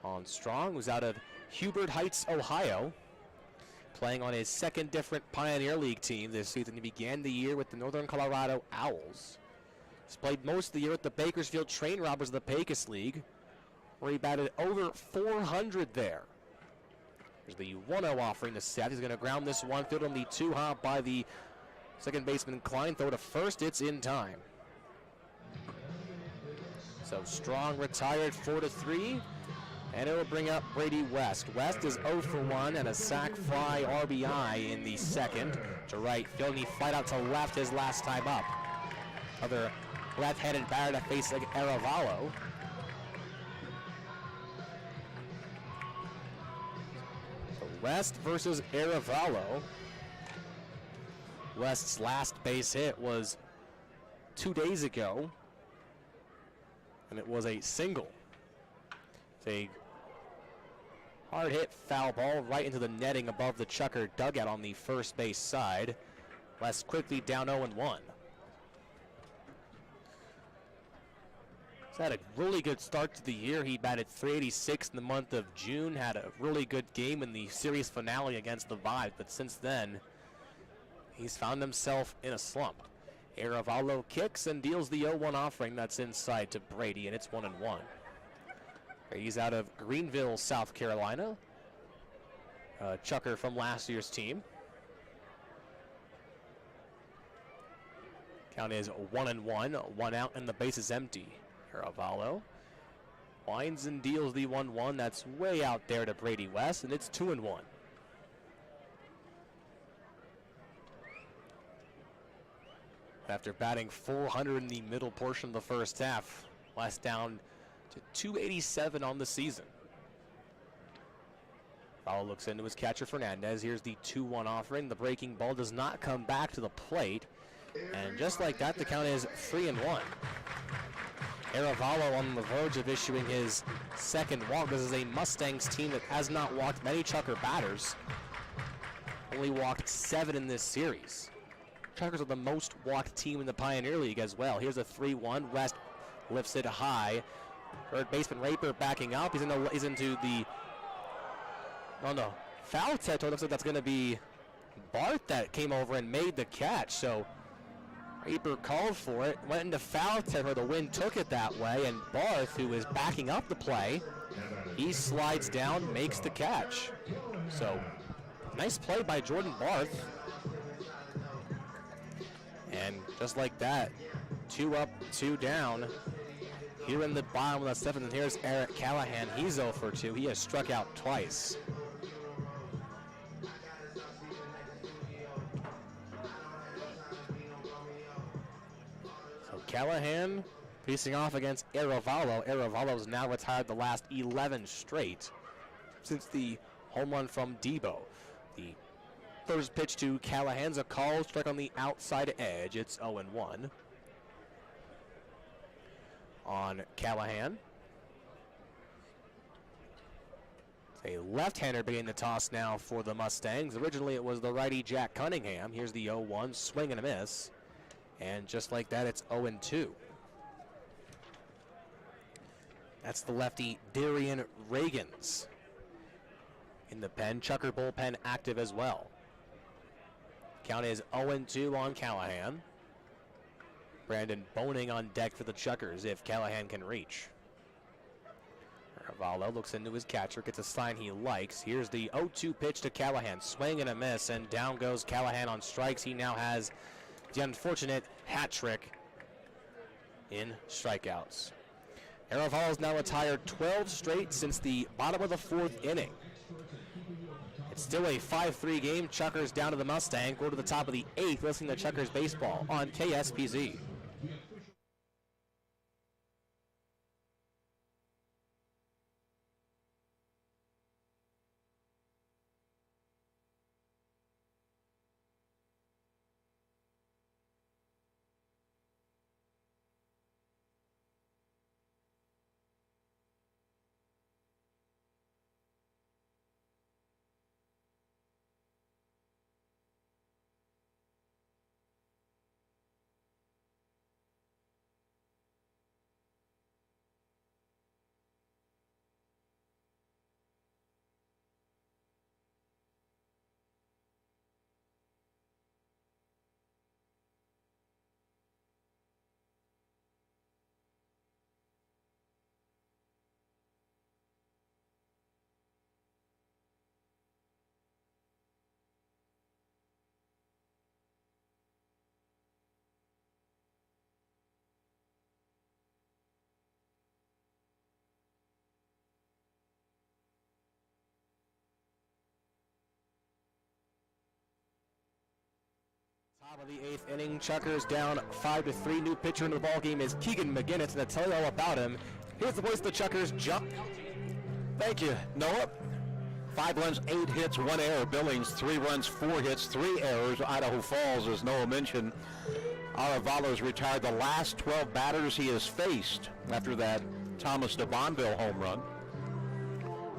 On strong, who's out of Hubert Heights, Ohio, playing on his 2nd different Pioneer League team this season. He began the year with the Northern Colorado Owls. He's played most of the year with the Bakersfield Train Robbers of the Pecos League, where he batted over 400 there. There's the 1-0 offering to Seth. He's going to ground this one, field on the 2-hop by the second baseman Klein. Throw to first, it's in time. So Strong retired 4-3, and it will bring up Brady West. West is 0 for 1 and a sac fly RBI in the second to right field, and he flied out to left his last time up. Other left-handed batter to face like Aravallo. So West versus Aravallo. West's last base hit was 2 days ago, and it was a single. It's a hard hit foul ball right into the netting above the Chucker dugout on the first base side. West quickly down 0-1. He's had a really good start to the year. He batted .386 in the month of June, had a really good game in the series finale against the Vibe, but since then, he's found himself in a slump. Aravallo kicks and deals the 0-1 offering that's inside to Brady, and it's 1-1. He's out of Greenville, South Carolina. Chucker from last year's team. Count is 1-1, 1 out, and the base is empty. Aravallo winds and deals the 1-1. That's way out there to Brady West, and it's 2-1. After batting 400 in the middle portion of the first half, West down to 287 on the season. Foul looks into his catcher Fernandez. Here's the 2-1 offering. The breaking ball does not come back to the plate. And just like that, the count is 3-1. Aravallo on the verge of issuing his second walk. This is a Mustangs team that has not walked many Chucker batters. Only walked 7 in this series. Chuckers are the most walked team in the Pioneer League as well. Here's a 3-1. West lifts it high. Third baseman Raper backing up. He's into the foul territory. Looks like that's going to be Barth that came over and made the catch. So Raper called for it, went into foul territory. The wind took it that way, and Barth, who is backing up the play, he slides down, makes the catch. So nice play by Jordan Barth. And just like that, 2 up, 2 down. Here in the bottom of the 7th, and here's Eric Callahan. He's 0 for 2. He has struck out twice. So Callahan facing off against Aravallo. Aravallo's now retired the last 11 straight since the home run from Debo. The first pitch to Callahan's a call, strike on the outside edge. It's 0-1 on Callahan. It's a left-hander beginning the toss now for the Mustangs. Originally it was the righty Jack Cunningham. Here's the 0-1, swing and a miss. And just like that, it's 0-2. That's the lefty Darian Reagans in the pen. Chucker bullpen active as well. Count is 0-2 on Callahan. Brandon Boning on deck for the Chuckers if Callahan can reach. Aravallo looks into his catcher, gets a sign he likes. Here's the 0-2 pitch to Callahan. Swing and a miss, and down goes Callahan on strikes. He now has the unfortunate hat trick in strikeouts. Aravallo's now retired 12 straight since the bottom of the 4th inning. It's still a 5-3 game. Chuckers down to the Mustang. Go to the top of the 8th, listening to Chuckers baseball on KSPZ. Bottom of the 8th inning, Chukars down 5-3. New pitcher in the ball game is Keegan McGinnis, and to tell you all about him, here's the voice of the Chukars, John. Thank you, Noah. 5 runs, 8 hits, 1 error. Billings, 3 runs, 4 hits, 3 errors. Idaho Falls, as Noah mentioned, Aravalo's retired the last 12 batters he has faced after that Thomas de Bonville home run.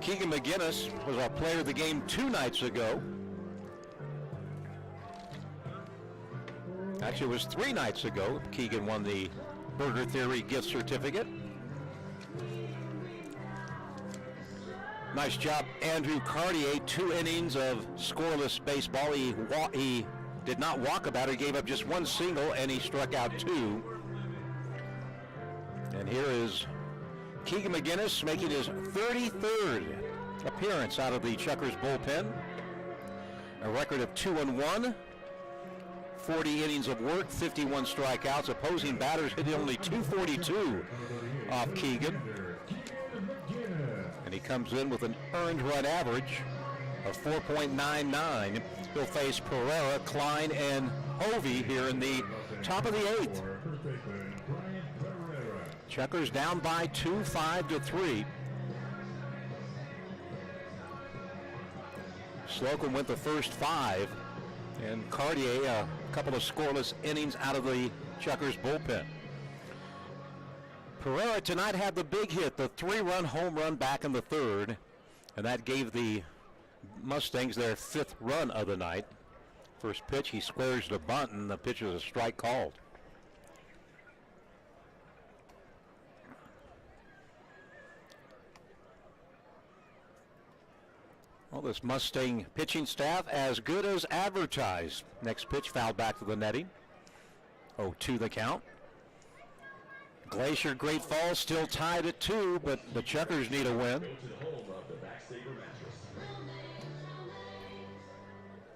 Keegan McGinnis was our player of the game 2 nights ago. Actually, it was 3 nights ago. Keegan won the Burger Theory gift certificate. Nice job, Andrew Cartier. 2 innings of scoreless baseball. He did not walk a batter. He gave up just 1 single, and he struck out 2. And here is Keegan McGinnis making his 33rd appearance out of the Chukars bullpen. A record of 2-1. 40 innings of work, 51 strikeouts. Opposing batters hitting only 242 off Keegan. And he comes in with an earned run average of 4.99. He'll face Pereira, Klein, and Hovey here in the top of the 8th. Chukars down by 2, 5-3. Slocum went the first 5. And Cartier, a couple of scoreless innings out of the Chukars bullpen. Pereira tonight had the big hit, the 3-run home run back in the 3rd, and that gave the Mustangs their 5th run of the night. First pitch, he squares the bunt, and the pitch was a strike called. Well, this Mustang pitching staff as good as advertised. Next pitch fouled back to the netting. 0-2 the count. Glacier Great Falls still tied at 2, but the Chukars need a win.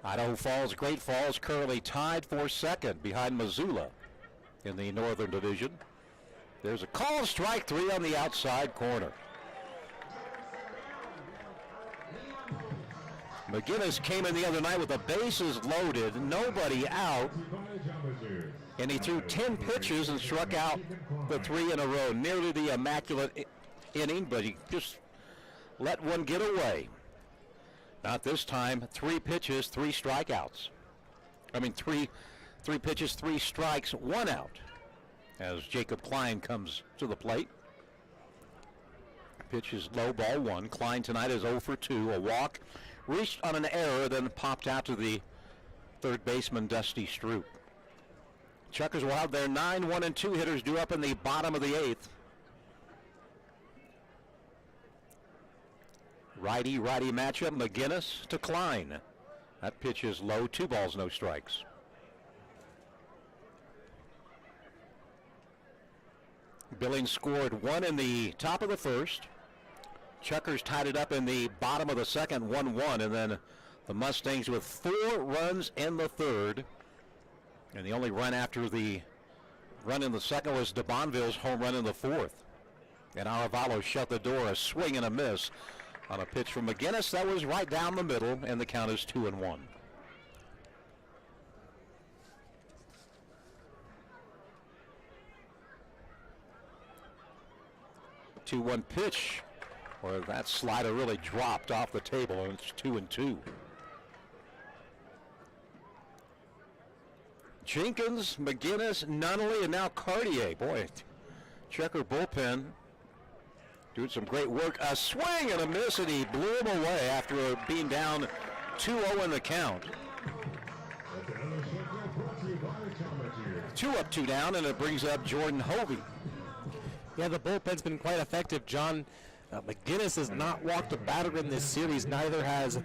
Idaho Falls, Great Falls currently tied for 2nd behind Missoula in the Northern Division. There's a call, strike 3 on the outside corner. McGinnis came in the other night with the bases loaded, nobody out, and he threw 10 pitches and struck out the 3 in a row. Nearly the immaculate inning, but he just let one get away. Not this time. 3 pitches, 3 strikeouts. I mean, three pitches, 3 strikes, 1 out, as Jacob Klein comes to the plate. Pitch is low, ball 1. Klein tonight is 0 for 2, a walk. Reached on an error, then popped out to the 3rd baseman, Dusty Stroop. Chukars will have their 9 1-2 hitters due up in the bottom of the 8th. Righty-righty matchup, McGinnis to Klein. That pitch is low, 2 balls, no strikes. Billings scored 1 in the top of the 1st. Chukars tied it up in the bottom of the 2nd, 1-1, and then the Mustangs with 4 runs in the 3rd. And the only run after the run in the 2nd was de Bonville's home run in the 4th. And Aravalo shut the door, a swing and a miss on a pitch from McGinnis that was right down the middle, and the count is 2-1. 2-1 pitch. Or that slider really dropped off the table, and it's 2-2. Jenkins, McGinnis, Nunnally, and now Cartier. Boy, Chukar bullpen doing some great work. A swing and a miss, and he blew him away after being down 2-0 in the count. 2 up, 2 down, and it brings up Jordan Hovey. Yeah, the bullpen's been quite effective, John. McGinnis has not walked a batter in this series. Neither has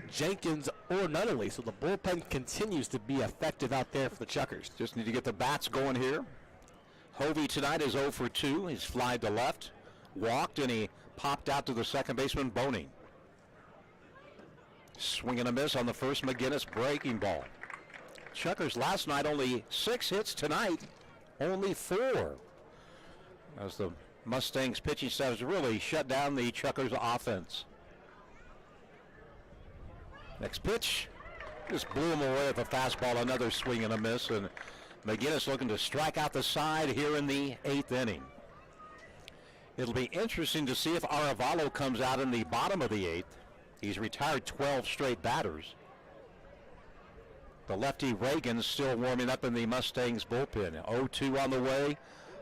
Jenkins or Nunnally. So the bullpen continues to be effective out there for the Chukars. Just need to get the bats going here. Hovey tonight is 0 for 2. He's flied to left, walked, and he popped out to the 2nd baseman, Boning. Swing and a miss on the first McGinnis breaking ball. Chukars last night only 6 hits, tonight only 4. As the Mustangs pitching staff has really shut down the Chukars offense. Next pitch, Just blew him away with a fastball, another swing and a miss, and McGinnis looking to strike out the side here in the 8th inning. It'll be interesting to see if Aravalo comes out in the bottom of the 8th. He's retired 12 straight batters. The lefty Reagan's still warming up in the Mustangs bullpen. 0-2 on the way.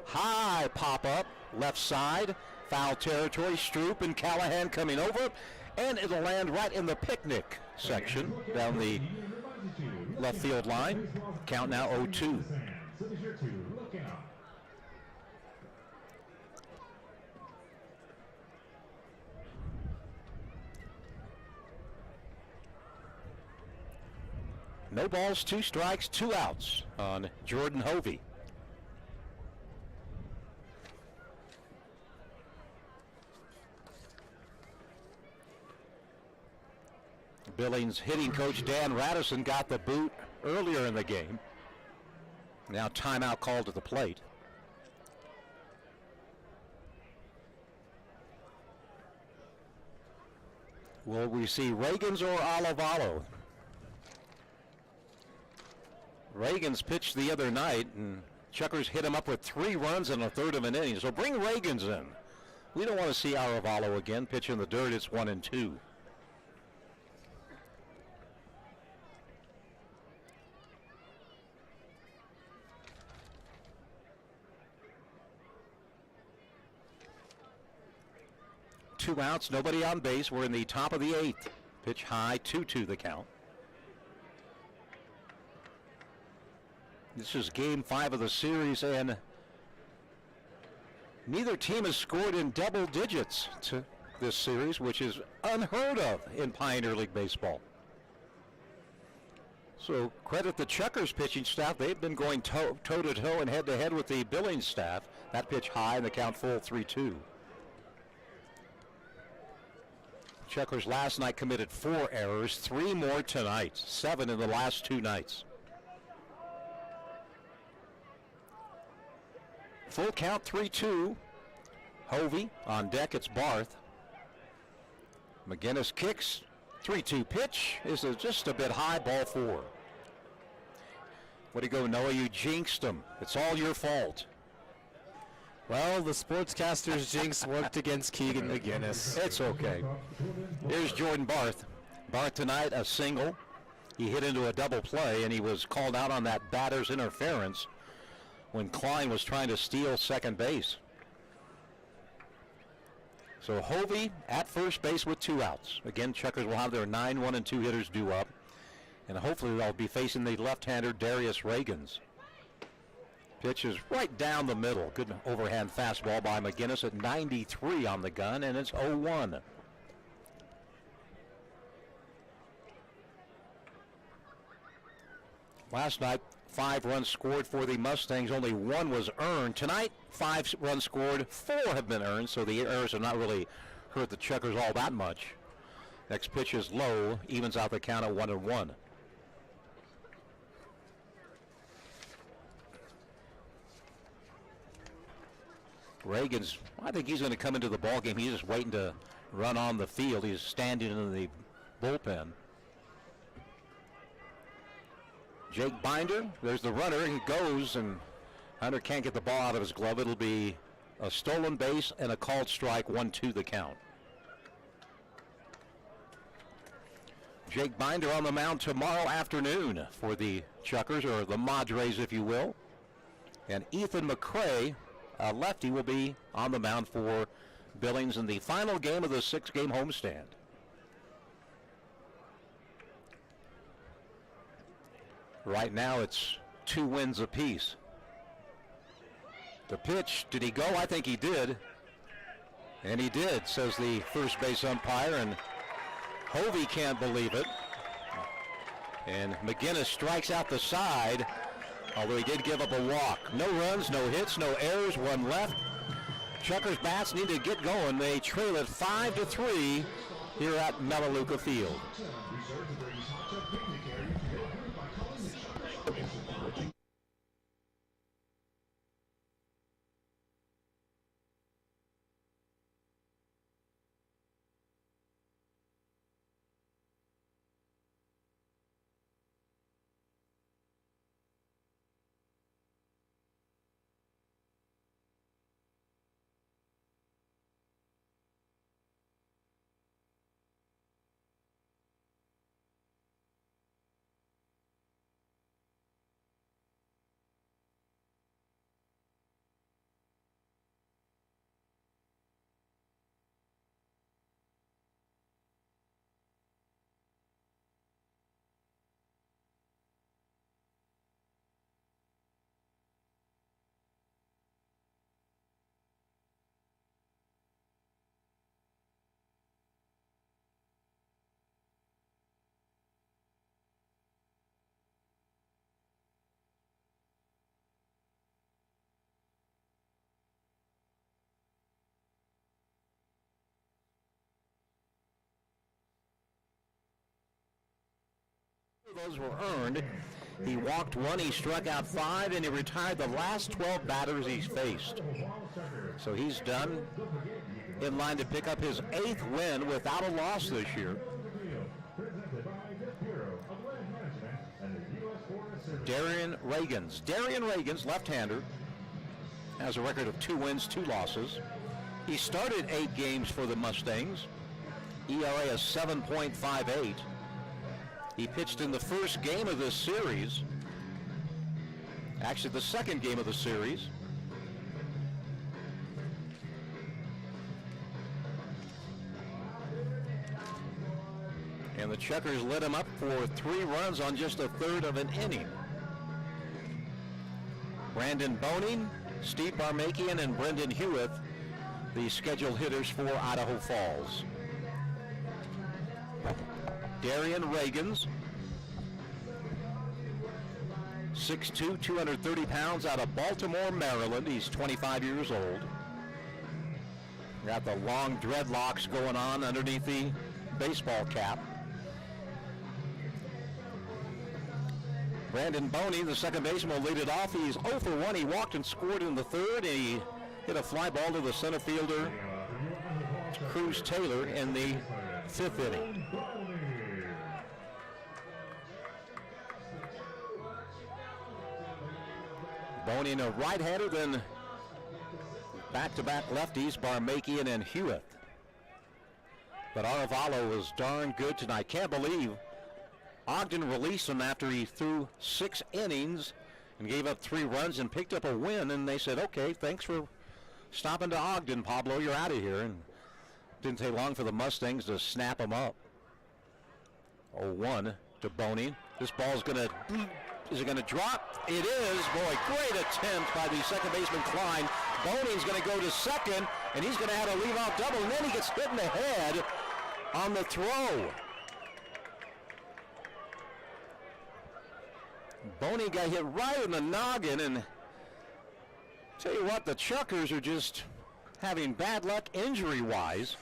High pop-up, left side, foul territory. Stroop and Callahan coming over, and it'll land right in the picnic section down the left field line. Count now 0-2. No balls, 2 strikes, 2 outs on Jordan Hovey. Billings hitting coach Dan Radisson got the boot earlier in the game. Now timeout called at the plate. Will we see Reagans or Alavalo? Reagans pitched the other night, and Chukars hit him up with 3 runs in a third of an inning. So bring Reagans in. We don't want to see Aravalo again pitch in the dirt. It's 1-2. Two outs, nobody on base. We're in the top of the 8th. Pitch high, 2-2 the count. This is game 5 of the series, and neither team has scored in double digits to this series, which is unheard of in Pioneer League baseball. So credit the Chukars pitching staff. They've been going toe-to-toe and head-to-head with the Billings staff. That pitch high and the count full, 3-2. Chukars last night committed 4 errors, 3 more tonight, 7 in the last 2 nights. Full count, 3-2. Hovey on deck, it's Barth. McGinnis kicks, 3-2 pitch is just a bit high, ball 4. Way to go, Noah, you jinxed him. It's all your fault. Well, the sportscaster's jinx worked against Keegan McGinnis. It's okay. Here's Jordan Barth. Barth tonight, a single. He hit into a double play, and he was called out on that batter's interference when Klein was trying to steal second base. So Hovey at first base with 2 outs. Again, Chukars will have their 9-1-2 hitters due up, and hopefully they'll be facing the left-hander Darius Reagans. Pitch is right down the middle. Good overhand fastball by McGinnis at 93 on the gun, and it's 0-1. Last night, 5 runs scored for the Mustangs. Only 1 was earned. Tonight, 5 runs scored, 4 have been earned, so the errors have not really hurt the Chukars all that much. Next pitch is low, evens out the count at 1-1. Reagan's, I think he's going to come into the ball game. He's just waiting to run on the field. He's standing in the bullpen. Jake Binder, there's the runner. He goes, and Hunter can't get the ball out of his glove. It'll be a stolen base and a called strike, 1-2 the count. Jake Binder on the mound tomorrow afternoon for the Chukars, or the Madres, if you will. And Ethan McCray, a lefty, will be on the mound for Billings in the final game of the 6-game homestand. Right now it's 2 wins apiece. The pitch, did he go? I think he did. And he did, says the first base umpire, and Hovey can't believe it. And McGinnis strikes out the side, although he did give up a walk. No runs, no hits, no errors, 1 left. Chukars bats need to get going. They trail it 5-3 here at Melaleuca Field. of those were earned. He walked 1, he struck out 5, and he retired the last 12 batters he's faced. So he's done, in line to pick up his 8th win without a loss this year. Darian Reagans, left-hander, has a record of 2 wins, 2 losses. He started 8 games for the Mustangs. ERA is 7.58. He pitched in the first game of this series. Actually, the second game of the series. And the Chukars lit him up for 3 runs on just a third of an inning. Brandon Boning, Steve Barmakian, and Brendan Hewitt, the scheduled hitters for Idaho Falls. Darian Reagans, 6'2", 230 pounds, out of Baltimore, Maryland. He's 25 years old. Got the long dreadlocks going on underneath the baseball cap. Brandon Boney, the second baseman, will lead it off. He's 0 for 1. He walked and scored in the third. He hit a fly ball to the center fielder, Cruz Taylor, in the 5th inning. Boney, a right-hander, then back-to-back lefties, Barmakian and Hewitt. But Arevalo was darn good tonight. Can't believe Ogden released him after he threw 6 innings and gave up 3 runs and picked up a win. And they said, okay, thanks for stopping to Ogden, Pablo. You're out of here. And didn't take long for the Mustangs to snap him up. 0-1 to Boney. This ball's going to... Is it going to drop? It is. Boy, great attempt by the second baseman, Klein. Boney's going to go to second, and he's going to have a leave-off double, and then he gets hit in the head on the throw. Boney got hit right in the noggin, and tell you what, the Chukars are just having bad luck injury-wise.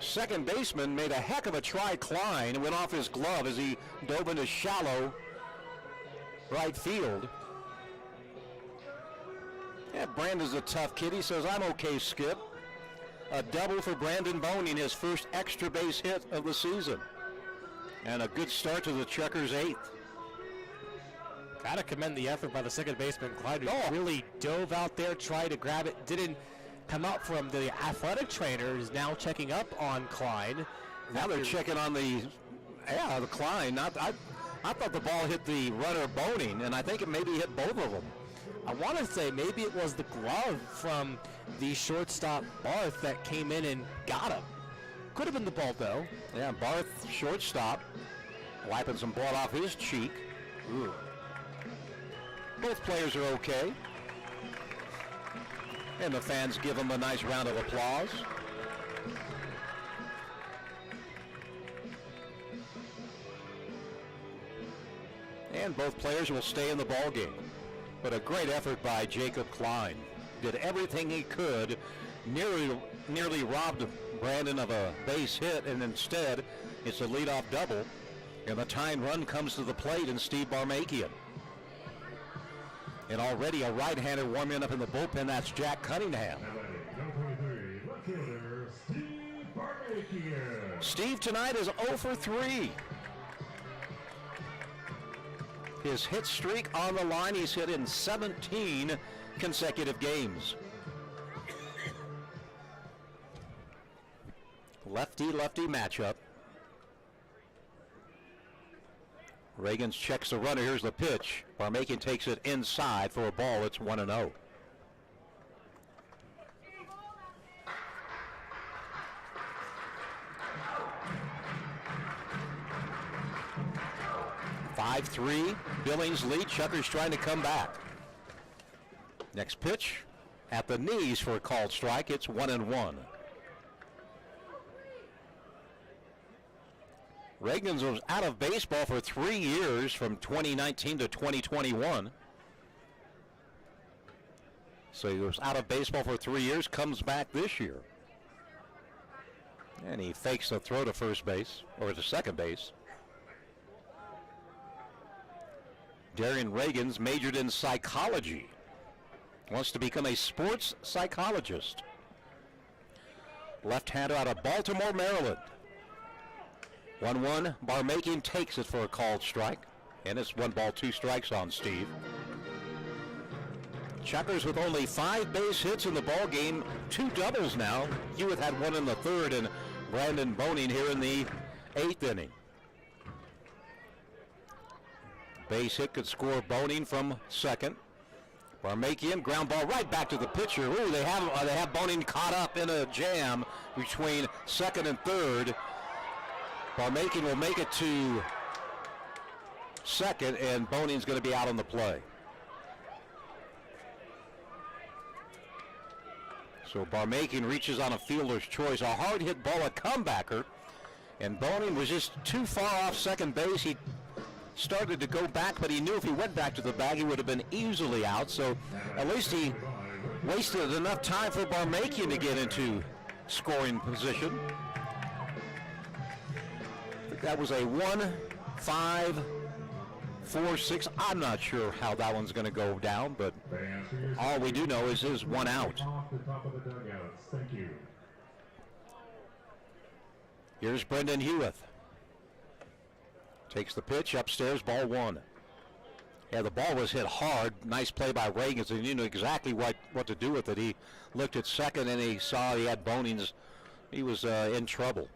Second baseman made a heck of a try, Klein, and went off his glove as he dove into shallow right field. Yeah, Brandon's a tough kid. He says, I'm okay, Skip. A double for Brandon Boning, his first extra base hit of the season. And a good start to the Chukars' 8th. Gotta commend the effort by the second baseman, Klein, who really dove out there, tried to grab it, didn't come up from the athletic trainer, is now checking up on Klein. Now they're checking on the Klein. I thought the ball hit the runner Boning, and I think it maybe hit both of them. I want to say maybe it was the glove from the shortstop Barth that came in and got him. Could have been the ball, though. Yeah, Barth, shortstop, wiping some blood off his cheek. Ooh. Both players are okay. And the fans give them a nice round of applause. And both players will stay in the ball game. But a great effort by Jacob Klein. Did everything he could, nearly robbed Brandon of a base hit, and instead it's a leadoff double. And the tying run comes to the plate in Steve Barmakian. And already a right-hander warming up in the bullpen, that's Jack Cunningham. Steve tonight is 0 for 3. His hit streak on the line, he's hit in 17 consecutive games. Lefty-lefty matchup. Reagans checks the runner. Here's the pitch. Barmakian takes it inside for a ball. It's 1-0. (5-3) Billings lead. Chukars trying to come back. Next pitch at the knees for a called strike. It's 1-1. Reagans was out of baseball for 3 years, from 2019 to 2021. So he was out of baseball for 3 years, comes back this year. And he fakes the throw to first base, or to second base. Darian Reagan's majored in psychology. Wants to become a sports psychologist. Left-hander out of Baltimore, Maryland. 1-1. Barmakian takes it for a called strike. And it's 1 ball, 2 strikes on Steve. Chukars with only 5 base hits in the ball game, 2 doubles now. Hewitt had 1 in the 3rd, and Brandon Boning here in the 8th inning. Base hit could score Boning from second. Barmakian, ground ball right back to the pitcher. Ooh, they have Boning caught up in a jam between second and third. Barmakian will make it to second, and Boning's going to be out on the play. So Barmakian reaches on a fielder's choice. A hard hit ball, a comebacker. And Boning was just too far off second base. He started to go back, but he knew if he went back to the bag, he would have been easily out. So at least he wasted enough time for Barmakian to get into scoring position. I think that was a 1-5-4-6. I'm not sure how that one's going to go down, but all we do know is there's 1 out. Off the top of the dugouts. Thank you. Here's Brendan Hewitt. Takes the pitch upstairs, ball 1. Yeah, the ball was hit hard. Nice play by Reagan, and he knew exactly what to do with it. He looked at second, and he saw he had Boning's. He was in trouble.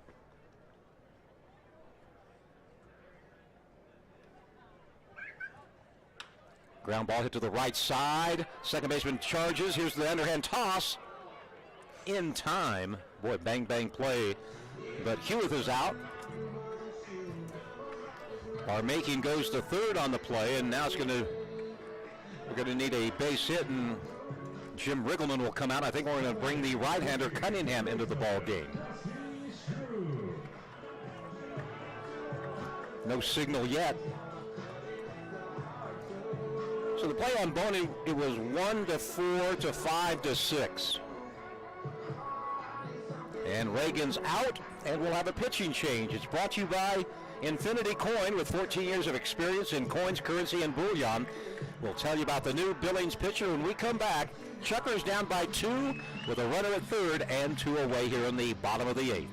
Ground ball hit to the right side. Second baseman charges. Here's the underhand toss. In time. Boy, bang, bang play. But Hewitt is out. Barmakian goes to third on the play, and now we're going to need a base hit, and Jim Riggleman will come out. I think we're going to bring the right-hander Cunningham into the ball game. No signal yet. So the play on Boning, it was 1-4 to 5-6. And Reagan's out, and we'll have a pitching change. It's brought to you by Infinity Coin, with 14 years of experience in coins, currency, and bullion. We'll tell you about the new Billings pitcher when we come back. Chukars down by 2 with a runner at third and 2 away here in the bottom of the 8th.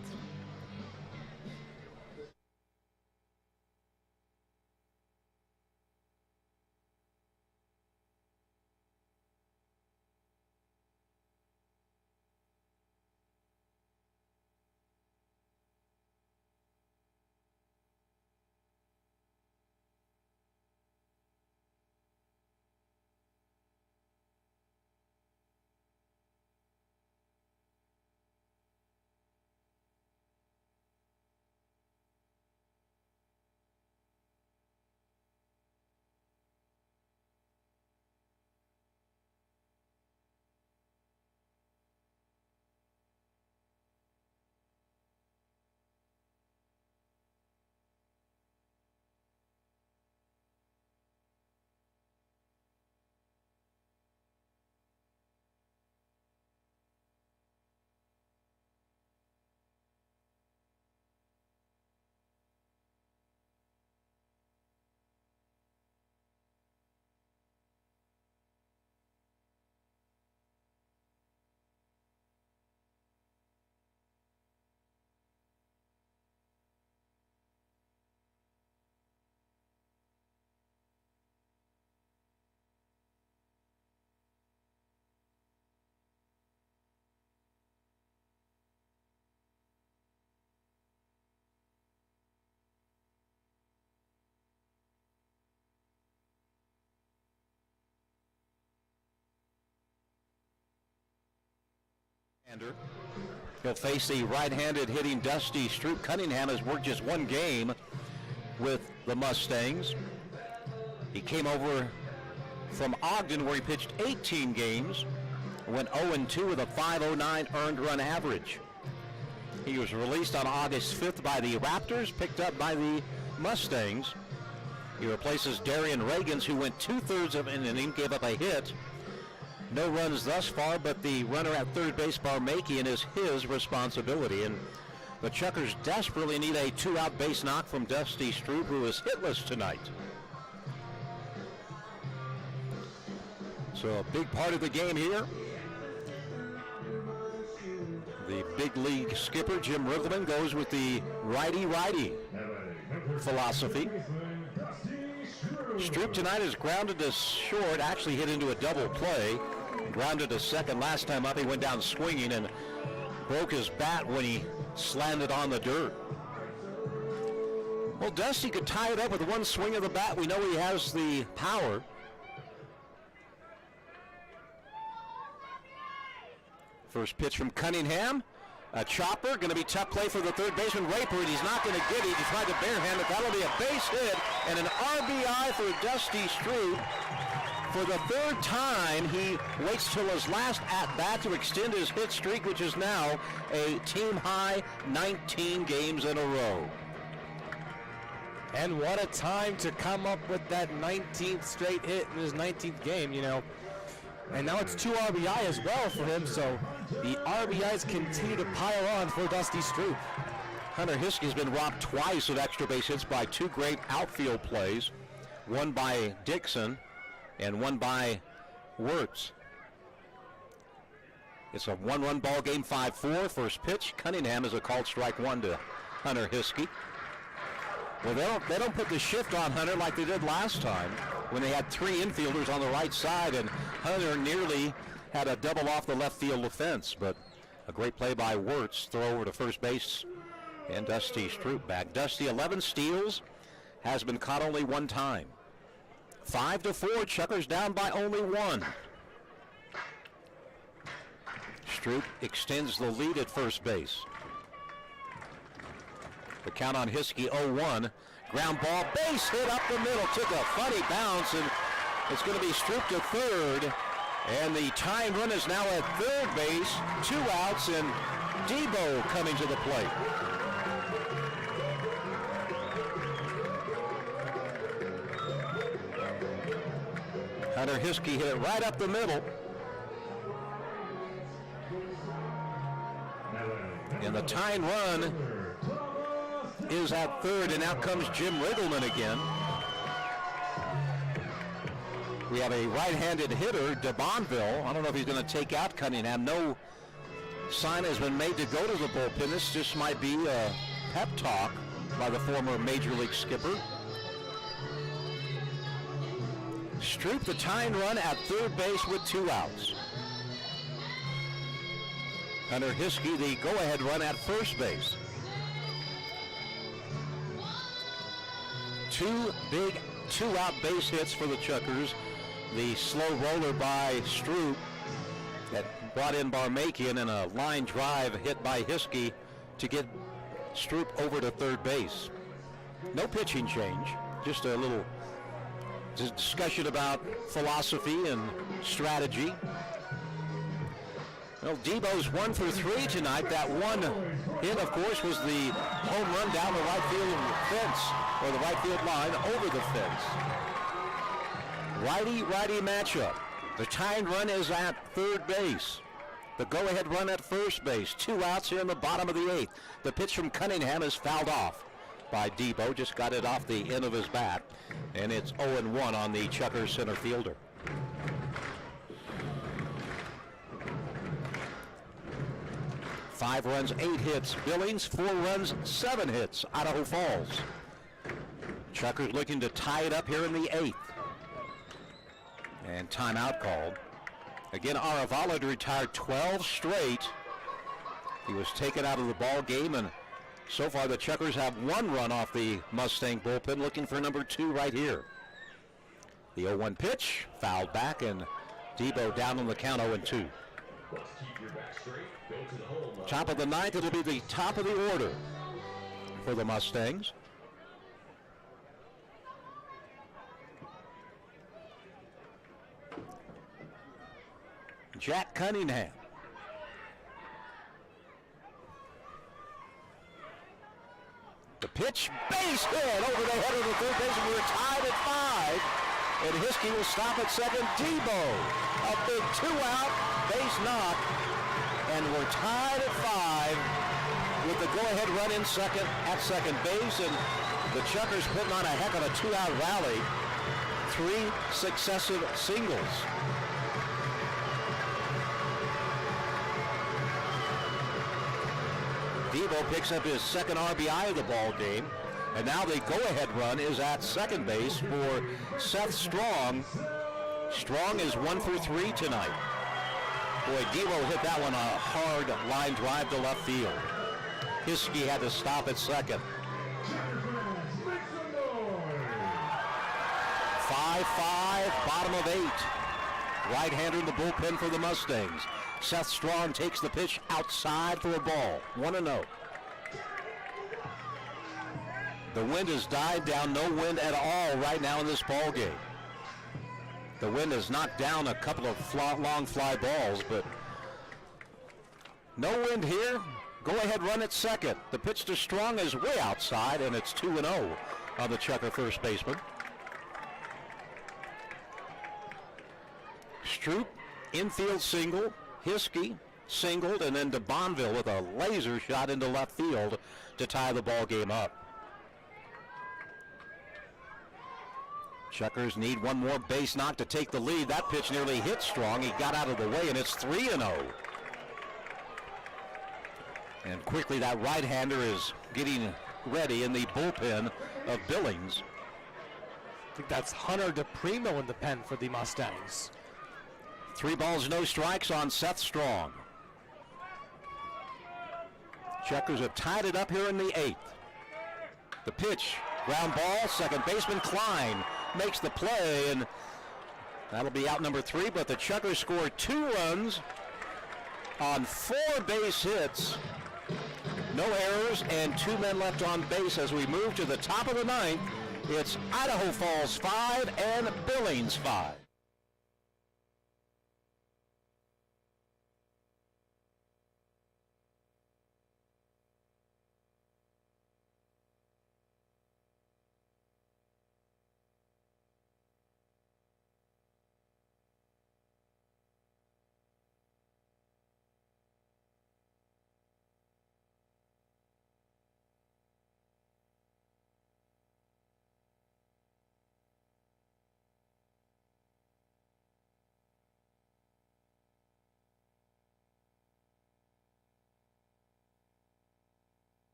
He'll face the right-handed hitting Dusty Stroop. Cunningham has worked just 1 game with the Mustangs. He came over from Ogden, where he pitched 18 games, went 0-2 with a 5.09 earned run average. He was released on August 5th by the Raptors, picked up by the Mustangs. He replaces Darian Reagans, who went 2/3 of an inning, gave up a hit. No runs thus far, but the runner at third base, Barmakian, is his responsibility. And The Chukars desperately need a 2-out base knock from Dusty Stroop, who is hitless tonight. So a big part of the game here. The big league skipper, Jim Riggleman, goes with the righty-righty philosophy. Stroop tonight is grounded to short, actually hit into a double play. Grounded to second. Last time up he went down swinging and broke his bat when he slammed it on the dirt. Well, Dusty could tie it up with one swing of the bat. We know he has the power. First pitch from Cunningham. A chopper, going to be tough play for the third baseman, Raper, and he's not going to get it. He tried to barehand it. That'll be a base hit and an RBI for Dusty Stroop. For the third time, he waits till his last at-bat to extend his hit streak, which is now a team-high 19 games in a row. And what a time to come up with that 19th straight hit in his 19th game, you know. And now it's 2 RBI as well for him, so the RBIs continue to pile on for Dusty Stroop. Hunter Hiskey's been robbed twice of extra base hits by 2 great outfield plays, one by Dixon and one by Wirtz. It's a 1-run ball game, 5-4. First pitch, Cunningham is a called strike 1 to Hunter Hiskey. Well, they don't put the shift on Hunter like they did last time when they had 3 infielders on the right side, and Hunter nearly had a double off the left field fence, but a great play by Wirtz, throw over to first base, and Dusty Stroop back. Dusty, 11 steals, has been caught only 1 time. 5-4, Chukars down by only 1. Stroop extends the lead at first base. The count on Hiskey, 0-1. Ground ball, base hit up the middle, took a funny bounce, and it's going to be Stroop to third. And the tying run is now at third base, 2 outs, and Debo coming to the plate. Hunter Hiskey hit it right up the middle. And the tying run is at third, and out comes Jim Riggleman again. We have a right-handed hitter, DeBonville. I don't know if he's going to take out Cunningham. No sign has been made to go to the bullpen. This just might be a pep talk by the former Major League skipper. Stroop the tying run at third base with 2 outs. Hunter Hiskey the go-ahead run at first base. 2 big 2-out base hits for the Chukars. The slow roller by Stroop that brought in Barmakian, and a line drive hit by Hiskey to get Stroop over to third base. No pitching change, just a little discussion about philosophy and strategy. Well, Debo's 1 for 3 tonight. That one hit, of course, was the home run down the right field fence, or the right field line over the fence. Righty-righty matchup. The tying run is at third base. The go-ahead run at first base. 2 outs here in the bottom of the 8th. The pitch from Cunningham is fouled off by Debo. Just got it off the end of his bat. And it's 0-1 on the Chukars center fielder. Five runs, 8 hits. Billings, 4 runs, 7 hits. Idaho Falls. Chukars looking to tie it up here in the 8th. And timeout called. Again, Aravala had retired 12 straight. He was taken out of the ball game, and so far the Chukars have 1 run off the Mustang bullpen, looking for number 2 right here. The 0-1 pitch, fouled back, and Debo down on the count 0-2. Top of the 9th, it'll be the top of the order for the Mustangs. Jack Cunningham. The pitch, base hit over the head of the third baseman. We're tied at 5, and Hiskey will stop at second. Debo, a big 2-out base knock, and we're tied at 5 with the go-ahead run in second at second base, and the Chukars putting on a heck of a two-out rally. 3 successive singles. Devo picks up his second RBI of the ball game, and now the go-ahead run is at second base for Seth Strong. Strong is 1 for 3 tonight. Boy, Devo hit that one a hard line drive to left field. Hiskey had to stop at second. 5-5, bottom of 8. Right-hander in the bullpen for the Mustangs. Seth Strong takes the pitch outside for a ball. 1-0. The wind has died down. No wind at all right now in this ball game. The wind has knocked down a couple of long fly balls, but no wind here. Go ahead run at second. The pitch to Strong is way outside, and it's 2-0 on the Chukar first baseman. Stroop, infield single. Hiskey singled, and then to Bonville with a laser shot into left field to tie the ball game up. Chukars need one more base knock to take the lead. That pitch nearly hit Strong. He got out of the way, and it's 3-0. And quickly that right-hander is getting ready in the bullpen of Billings. I think that's Hunter DePrimo in the pen for the Mustangs. 3 balls, no strikes on Seth Strong. Chukars have tied it up here in the 8th. The pitch, ground ball, second baseman Klein makes the play, and that'll be out number 3, but the Chukars score 2 runs on 4 base hits. No errors and 2 men left on base as we move to the top of the 9th. It's Idaho Falls 5 and Billings 5.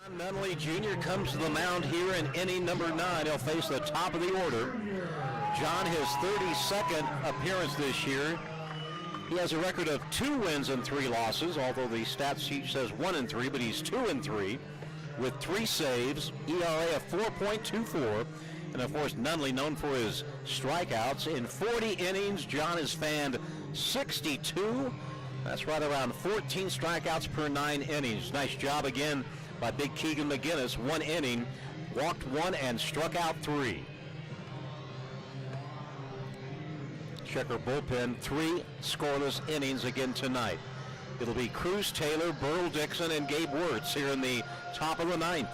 John Nunley Jr. comes to the mound here in inning number 9. He'll face the top of the order. John, his 32nd appearance this year. He has a record of 2 wins and 3 losses, although the stat sheet says 1-3, but he's 2-3 with 3 saves, ERA of 4.24. And of course, Nunley known for his strikeouts. In 40 innings, John has fanned 62. That's right around 14 strikeouts per 9 innings. Nice job again by Big Keegan McGinnis. 1 inning, walked 1 and struck out 3. Chukar bullpen, 3 scoreless innings again tonight. It'll be Cruz Taylor, Burl Dixon, and Gabe Wirtz here in the top of the 9th.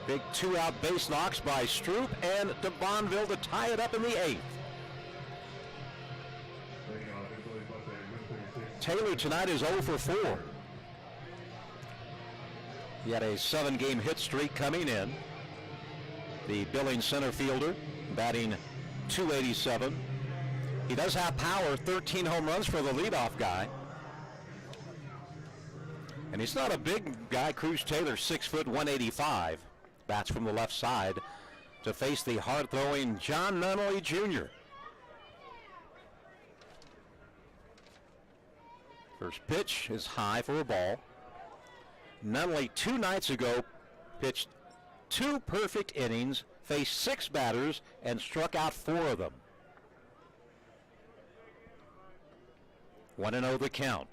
Big 2-out base knocks by Stroop and DeBonville to tie it up in the 8th. Taylor tonight is 0 for 4. He had a 7-game hit streak coming in. The Billings center fielder batting .287. He does have power, 13 home runs for the leadoff guy. And he's not a big guy. Cruz Taylor, 6 foot, 185. Bats from the left side. to face the hard-throwing John Nunnally Jr. First pitch is high for a ball. Nunnally 2 nights ago pitched 2 perfect innings, faced 6 batters, and struck out 4 of them. 1-0 the count.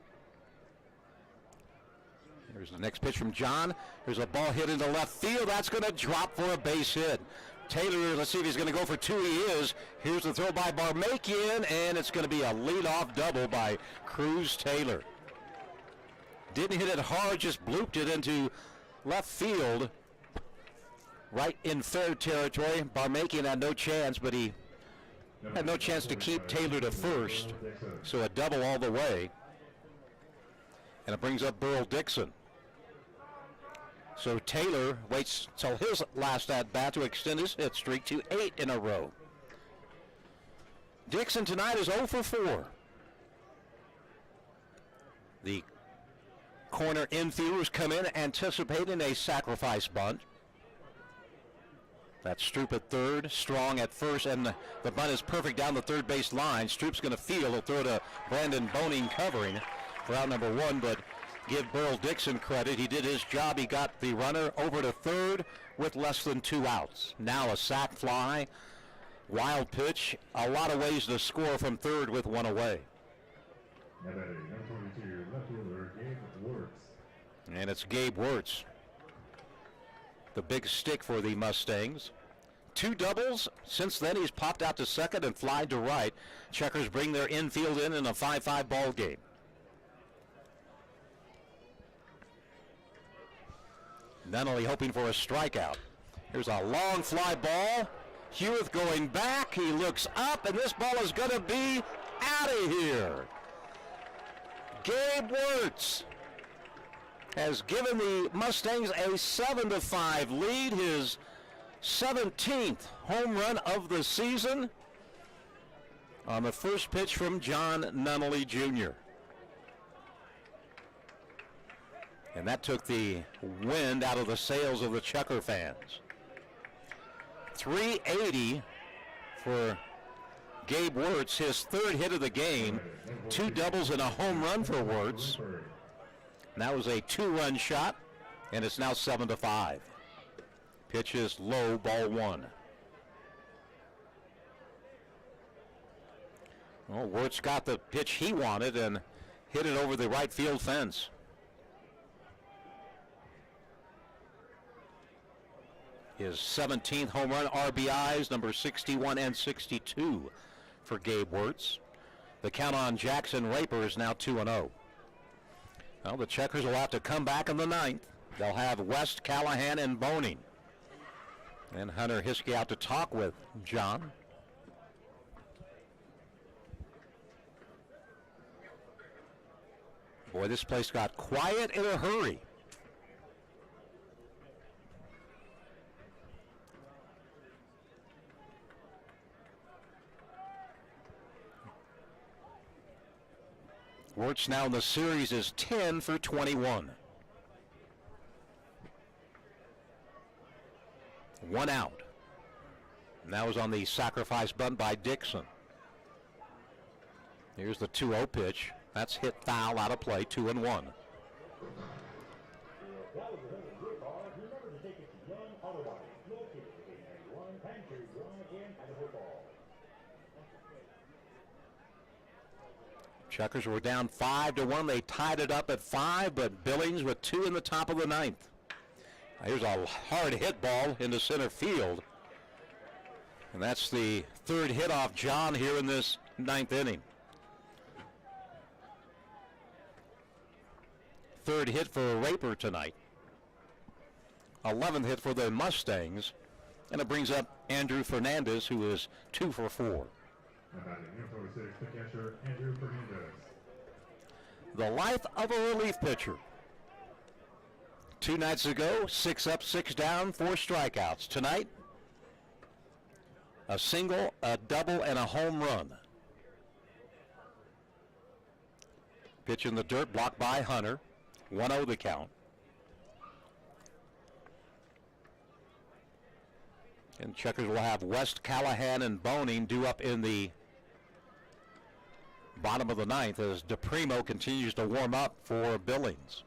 Here's the next pitch from John. There's a ball hit into left field. That's going to drop for a base hit. Taylor, let's see if he's going to go for 2. He is. Here's the throw by Barmakian, and it's going to be a leadoff double by Cruz Taylor. Didn't hit it hard, just blooped it into left field, right in fair territory. Barmakian had no chance, but he had no chance to keep Taylor to first, so a double all the way. And it brings up Burl Dixon. So Taylor waits till his last at-bat to extend his hit streak to 8 in a row. Dixon tonight is 0 for 4. The corner infielders come in anticipating a sacrifice bunt. That's Stroop at third, Strong at first, and the bunt is perfect down the third base line. Stroop's going to field. He'll throw to Brandon Boning covering for out number 1, but give Burl Dixon credit. He did his job. He got the runner over to third with less than 2 outs. Now a sac fly, wild pitch, a lot of ways to score from third with 1 away. Now batting, number 22, left fielder, Gabe Wirtz. And it's Gabe Wirtz, the big stick for the Mustangs. 2 doubles. Since then, he's popped out to second and flied to right. Chukars bring their infield in a 5-5 ball game. Nunnally hoping for a strikeout. Here's a long fly ball. Hewitt going back. He looks up, and this ball is going to be out of here. Gabe Wirtz has given the Mustangs a 7-5 lead, his 17th home run of the season on the first pitch from John Nunnally Jr. And that took the wind out of the sails of the Chukar fans. 380 for Gabe Wirtz, his 3rd hit of the game. 2 doubles and a home run for Wirtz. And that was a 2-run shot, and it's now 7-5. Pitch is low, ball 1. Well, Wirtz got the pitch he wanted and hit it over the right field fence. His 17th home run, RBIs, number 61 and 62 for Gabe Wirtz. The count on Jackson Raper is now 2-0. Well, the Chukars will have to come back in the 9th. They'll have West, Callahan, and Boning. And Hunter Hiskey out to talk with John. Boy, this place got quiet in a hurry. Wirtz now in the series is 10 for 21. 1 out. And that was on the sacrifice bunt by Dixon. Here's the 2-0 pitch. That's hit foul out of play, 2-1. Chukars were down 5-1. They tied it up at 5, but Billings with 2 in the top of the 9th. Here's a hard hit ball into center field. And that's the 3rd hit off John here in this 9th inning. 3rd hit for Raper tonight. 11th hit for the Mustangs. And it brings up Andrew Fernandez, who is 2 for 4. The life of a relief pitcher. 2 nights ago, 6 up, 6 down, 4 strikeouts. Tonight, a single, a double, and a home run. Pitch in the dirt, blocked by Hunter. 1-0 the count. And Chukars will have West, Callahan, and Boning due up in the bottom of the ninth as DePrimo continues to warm up for Billings.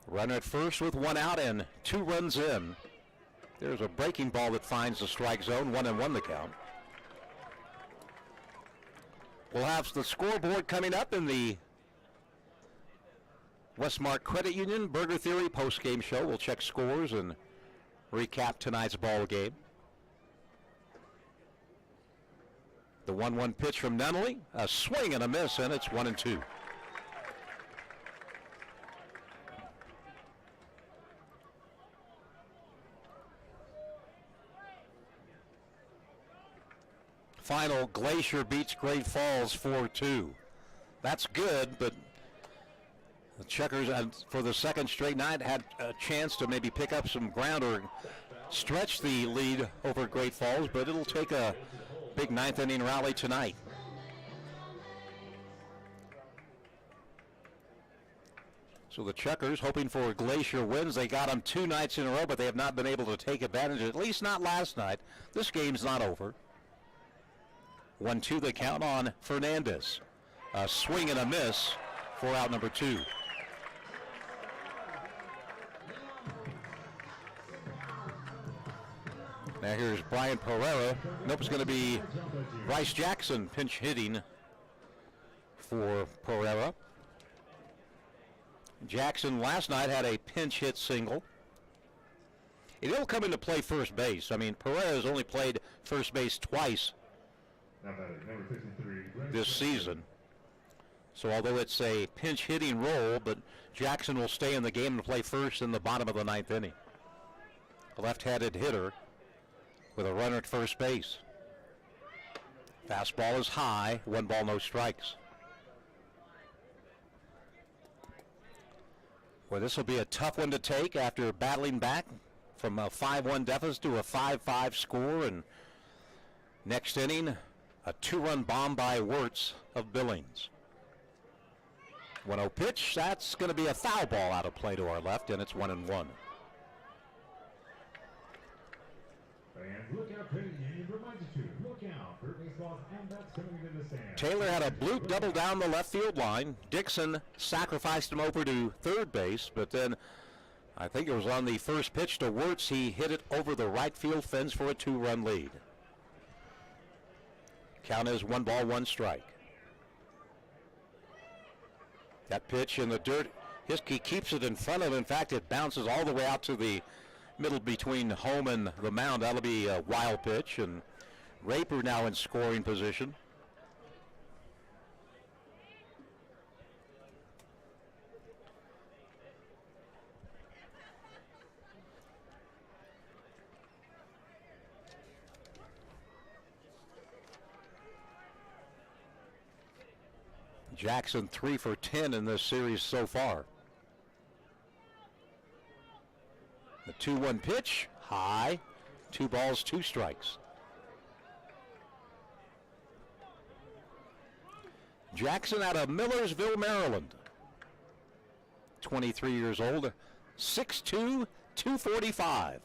Runner at first with one out and 2 runs in. There's a breaking ball that finds the strike zone, 1-1 the count. We'll have the scoreboard coming up in the Westmark Credit Union Burger Theory post-game show. We'll check scores and recap tonight's ball game. The 1-1 pitch from Nunnally, a swing and a miss, and it's 1-2. Final, Glacier beats Great Falls 4-2. That's good, but the Chukars, for the second straight night, had a chance to maybe pick up some ground or stretch the lead over Great Falls, but it'll take a big ninth inning rally tonight. So the Chukars hoping for Glacier wins. They got them 2 nights in a row, but they have not been able to take advantage, at least not last night. This game's not over. 1-2 the count on Fernandez. A swing and a miss for out number 2. Now here's Brian Pereira. Nope, it's going to be Bryce Jackson pinch hitting for Pereira. Jackson last night had a pinch hit single. He'll come into play first base. I mean, Pereira's only played first base twice this season. So although it's a pinch hitting role, but Jackson will stay in the game and play first in the bottom of the ninth inning. A left-handed hitter with a runner at first base. Fastball is high, 1 ball, no strikes. Well, this will be a tough one to take after battling back from a 5-1 deficit to a 5-5 score, and next inning, a 2-run bomb by Wirtz of Billings. 1-0 pitch, that's going to be a foul ball out of play to our left, and it's 1-1. And look out, Credit Union reminds you to look out for baseballs and bats coming into the stand. Taylor had a bloop double down the left field line. Dixon sacrificed him over to third base, but then I think it was on the first pitch to Wirtz. He hit it over the right field fence for a 2-run lead. Count is 1 ball, 1 strike. That pitch in the dirt, Hiskey keeps it in front of him. In fact, it bounces all the way out to the middle between home and the mound. That'll be a wild pitch, and Raper now in scoring position. Jackson 3 for 10 in this series so far. The 2-1 pitch, high, 2 balls, 2 strikes. Jackson out of Millersville, Maryland. 23 years old, 6'2", 245.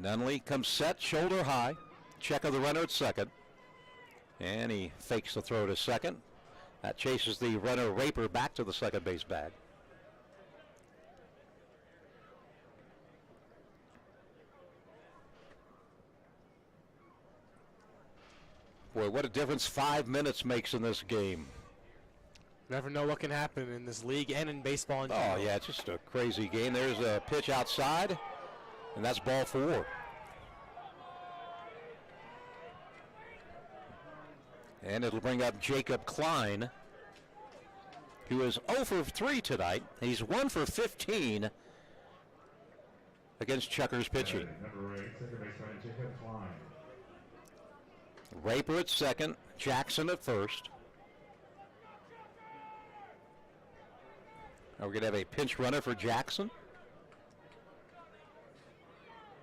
Nunnally comes set, shoulder high. Check of the runner at second. And he fakes the throw to second. That chases the runner Raper back to the second base bag. Boy, what a difference 5 minutes makes in this game. Never know what can happen in this league and in baseball in general. Oh, yeah, it's just a crazy game. There's a pitch outside, and that's ball 4. And it'll bring up Jacob Klein, who is 0 for 3 tonight. He's 1 for 15 against Chukars pitching. Number 8, second baseman Jacob Klein. Raper at second, Jackson at first. Now we're going to have a pinch runner for Jackson.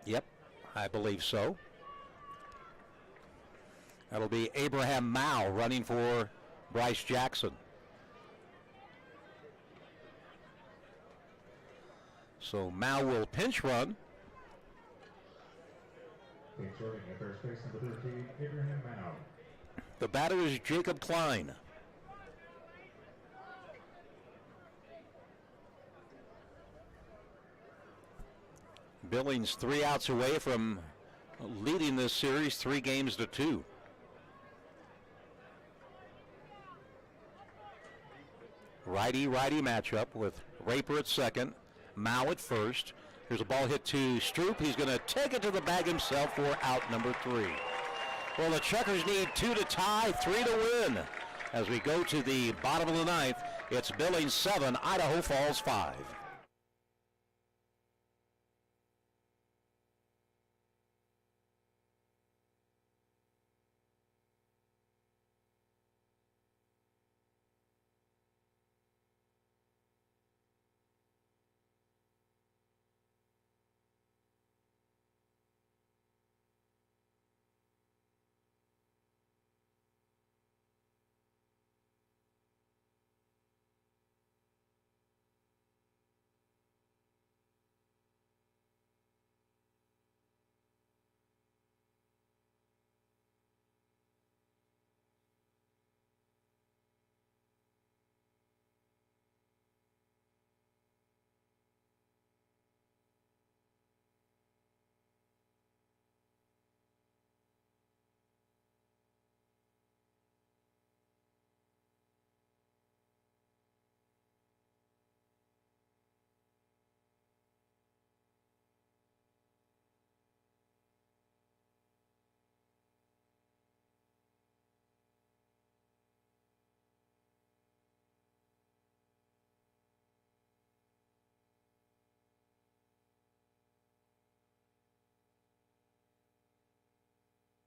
Yep, I believe so. That'll be Abraham Mao running for Bryce Jackson. So Mao will pinch run. Pinch running at first base, number 13, Abraham Mao. The batter is Jacob Klein. Billings 3 outs away from leading this series 3-2. Righty-righty matchup with Raper at second, Mao at first. Here's a ball hit to Stroop. He's going to take it to the bag himself for out number 3. Well, the Chukars need 2 to tie, 3 to win. As we go to the bottom of the ninth, it's Billings 7, Idaho Falls 5.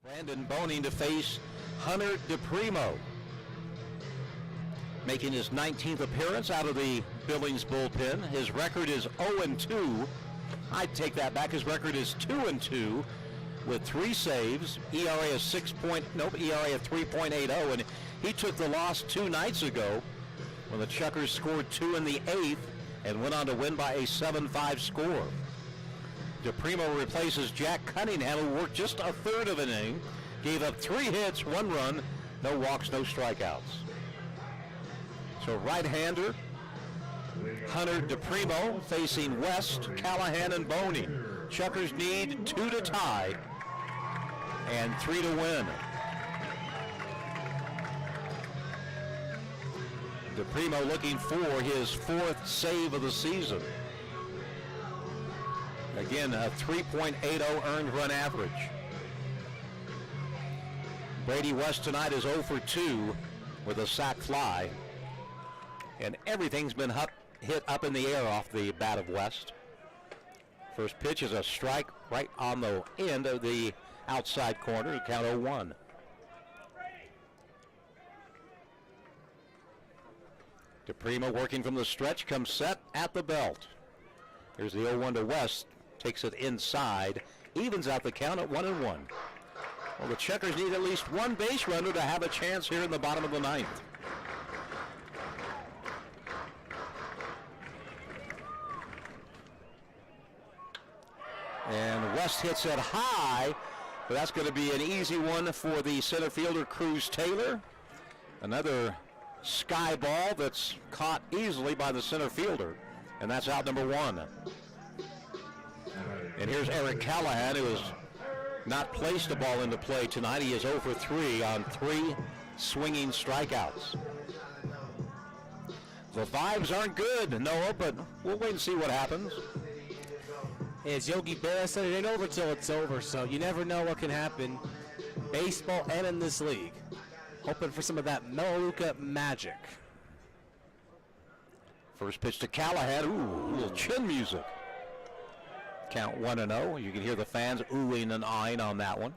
Brandon Boning to face Hunter DePrimo. Making his 19th appearance out of the Billings bullpen. His record is 0-2. I'd take that back. His record is 2-2 with 3 saves. ERA of ERA of 3.80, and he took the loss 2 nights ago when the Chukars scored 2 in the 8th and went on to win by a 7-5 score. DePrimo replaces Jack Cunningham, who worked just a third of an inning, gave up 3 hits, 1 run, no walks, no strikeouts. So right-hander Hunter DePrimo facing West, Callahan, and Boney. Chukars need 2 to tie and 3 to win. DePrimo looking for his 4th save of the season. Again, a 3.80 earned run average. Brady West tonight is 0 for 2 with a sac fly. And everything's been hit up in the air off the bat of West. First pitch is a strike right on the end of the outside corner, count 0-1. DePrimo working from the stretch, comes set at the belt. Here's the 0-1 to West. Takes it inside, evens out the count at 1-1. Well, the Chukars need at least 1 base runner to have a chance here in the bottom of the ninth. And West hits it high, but that's going to be an easy one for the center fielder, Cruz Taylor. Another sky ball that's caught easily by the center fielder, and that's out number 1. And here's Eric Callahan, who has not placed a ball into play tonight. He is 0 for 3 on 3 swinging strikeouts. The vibes aren't good, Noah, but we'll wait and see what happens. As Yogi Berra said, it ain't over till it's over, so you never know what can happen. Baseball and in this league. Hoping for some of that Melaleuca magic. First pitch to Callahan. Ooh, a little chin music. Count 1-0. You can hear the fans oohing and eyeing on that one.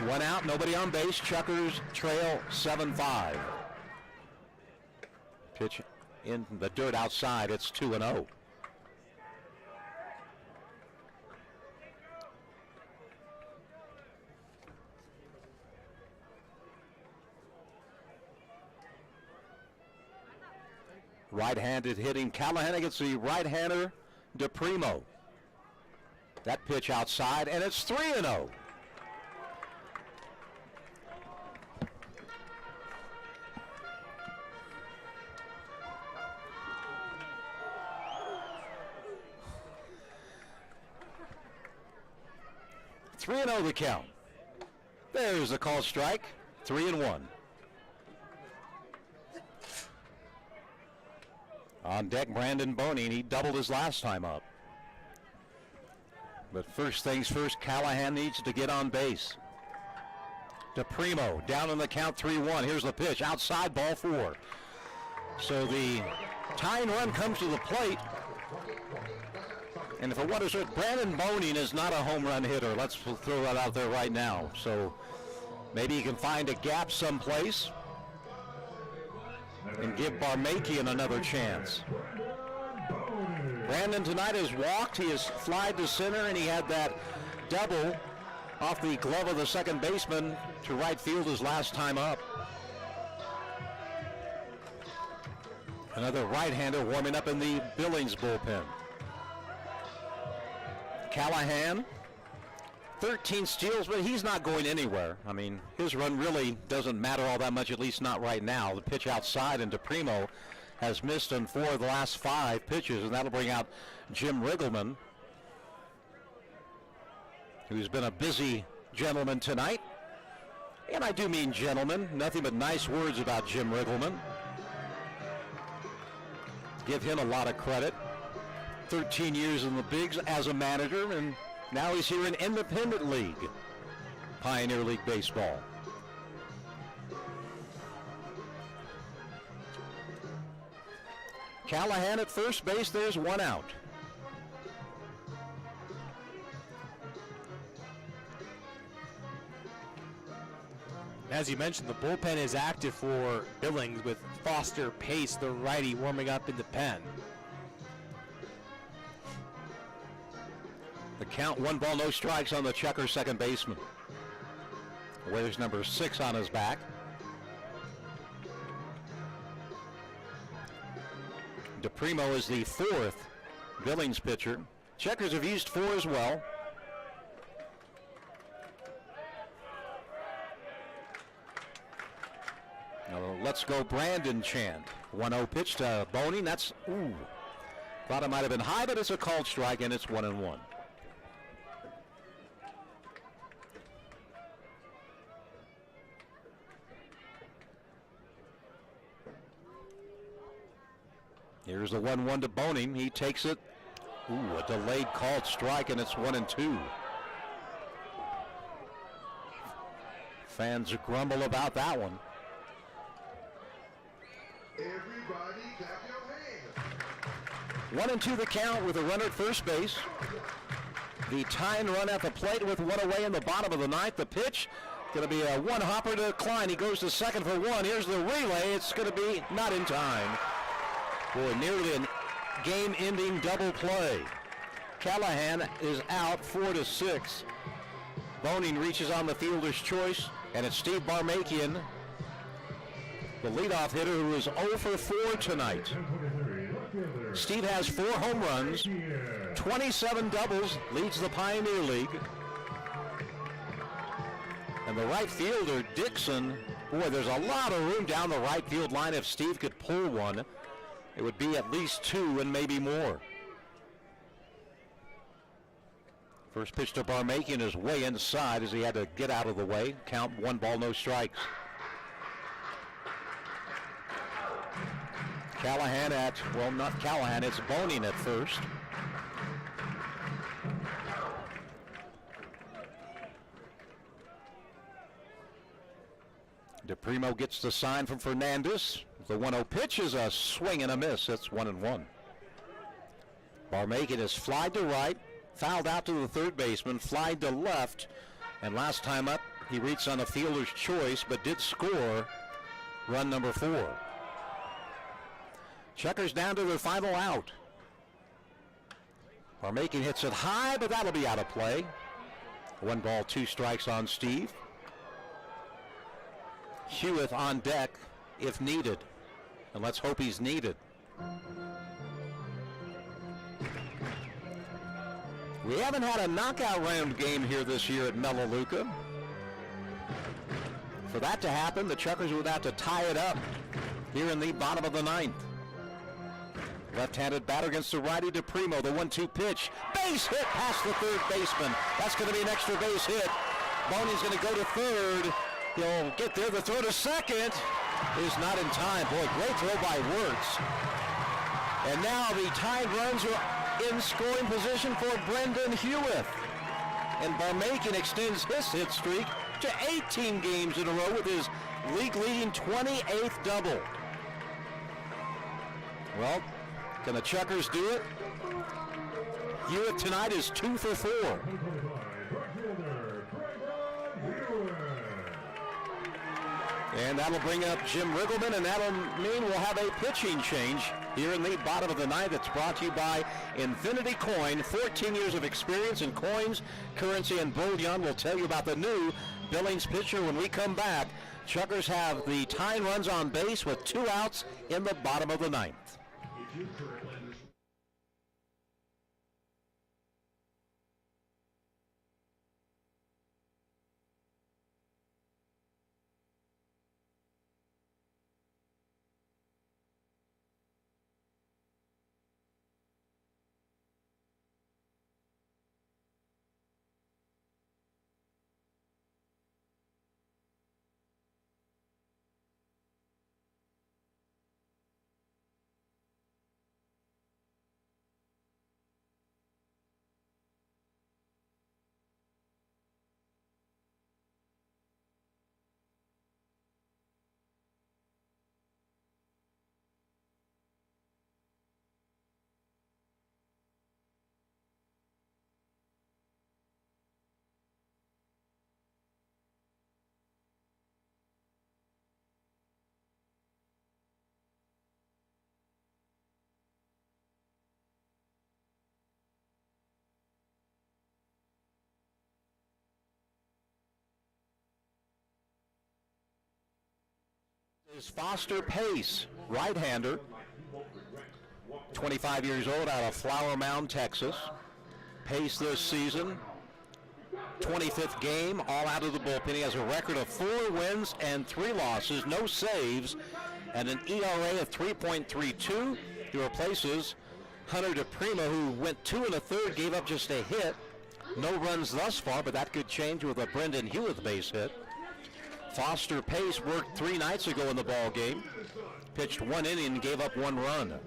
One out, nobody on base. Chukars trail 7-5. Pitch in the dirt outside. It's 2-0. Right-handed hitting Callahan against the right-hander DePrimo. That pitch outside, and it's 3-0. The count. There's a called strike. 3-1. On deck, Brandon Boning. He doubled his last time up. But first things first, Callahan needs to get on base. DePrimo down in the count, 3-1. Here's the pitch, outside, ball 4. So the tying run comes to the plate. And for what is it, Brandon Boning is not a home run hitter. Let's throw that out there right now. So maybe he can find a gap someplace and give Barmakian another chance. Brandon tonight has walked. He has flied to center, and he had that double off the glove of the second baseman to right field his last time up. Another right-hander warming up in the Billings bullpen. Callahan, 13 steals, but he's not going anywhere. I mean, his run really doesn't matter all that much, at least not right now. The pitch outside, and DePrimo has missed on 4 of the last 5 pitches, and that'll bring out Jim Riggleman, who's been a busy gentleman tonight. And I do mean gentleman, nothing but nice words about Jim Riggleman. Give him a lot of credit. 13 years in the bigs as a manager, and now he's here in Independent League, Pioneer League Baseball. Callahan at first base, there's 1 out. As you mentioned, the bullpen is active for Billings with Foster Pace, the righty, warming up in the pen. The count, 1 ball, no strikes on the Chukars second baseman. Wears number 6 on his back. DePrimo is the 4th Billings pitcher. Chukars have used 4 as well. Now let's go Brandon chant. 1-0 pitch to Boning. That's, thought it might have been high, but it's a called strike, and it's 1-1. Here's the 1-1 to Boning. He takes it. A delayed called strike, and it's 1-2. Fans grumble about that one. Everybody clap your hands. 1-2 the count with a runner at first base. The tying run at the plate with 1 away in the bottom of the 9th. The pitch going to be a 1-hopper to Klein. He goes to second for 1. Here's the relay. It's going to be not in time. Boy, nearly a game-ending double play. Callahan is out 4-6. Boning reaches on the fielder's choice, and it's Steve Barmakian, the leadoff hitter, who is 0 for 4 tonight. Steve has 4 home runs, 27 doubles, leads the Pioneer League. And the right fielder, Dixon, boy, there's a lot of room down the right field line. If Steve could pull one, it would be at least 2 and maybe more. First pitch to Barmakian is way inside as he had to get out of the way. Count, 1 ball, no strikes. Callahan at, well, not Callahan, it's Boning at first. DePrimo gets the sign from Fernandez. The 1-0 pitch is a swing and a miss. That's 1-1. Barmakian is flied to right, fouled out to the third baseman, flied to left, and last time up he reached on a fielder's choice but did score run number 4. Chukars down to their final out. Barmakian hits it high, but that'll be out of play. 1 ball, 2 strikes on Steve. Hewitt on deck if needed, and let's hope he's needed. We haven't had a knockout round game here this year at Melaleuca. For that to happen, the Chukars would have to tie it up here in the bottom of the ninth. Left-handed batter against the righty DePrimo. The 1-2 pitch. Base hit past the third baseman. That's going to be an extra base hit. Boney's going to go to third. He'll get there. The throw to second is not in time. Boy, great throw by Wirtz. And now the tied runs are in scoring position for Brendan Hewitt. And Barmaken extends his hit streak to 18 games in a row with his league-leading 28th double. Well, can the Chukars do it? Hewitt tonight is 2 for 4. And that'll bring up Jim Riggleman, and that'll mean we'll have a pitching change here in the bottom of the ninth. It's brought to you by Infinity Coin. 14 years of experience in coins, currency, and bullion. We'll tell you about the new Billings pitcher when we come back. Chukars have the tying runs on base with 2 outs in the bottom of the ninth. Is Foster Pace, right-hander, 25 years old, out of Flower Mound, Texas. Pace this season, 25th game, all out of the bullpen. He has a record of 4 wins and 3 losses, no saves, and an ERA of 3.32. He replaces Hunter DePrimo, who went 2 1/3, gave up just a hit. No runs thus far, but that could change with a Brendan Hewitt base hit. Foster Pace worked 3 nights ago in the ball game. Pitched 1 inning and gave up 1 run.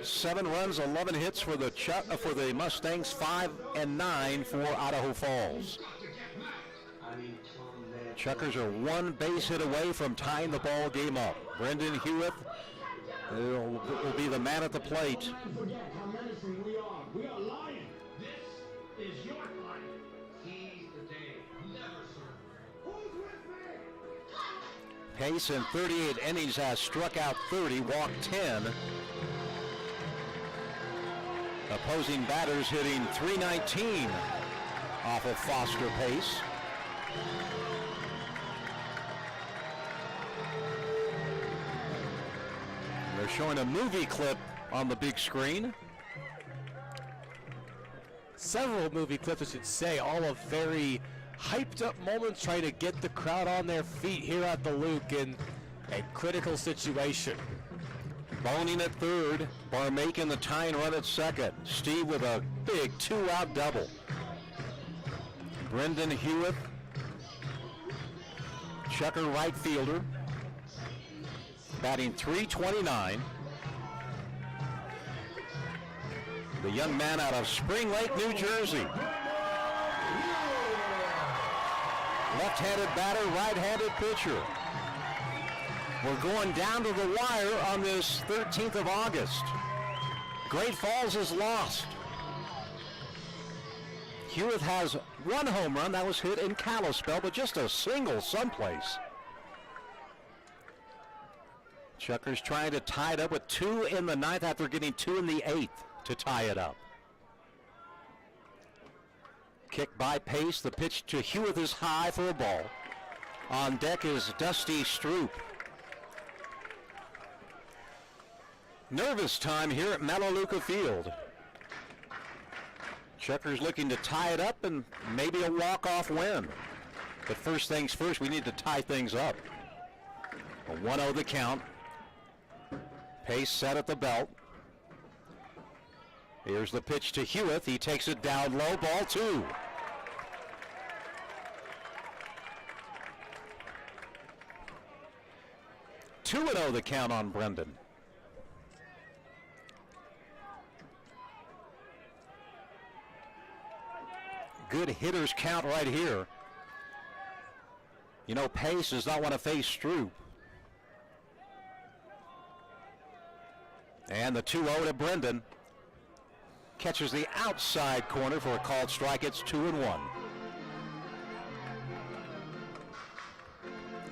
7 runs, 11 hits for the Mustangs, 5 and 9 for Idaho Falls. Chukars are 1 base hit away from tying the ball game up. Brendan Hewitt will be the man at the plate. Pace in 38 innings has struck out 30, walked 10. Opposing batters hitting .319 off of Foster Pace. They're showing a movie clip on the big screen. Several movie clips, I should say, all of very hyped up moments trying to get the crowd on their feet here at the Luke in a critical situation. Boning at third, Barmaken the tying run at second. Steve with a big 2-out double. Brendan Hewitt, Chukar right fielder, batting .329. The young man out of Spring Lake, New Jersey. Left-handed batter, right-handed pitcher. We're going down to the wire on this 13th of August. Great Falls is lost. Hewitt has 1 home run that was hit in Kalispell, but just a single someplace. Chukars trying to tie it up with 2 in the 9th after getting 2 in the 8th to tie it up. Kick by Pace. The pitch to Hewitt is high for a ball. On deck is Dusty Stroop. Nervous time here at Melaleuca Field. Chukars looking to tie it up and maybe a walk-off win. But first things first, we need to tie things up. A 1-0 the count. Pace set at the belt. Here's the pitch to Hewitt. He takes it down low, ball 2. Two 2-0 the count on Brendan. Good hitters count right here. You know, Pace does not want to face Stroop. And the 2-0 to Brendan. Catches the outside corner for a called strike. It's 2-1.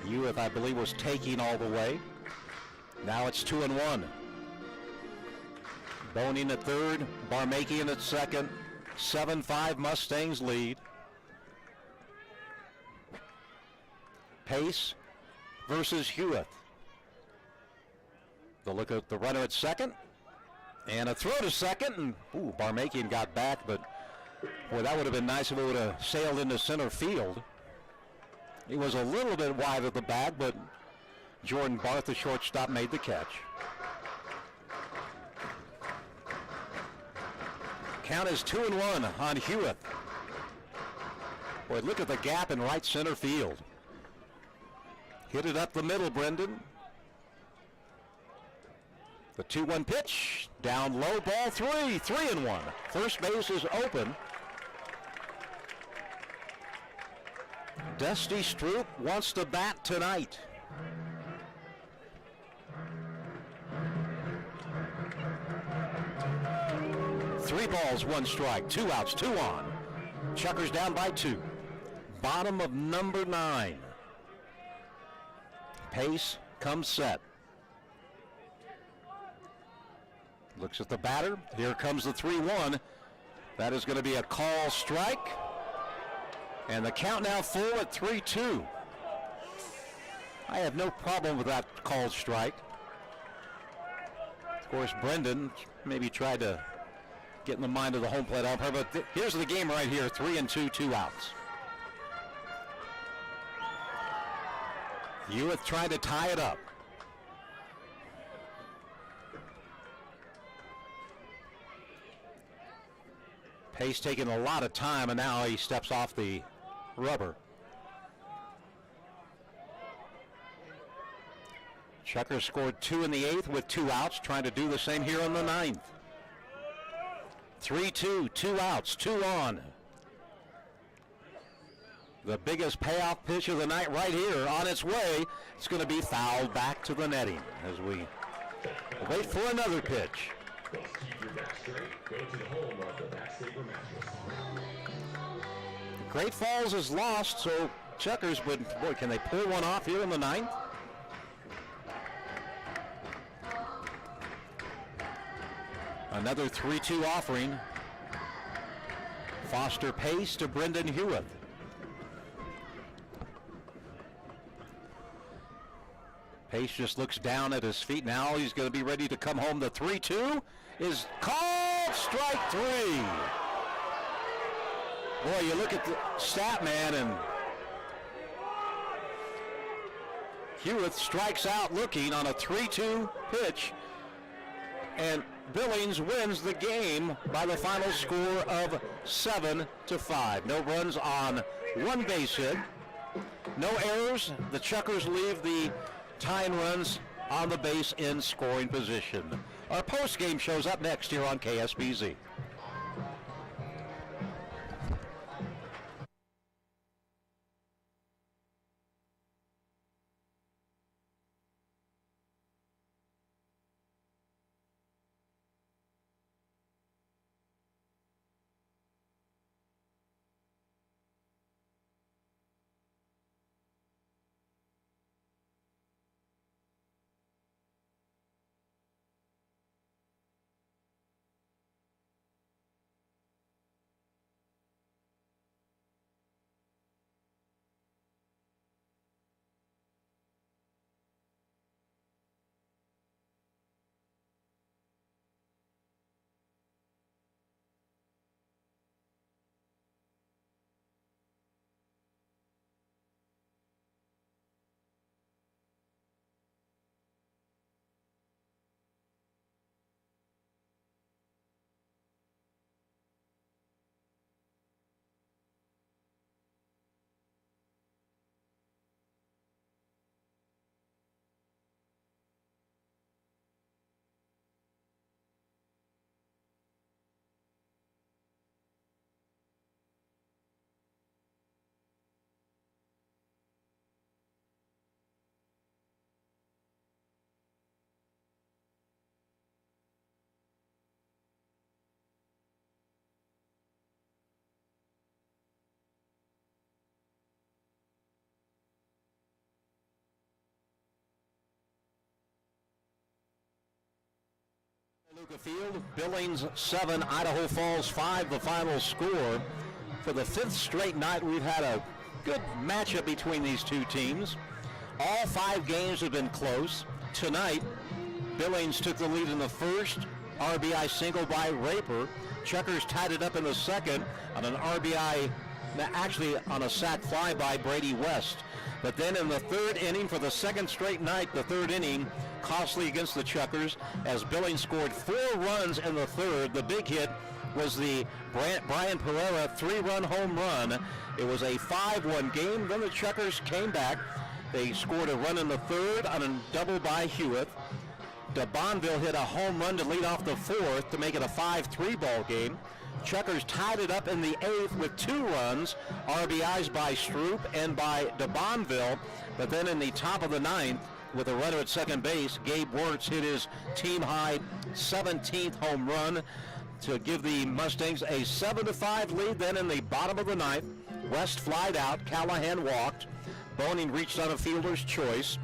Hewitt, I believe, was taking all the way. Now it's 2-1. Boning at third, Barmakian at second. 7-5 Mustangs lead. Pace versus Hewitt. The look at the runner at second. And a throw to second. And Barmakian got back, but boy, that would have been nice if it would have sailed into center field. He was a little bit wide of the bag, but Jordan Barth, the shortstop, made the catch. Count is 2-1 on Hewitt. Boy, look at the gap in right center field. Hit it up the middle, Brendan. The 2-1 pitch, down low, ball 3, 3-1. First base is open. Dusty Stroop wants to bat tonight. Three balls, one strike, 2 outs, 2 on. Chukars down by 2. Bottom of number 9. Pace comes set. Looks at the batter. Here comes the 3-1. That is going to be a call strike. And the count now full at 3-2. I have no problem with that called strike. Of course, Brendan maybe tried to get in the mind of the home plate umpire, but here's the game right here, 3-2, 2 outs. Hewitt trying to tie it up. Pace taking a lot of time, and now he steps off the rubber. Chukars scored 2 in the 8th with 2 outs, trying to do the same here in the 9th. 3-2, 2 outs, 2 on. The biggest payoff pitch of the night right here on its way. It's going to be fouled back to the netting as we wait for another pitch. Great Falls is lost, so Chukars, but boy, can they pull one off here in the 9th? Another 3-2 offering. Foster Pace to Brendan Hewitt. Pace just looks down at his feet. Now he's going to be ready to come home. The 3-2 is called strike 3. Boy, you look at the stat man, and Hewitt strikes out looking on a 3-2 pitch, and Billings wins the game by the final score of 7-5. No runs on one base hit, no errors. The Chukars leave the tying runs on the base in scoring position. Our post-game shows up next here on KSBZ. Toluca Field, Billings 7, Idaho Falls 5, the final score. For the 5th straight night, we've had a good matchup between these two teams. All 5 games have been close. Tonight, Billings took the lead in the first, RBI single by Raper. Chukars tied it up in the second on an RBI, actually on a sac fly by Brady West. But then in the 3rd inning, for the 2nd straight night, the 3rd inning, costly against the Chukars, as Billings scored 4 runs in the 3rd. The big hit was the Brian Pereira 3-run home run. It was a 5-1 game. Then the Chukars came back. They scored a run in the 3rd on a double by Hewitt. DeBonville hit a home run to lead off the 4th to make it a 5-3 ball game. Chukars tied it up in the 8th with 2 runs, RBIs by Stroop and by DeBonville. But then in the top of the 9th, with a runner at second base, Gabe Wirtz hit his team-high 17th home run to give the Mustangs a 7-5 lead. Then in the bottom of the 9th, West flied out, Callahan walked, Boning reached on a fielder's choice.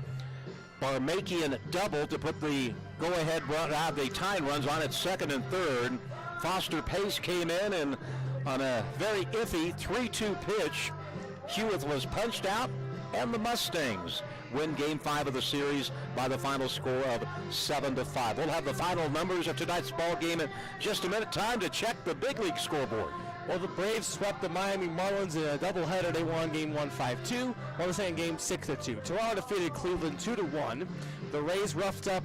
Barmakian doubled to put the go-ahead run, the tying runs on at 2nd and 3rd. Foster Pace came in and on a very iffy 3-2 pitch, Hewitt was punched out, and the Mustangs win Game 5 of the series by the final score of 7-5. We'll have the final numbers of tonight's ball game in just a minute. Time to check the big league scoreboard. Well, the Braves swept the Miami Marlins in a doubleheader. They won Game 1 5-2, while the second game 6-2. Toronto defeated Cleveland 2-1. The Rays roughed up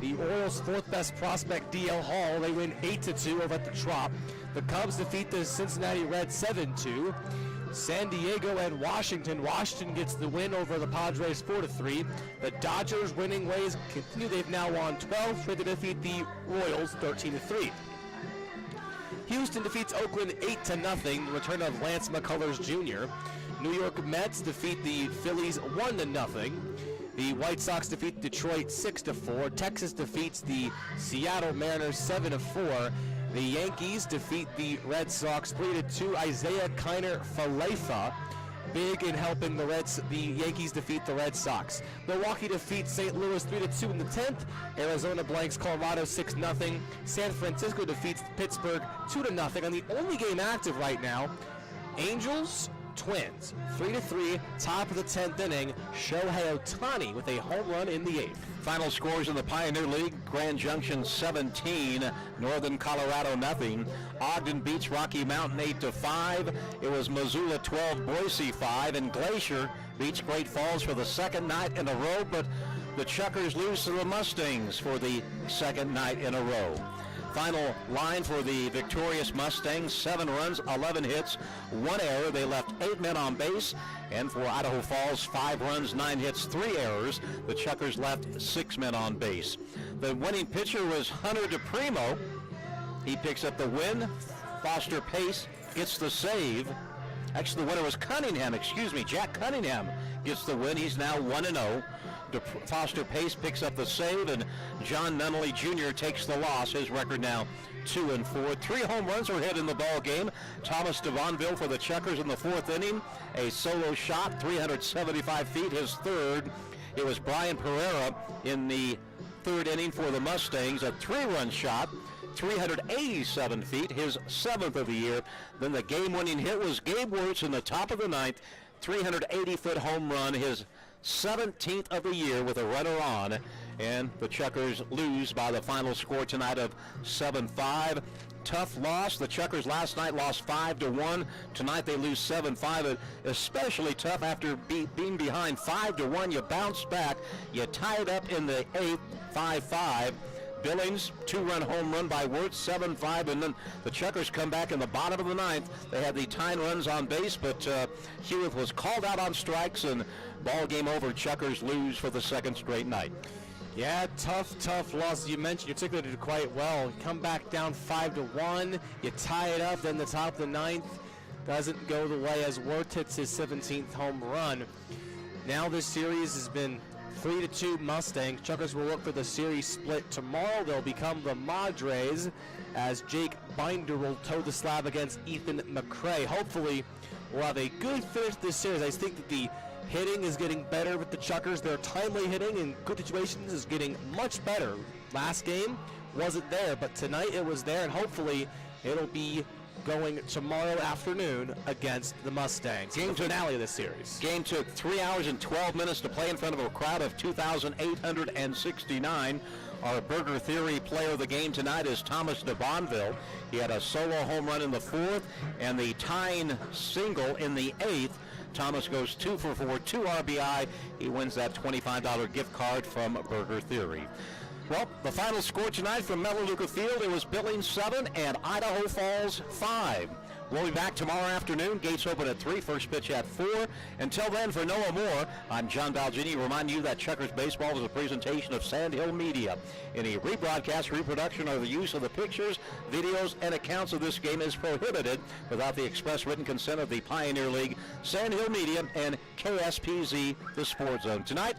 the Orioles' 4th best prospect, DL Hall. They win 8-2 over at the Trop. The Cubs defeat the Cincinnati Reds 7-2. San Diego and Washington. Washington gets the win over the Padres 4-3. The Dodgers' winning ways continue. They've now won 12 straight to defeat the Royals 13-3. Houston defeats Oakland 8-0. Return of Lance McCullers Jr. New York Mets defeat the Phillies 1-0. The White Sox defeat Detroit 6-4. Texas defeats the Seattle Mariners 7-4. The Yankees defeat the Red Sox 3-2. Isaiah Kiner Falefa, big in helping the Yankees defeat the Red Sox. Milwaukee defeats St. Louis 3-2 in the 10th. Arizona blanks Colorado 6-0. San Francisco defeats Pittsburgh 2-0. And the only game active right now, Angels Twins 3-3, top of the 10th inning. Shohei Ohtani with a home run in the 8th. Final scores in the Pioneer League: Grand Junction 17, Northern Colorado nothing. Ogden beats Rocky Mountain 8-5. It was Missoula 12, Boise 5, and Glacier beats Great Falls for the 2nd night in a row. But the Chukars lose to the Mustangs for the 2nd night in a row. Final line for the victorious Mustangs: 7 runs, 11 hits, 1 error. They left 8 men on base. And for Idaho Falls, 5 runs, 9 hits, 3 errors. The Chukars left 6 men on base. The winning pitcher was Hunter DePrimo. He picks up the win. Foster Pace gets the save. Actually, the winner was Cunningham, Jack Cunningham gets the win. He's now 1-0. Foster Pace picks up the save, and John Nunnally Jr. takes the loss. His record now 2-4. 3 home runs were hit in the ball game. Thomas DeVonville for the Chukars in the 4th inning. A solo shot, 375 feet, his 3rd. It was Brian Pereira in the 3rd inning for the Mustangs, a 3-run shot, 387 feet, his 7th of the year. Then the game-winning hit was Gabe Wirtz in the top of the 9th, 380-foot home run, his 17th of the year with a runner on. And the Chukars lose by the final score tonight of 7-5. Tough loss. The Chukars last night lost 5-1. Tonight they lose 7-5. Especially tough after being behind 5-1. You bounce back. You tie it up in the 8th, 5-5. Billings, 2-run home run by Wirtz, 7-5, and then the Chukars come back in the bottom of the 9th. They had the tying runs on base, but Hewitt was called out on strikes, and ball game over. Chukars lose for the 2nd straight night. Yeah, tough loss. You mentioned you articulated it quite well. You come back down 5-1, you tie it up, then the top of the 9th doesn't go the way as Wirtz hits his 17th home run. Now this series has been 3-2 Mustangs. Chukars will look for the series split tomorrow. They'll become the Madres as Jake Binder will toe the slab against Ethan McCray. Hopefully, we'll have a good finish to this series. I think that the hitting is getting better with the Chukars. Their timely hitting in good situations is getting much better. last game wasn't there, but tonight it was there, and hopefully it'll be going tomorrow afternoon against the Mustangs. Game finale of this series. Game took 3 hours and 12 minutes to play in front of a crowd of 2,869. Our Burger Theory player of the game tonight is Thomas de Bonville. He had a solo home run in the 4th and the tying single in the 8th. Thomas goes 2 for 4, 2 RBI. He wins that $25 gift card from Burger Theory. Well, the final score tonight from Melaleuca Field, it was Billings 7 and Idaho Falls 5. We'll be back tomorrow afternoon. Gates open at 3, first pitch at 4. Until then, for Noah Moore, I'm John Balgini, reminding you that Chukars Baseball is a presentation of Sandhill Media. Any rebroadcast, reproduction, or the use of the pictures, videos, and accounts of this game is prohibited without the express written consent of the Pioneer League, Sandhill Media, and KSPZ, the Sports Zone. Tonight,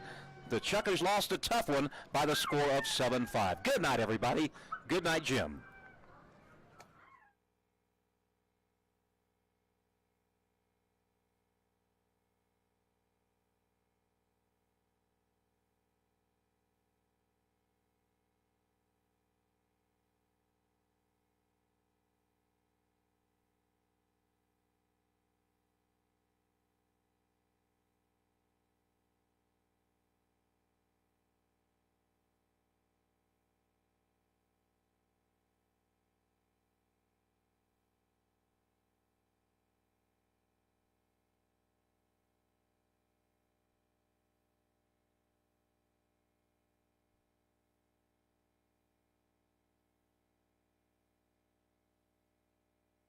the Chukars lost a tough one by the score of 7-5. Good night, everybody. Good night, Jim.